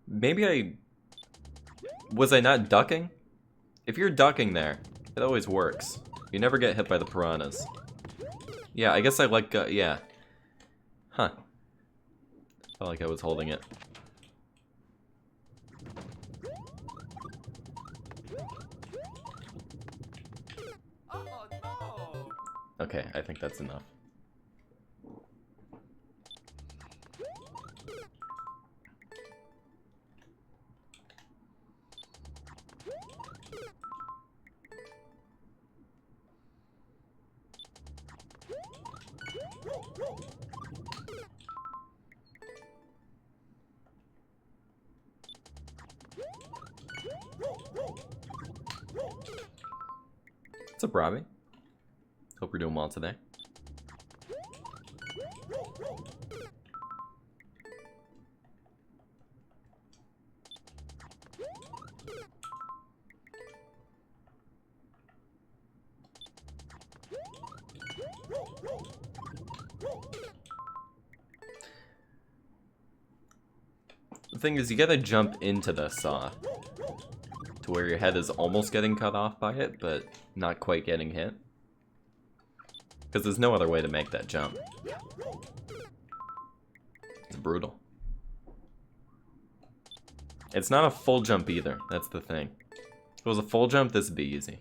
S1: Maybe I... Was I not ducking? If you're ducking there, it always works. You never get hit by the piranhas. Yeah, I guess I like... yeah. Huh. Felt like I was holding it.
S3: Oh no!
S1: Okay, I think that's enough. What's up, Robbie? Hope you're doing well today. The thing is, you gotta jump into the saw to where your head is almost getting cut off by it, but not quite getting hit. Because there's no other way to make that jump. It's brutal. It's not a full jump either, that's the thing. If it was a full jump, this would be easy.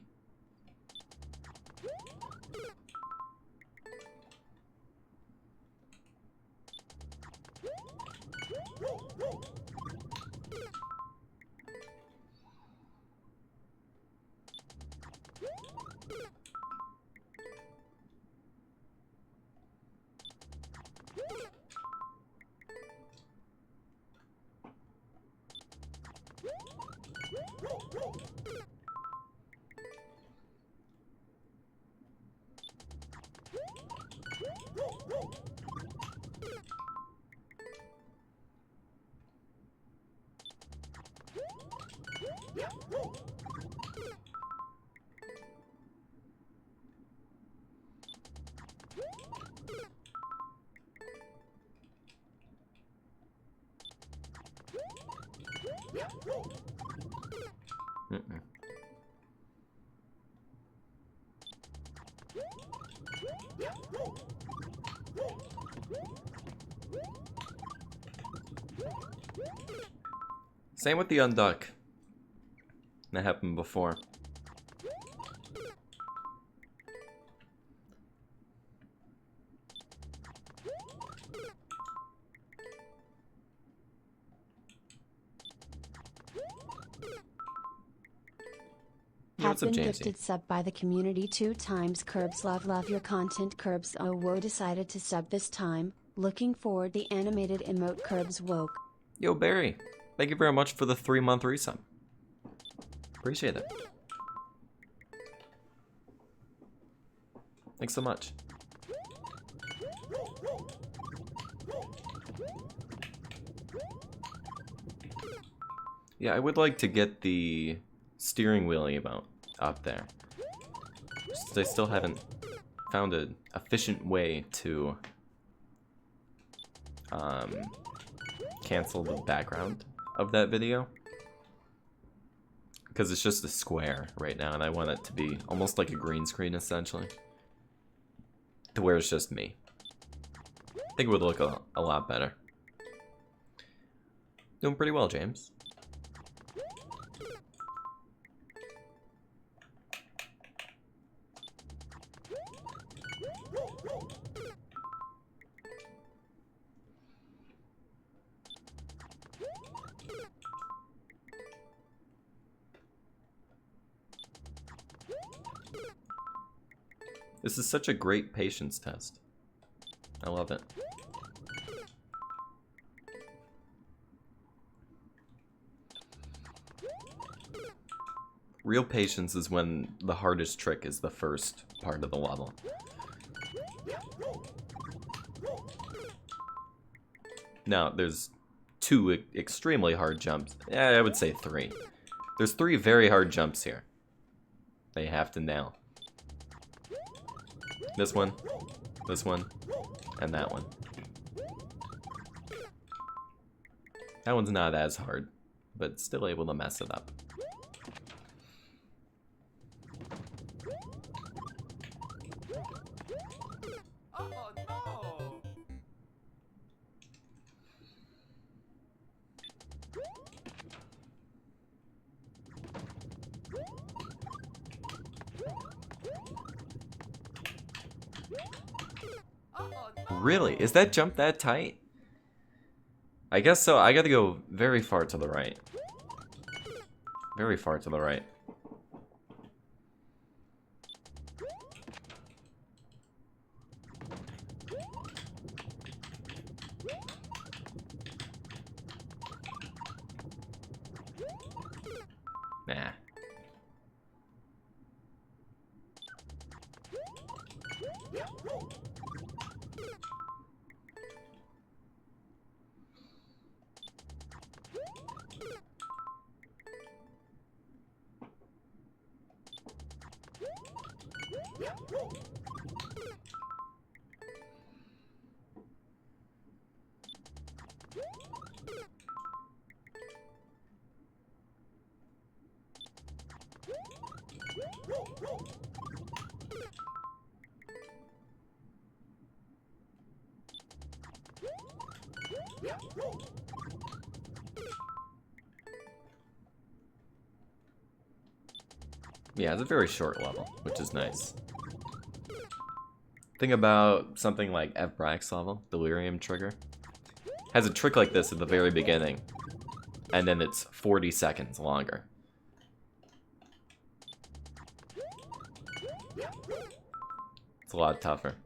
S1: Mm-mm. Same with the unduck. That happened before. Yo,
S2: Have
S1: what's up,
S2: been
S1: Jamesy?
S2: gifted sub by the community 2 times. Kirbs, love your content. Kirbs, oh whoa, decided to sub this time. Looking forward the animated emote. Kirbs woke.
S1: Yo, Barry. Thank you very much for the 3-month resub. Appreciate it. Thanks so much. Yeah, I would like to get the steering wheel emote up there. Just, I still haven't found an efficient way to cancel the background of that video. Because it's just a square right now, and I want it to be almost like a green screen, essentially. To where it's just me. I think it would look a lot better. Doing pretty well, James. This is such a great patience test. I love it. Real patience is when the hardest trick is the first part of the level. Now, there's 2 extremely hard jumps. Yeah, I would say 3. There's 3 very hard jumps here that you have to nail. This one, and that one. That one's not as hard, but still able to mess it up.
S3: Oh no! Oh no!
S1: Really? Is that jump that tight? I guess so. I gotta go very far to the right. Very far to the right. Nah. Yeah, it's a very short level, which is nice. Think about something like F. Brack's level, Delirium Trigger. Has a trick like this at the very beginning, and then it's 40 seconds longer. It's a lot tougher.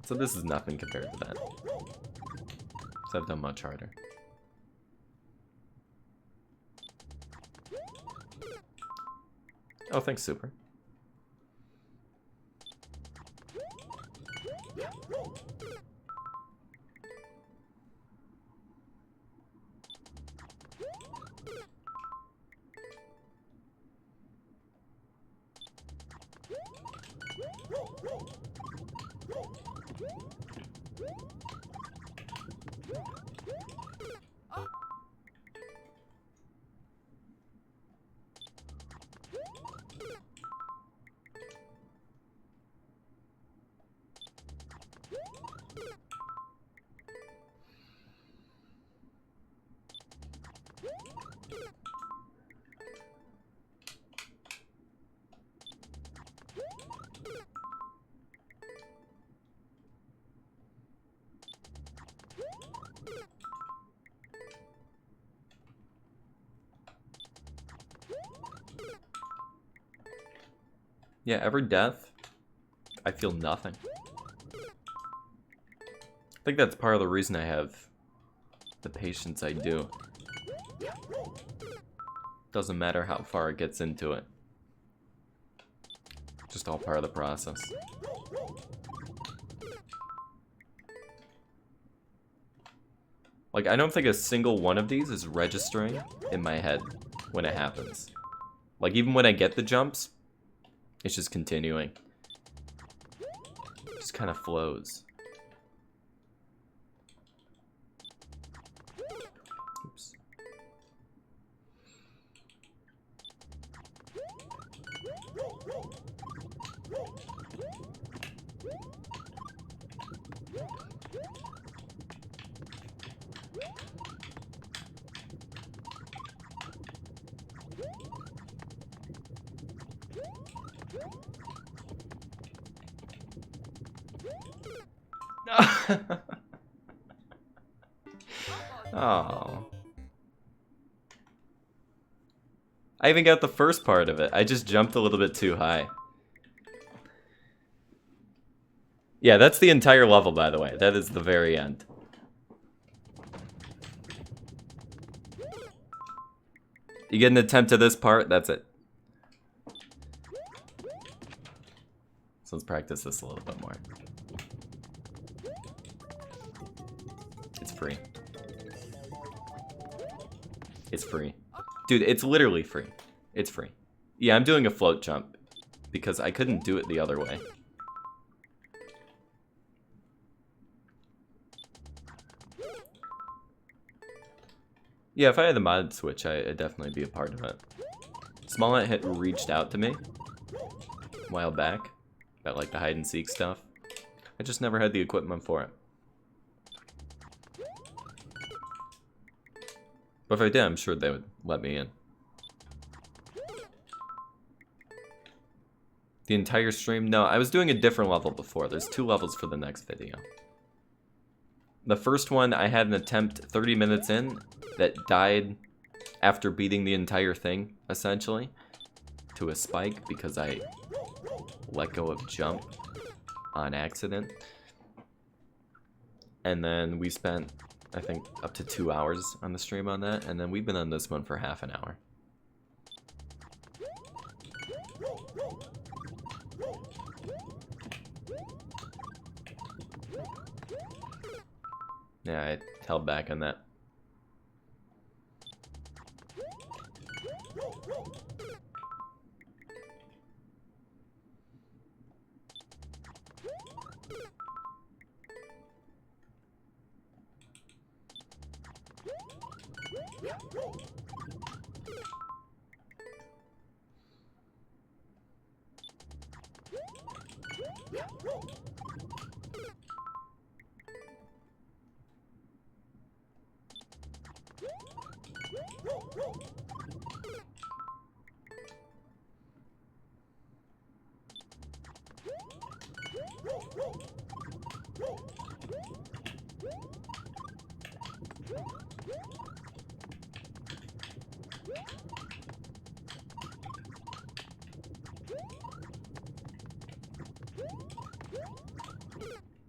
S1: So this is nothing compared to that. So I've done much harder. Oh, thanks, Super. Yeah, every death, I feel nothing. I think that's part of the reason I have the patience I do. Doesn't matter how far it gets into it. Just all part of the process. Like, I don't think a single one of these is registering in my head when it happens. Like, even when I get the jumps, it's just continuing. It just kind of flows. Oops. Oh. I even got the first part of it. I just jumped a little bit too high. Yeah, that's the entire level, by the way. That is the very end. You get an attempt to this part, that's it. So let's practice this a little bit more. It's free. It's free. Dude, it's literally free. It's free. Yeah, I'm doing a float jump because I couldn't do it the other way. Yeah, if I had the mod switch, I'd definitely be a part of it. Smollett had reached out to me a while back about like the hide and seek stuff. I just never had the equipment for it. But if I did, I'm sure they would let me in. The entire stream? No, I was doing a different level before. There's 2 levels for the next video. The first one, I had an attempt 30 minutes in that died after beating the entire thing, essentially, to a spike because I let go of jump on accident. And then we spent, I think, up to 2 hours on the stream on that, and then we've been on this one for half an hour. Yeah, I held back on that.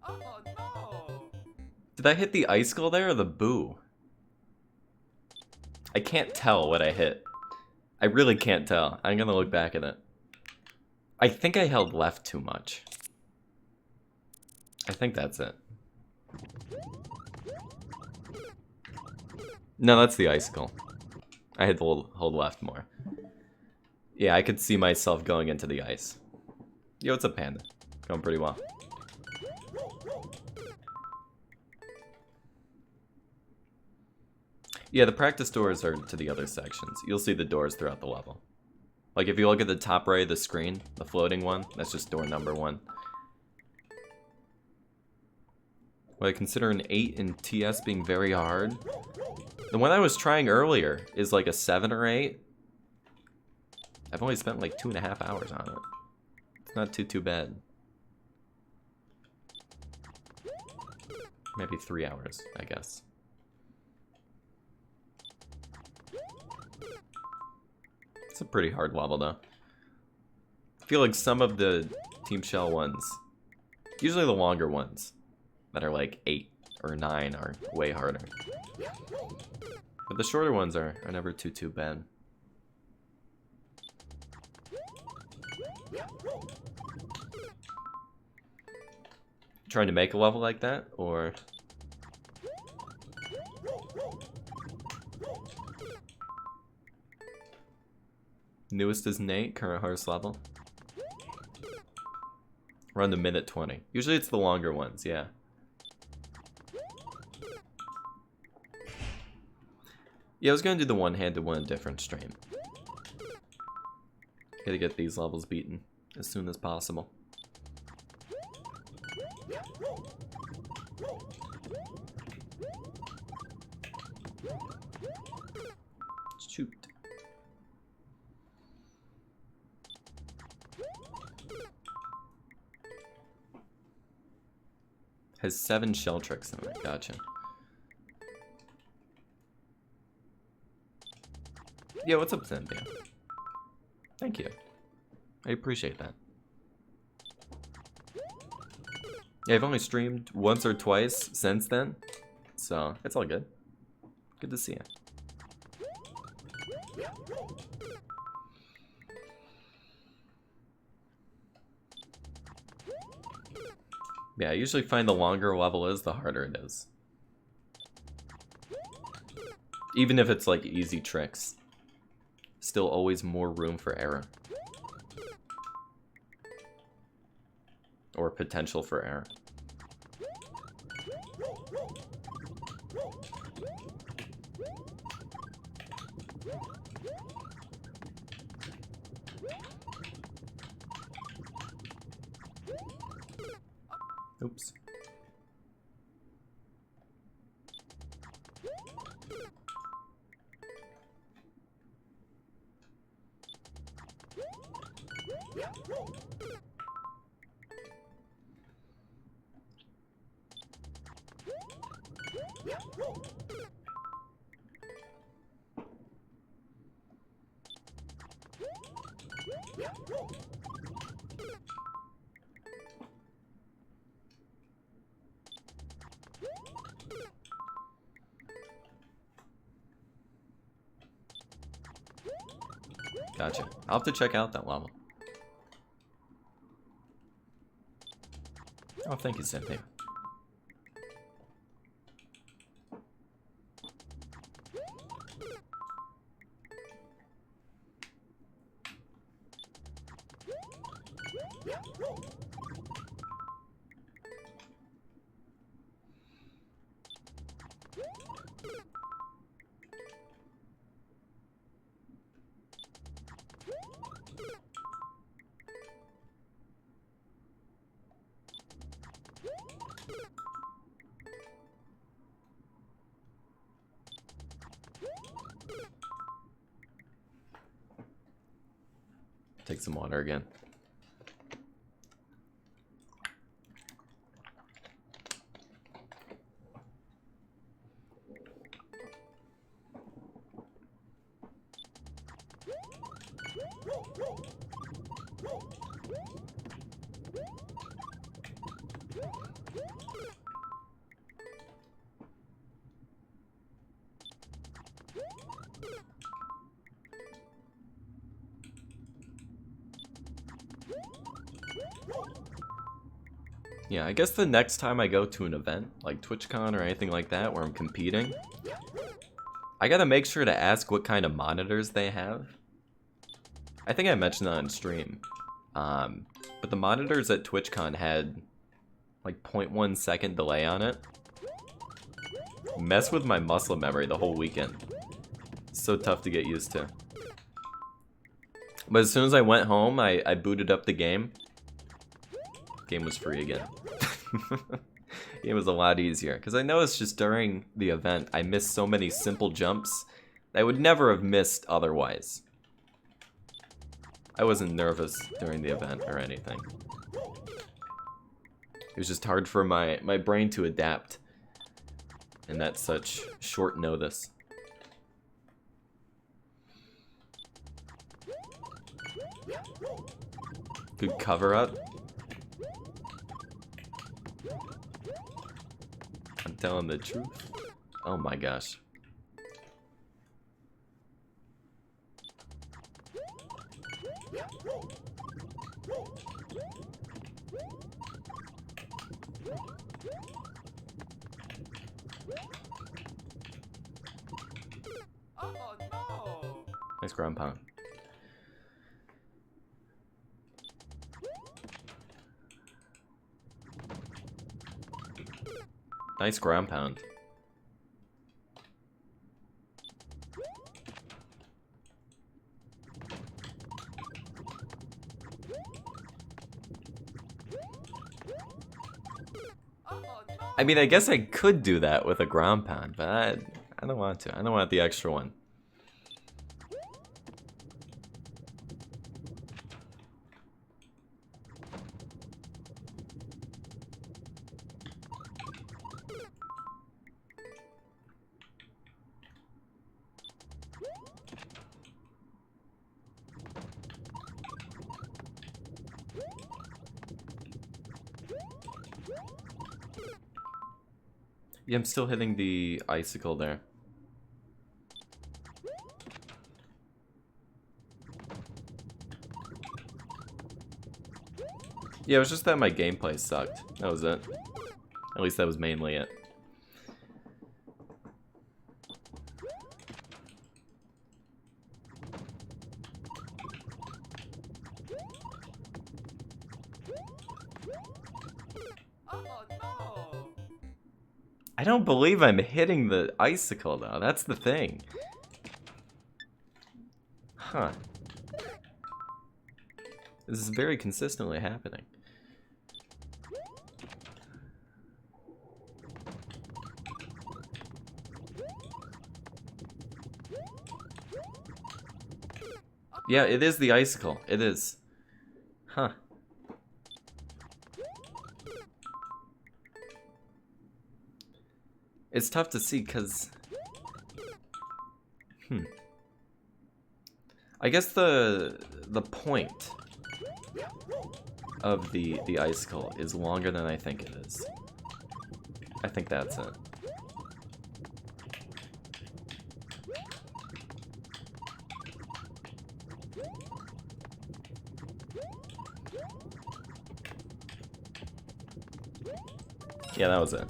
S3: Oh no!
S1: Did I hit the icicle there or the boo? I can't tell what I hit. I really can't tell. I'm gonna look back at it. I think I held left too much. I think that's it. No, that's the icicle. I had to hold left more. Yeah, I could see myself going into the ice. Yo, what's up, Panda? Going pretty well. Yeah, the practice doors are to the other sections. You'll see the doors throughout the level. Like, if you look at the top right of the screen, the floating one, that's just door number 1. Would I consider an 8 in TS being very hard? The one I was trying earlier is like a 7 or 8. I've only spent like 2.5 hours on it. It's not too bad. Maybe 3 hours, I guess. It's a pretty hard level though. I feel like some of the Team Shell ones, usually the longer ones, that are like 8 or 9 are way harder. But the shorter ones are never too bad. Trying to make a level like that, or... Newest is Nate, current hardest level. We're on the minute 20. Usually it's the longer ones, yeah. Yeah, I was gonna do the one-handed one in a different stream. Gotta get these levels beaten as soon as possible. Shoot. Has 7 shell tricks in it, gotcha. Yeah, what's up, Cynthia? Thank you. I appreciate that. Yeah, I've only streamed once or twice since then, so it's all good. Good to see you. Yeah, I usually find the longer a level is, the harder it is. Even if it's like easy tricks. Still always more room for error. Or potential for error. Oops. Gotcha. I'll have to check out that level. Oh, thank you, Cynthia. Take some water again. Yeah, I guess the next time I go to an event, like TwitchCon or anything like that, where I'm competing, I gotta make sure to ask what kind of monitors they have. I think I mentioned that on stream. But the monitors at TwitchCon had like 0.1 second delay on it. Mess with my muscle memory the whole weekend. So tough to get used to. But as soon as I went home, I booted up the game. Game was free again. It was a lot easier because I noticed just during the event I missed so many simple jumps that I would never have missed otherwise. I wasn't nervous during the event or anything. It was just hard for my brain to adapt in that such short notice. Good cover up. I'm telling the truth. Oh my gosh.
S3: Oh no!
S1: Nice ground pound. Nice ground pound.
S3: Oh no!
S1: I mean, I guess I could do that with a ground pound, but I don't want to. I don't want the extra one. Yeah, I'm still hitting the icicle there. Yeah, it was just that my gameplay sucked. That was it. At least that was mainly it.
S3: Oh no!
S1: I don't believe I'm hitting the icicle though. That's the thing. Huh. This is very consistently happening. Yeah, it is the icicle. It is. Huh. It's tough to see because I guess the point of the icicle is longer than I think it is. I think that's it. Yeah, that was it.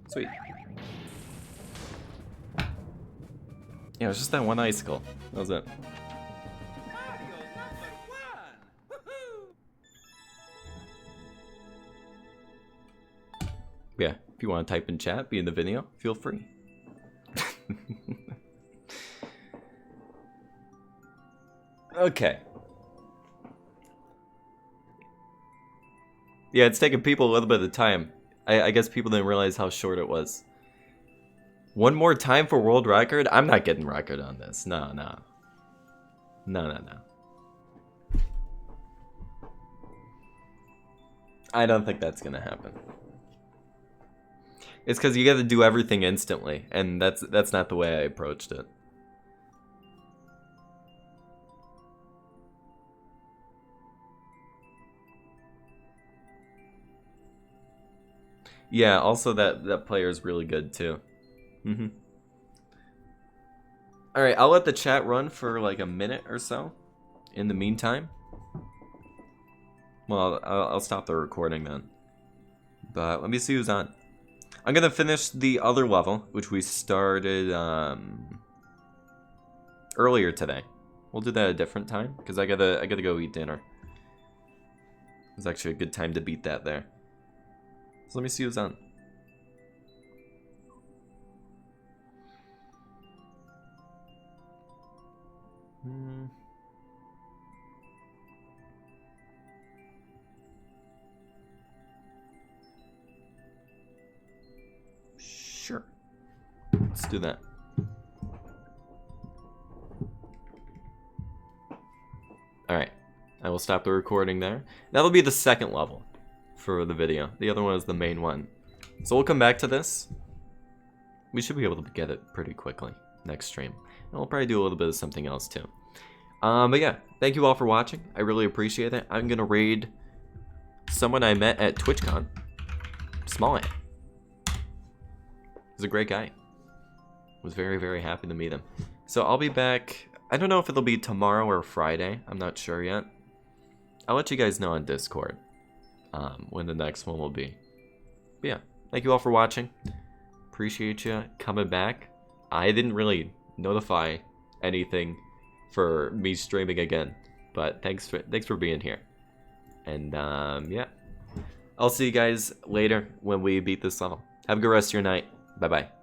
S1: Sweet. Yeah, it was just that one icicle. That was it.
S3: Mario #1! Woohoo!
S1: Yeah, if you want to type in chat, be in the video, feel free. Okay. Yeah, it's taking people a little bit of time. I guess people didn't realize how short it was. One more time for world record? I'm not getting record on this. No, no. No, no, no. I don't think that's gonna happen. It's because you gotta do everything instantly, and that's not the way I approached it. Yeah, also that player is really good too. Alright, I'll let the chat run for like a minute or so. In the meantime. Well, I'll stop the recording then. But let me see who's on. I'm gonna finish the other level, which we started earlier today. We'll do that at a different time, because I gotta go eat dinner. It's actually a good time to beat that there. So let me see who's on. Sure. Let's do that. Alright. I will stop the recording there. That'll be the second level for the video. The other one is the main one. So we'll come back to this. We should be able to get it pretty quickly next stream. And we'll probably do a little bit of something else too. But yeah, thank you all for watching. I really appreciate it. I'm gonna raid someone I met at TwitchCon. Smallhead. He's a great guy. Was very, very happy to meet him. So I'll be back. I don't know if it'll be tomorrow or Friday. I'm not sure yet. I'll let you guys know on Discord when the next one will be. But yeah, thank you all for watching. Appreciate you coming back. I didn't really notify anything for me streaming again, but thanks for being here. And yeah, I'll see you guys later when we beat this level. Have a good rest of your night. Bye bye.